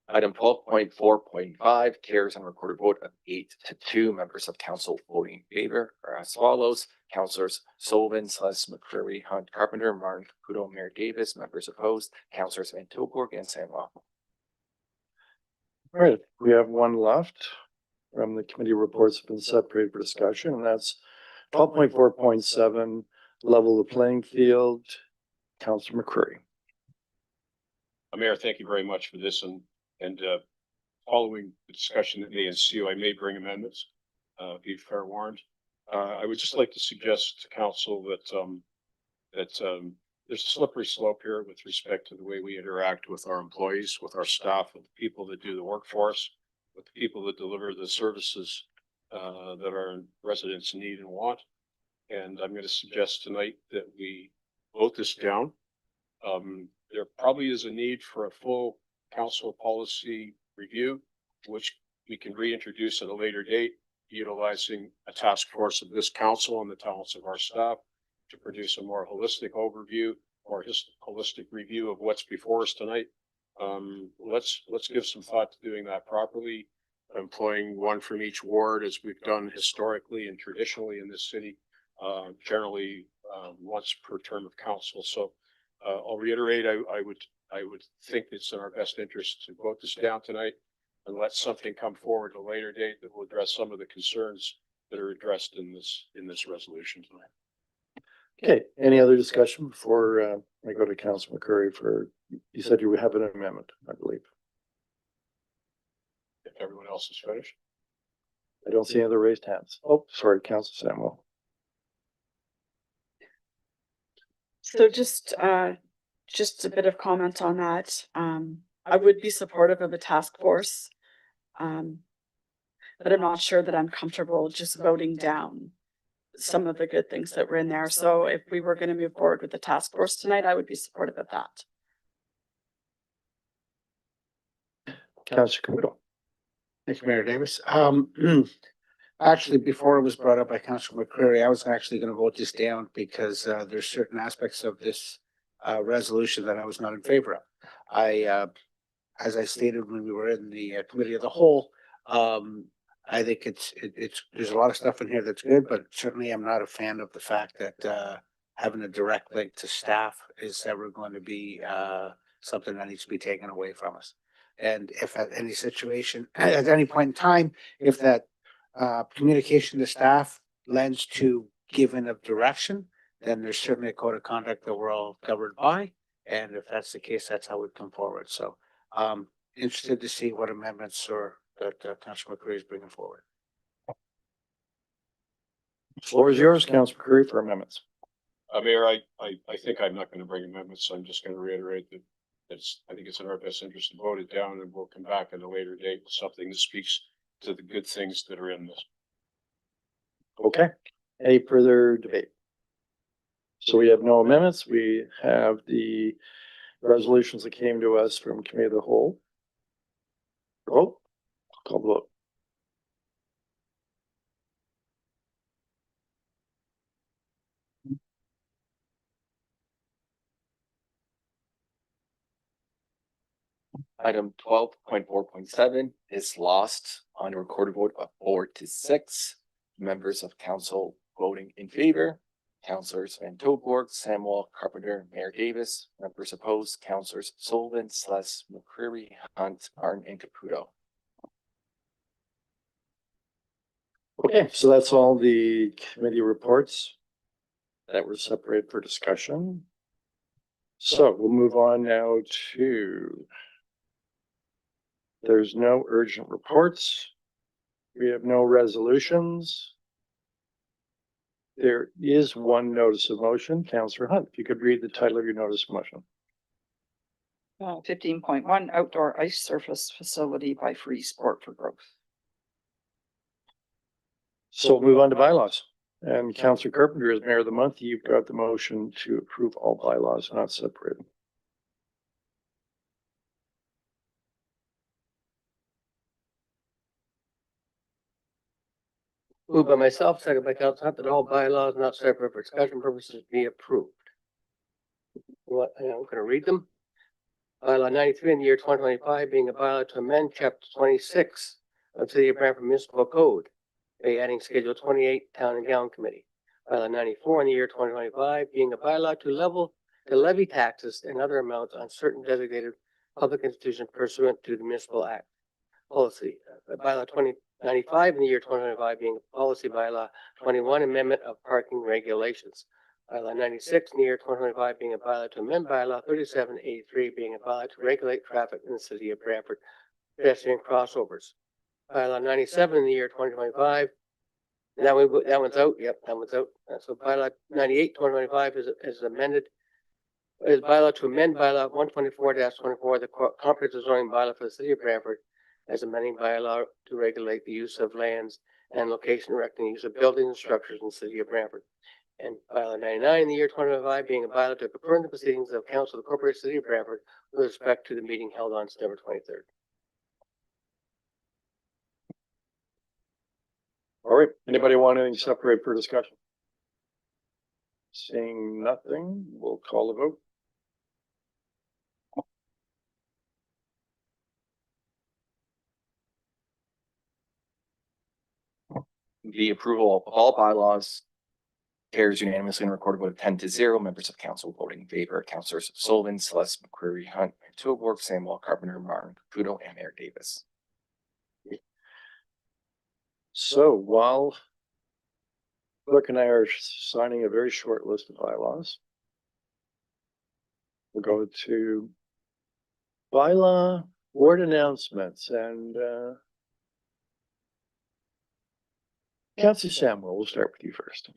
Item 12.4.5 carries on recorded vote of 8-2. Members of council voting in favor are as follows: Councilors Sullivan, Sless, McCreary, Hunt, Carpenter, Martin, Caputo, Mayor Davis. Members opposed, Councilors Van Tilburg and Samwell. All right, we have one left from the committee reports have been separated for discussion, and that's 12.4.7, level the playing field. Councilor McCreary. Mayor, thank you very much for this, and following the discussion that may ensue, I may bring amendments, be fair warned. I would just like to suggest to council that there's a slippery slope here with respect to the way we interact with our employees, with our staff, with the people that do the work for us, with the people that deliver the services that our residents need and want. And I'm going to suggest tonight that we vote this down. There probably is a need for a full council policy review, which we can reintroduce at a later date, utilizing a task force of this council and the talents of our staff to produce a more holistic overview or holistic review of what's before us tonight. Let's give some thought to doing that properly, employing one from each ward as we've done historically and traditionally in this city, generally once per term of council. So I'll reiterate, I would think it's in our best interest to vote this down tonight and let something come forward at a later date that will address some of the concerns that are addressed in this resolution tonight. Okay, any other discussion before I go to Councilor McCreary for, you said you have an amendment, I believe. If everyone else is finished. I don't see any other raised hands. Oh, sorry, Councilor Samuel. So just a bit of comment on that. I would be supportive of a task force. But I'm not sure that I'm comfortable just voting down some of the good things that were in there. So if we were going to move forward with the task force tonight, I would be supportive of that. Councilor Caputo. Thank you, Mayor Davis. Actually, before it was brought up by Councilor McCreary, I was actually gonna vote this down because there's certain aspects of this resolution that I was not in favor of. As I stated when we were in the committee of the whole, I think there's a lot of stuff in here that's good, but certainly I'm not a fan of the fact that having a direct link to staff is ever going to be something that needs to be taken away from us. And if at any situation, at any point in time, if that communication to staff lends to giving of direction, then there's certainly a code of conduct that we're all covered by. And if that's the case, that's how we'd come forward. So interested to see what amendments or that Councilor McCreary is bringing forward. Floor is yours, Councilor McCreary, for amendments. Mayor, I think I'm not gonna bring amendments, so I'm just gonna reiterate that I think it's in our best interest to vote it down, and we'll come back at a later date with something that speaks to the good things that are in this. Okay, any further debate? So we have no amendments. We have the resolutions that came to us from Committee of the Whole. Vote, call the vote. Item 12.4.7 is lost on a recorded vote of 4-6. Members of council voting in favor: Councilors Van Toborg, Samuel, Carpenter, Mayor Davis. Members opposed: Councilors Sullivan, Sless, McCreary, Hunt, Martin, and Caputo. Okay, so that's all the committee reports that were separated for discussion. So we'll move on now to, there's no urgent reports. We have no resolutions. There is one notice of motion. Councillor Hunt, if you could read the title of your notice of motion. 15.1 outdoor ice surface facility by Free Sport for Growth. So we'll move on to bylaws. And Councillor Carpenter, as Mayor of the Month, you've got the motion to approve all bylaws not separated. Moved by myself, second by Council Hunt, that all bylaws not separate for discussion purposes be approved. What, I'm gonna read them. Bylaw 93 in the year 2025 being a bylaw to amend chapter 26 of City of Brantford Municipal Code by adding Schedule 28 Town and Gown Committee. Bylaw 94 in the year 2025 being a bylaw to levy taxes and other amounts on certain designated public institutions pursuant to the Municipal Act policy. Bylaw 2095 in the year 2025 being a policy bylaw 21 amendment of parking regulations. Bylaw 96 in the year 2025 being a bylaw to amend bylaw 3783 being a bylaw to regulate traffic in the City of Brantford pedestrian crossovers. Bylaw 97 in the year 2025. And that one's out. Yep, that one's out. So bylaw 98, 2025 is amended. Is bylaw to amend bylaw 124-24, the comprehensive zoning bylaw for the City of Brantford, as amending bylaw to regulate the use of lands and location erecting the use of buildings and structures in the City of Brantford. And bylaw 99 in the year 2025 being a bylaw to confirm the proceedings of Council of the Corporate City of Brantford with respect to the meeting held on September 23rd. All right, anybody want anything separate for discussion? Seeing nothing, we'll call the vote. The approval of all bylaws carries unanimously and recorded vote of 10-0. Members of council voting in favor: Councilors Sullivan, Celeste, McCreary, Hunt, Toborg, Samuel, Carpenter, Martin, Caputo, and Mayor Davis. So while Clerk and I are signing a very short list of bylaws, we'll go to bylaw board announcements and Councilor Samuel, we'll start with you first.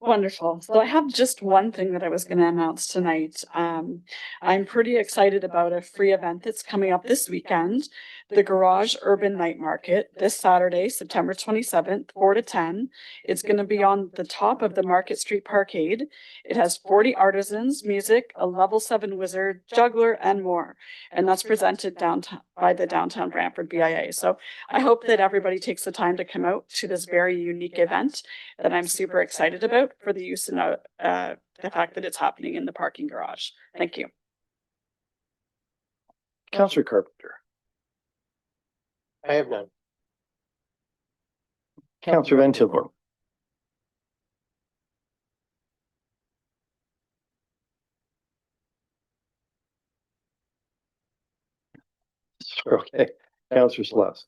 Wonderful. So I have just one thing that I was going to announce tonight. I'm pretty excited about a free event that's coming up this weekend. The Garage Urban Night Market this Saturday, September 27th, 4 to 10. It's going to be on the top of the Market Street Parkade. It has 40 artisans, music, a level 7 wizard, juggler, and more. And that's presented downtown by the Downtown Brantford BIA. So I hope that everybody takes the time to come out to this very unique event that I'm super excited about for the use and the fact that it's happening in the parking garage. Thank you. Counselor Carpenter. I have none. Counselor Van Tilburg. Okay, Counselor Sloss.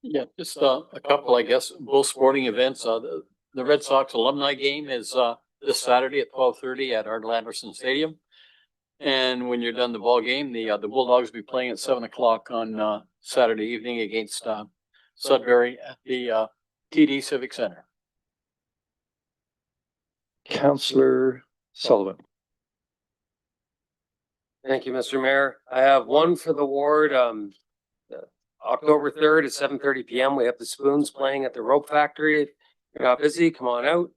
Yeah, just a couple, I guess, both sporting events. The Red Sox alumni game is this Saturday at 12:30 at Art Anderson Stadium. And when you're done the ball game, the Bulldogs will be playing at 7 o'clock on Saturday evening against Sudbury at the TD Civic Center. Counselor Sullivan. Thank you, Mr. Mayor. I have one for the ward. October 3rd at 7:30 PM. We have the Spoons playing at the Rope Factory. If you're not busy, come on out.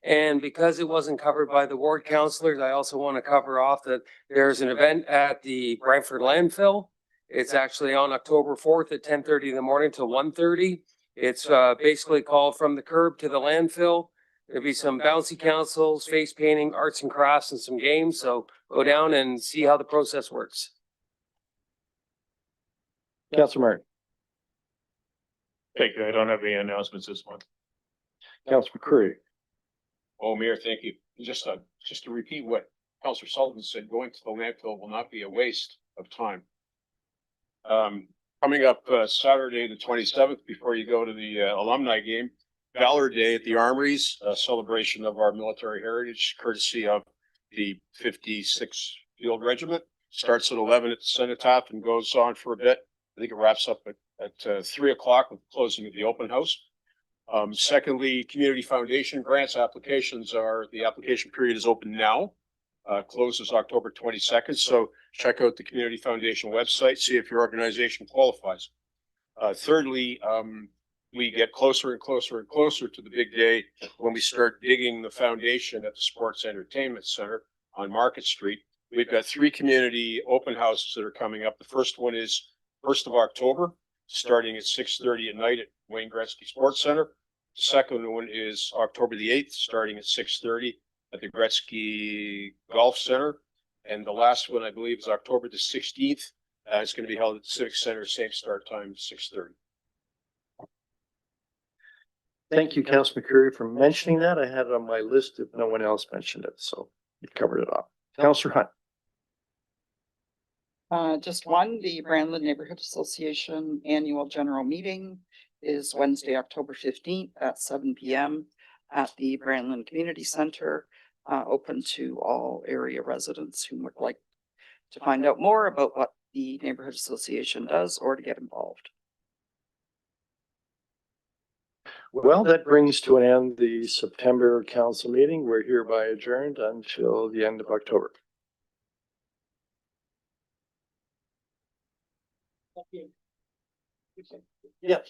And because it wasn't covered by the ward councilors, I also want to cover off that there's an event at the Brantford landfill. It's actually on October 4th at 10:30 in the morning till 1:30. It's basically called From the Curb to the Landfill. There'll be some bouncy councils, face painting, arts and crafts, and some games. So go down and see how the process works. Counselor Martin. Thank you. I don't have any announcements this month. Counselor McCurry. Oh, Mayor, thank you. Just to repeat what Counselor Sullivan said, going to the landfill will not be a waste of time. Coming up Saturday, the 27th, before you go to the alumni game, Valor Day at the Armories, a celebration of our military heritage, courtesy of the 56th Field Regiment. Starts at 11 at the Cenotaph and goes on for a bit. I think it wraps up at 3 o'clock with the closing of the open house. Secondly, Community Foundation grants applications the application period is open now. Closes October 22nd. So check out the Community Foundation website, see if your organization qualifies. Thirdly, we get closer and closer and closer to the big day when we start digging the foundation at the Sports Entertainment Center on Market Street. We've got 3 community open houses that are coming up. The first one is 1st of October, starting at 6:30 at night at Wayne Gretzky Sports Center. The second one is October the 8th, starting at 6:30 at the Gretzky Golf Center. And the last one, I believe, is October the 16th. It's going to be held at the Civic Center, same start time, 6:30. Thank you, Counselor McCurry, for mentioning that. I had it on my list if no one else mentioned it, so you've covered it off. Counselor Hunt. Just one, the Brandon Neighborhood Association Annual General Meeting is Wednesday, October 15th at 7 PM at the Brandon Community Center, open to all area residents who would like to find out more about what the Neighborhood Association does or to get involved. Well, that brings to an end the September council meeting. We're hereby adjourned until the end of October. Yes.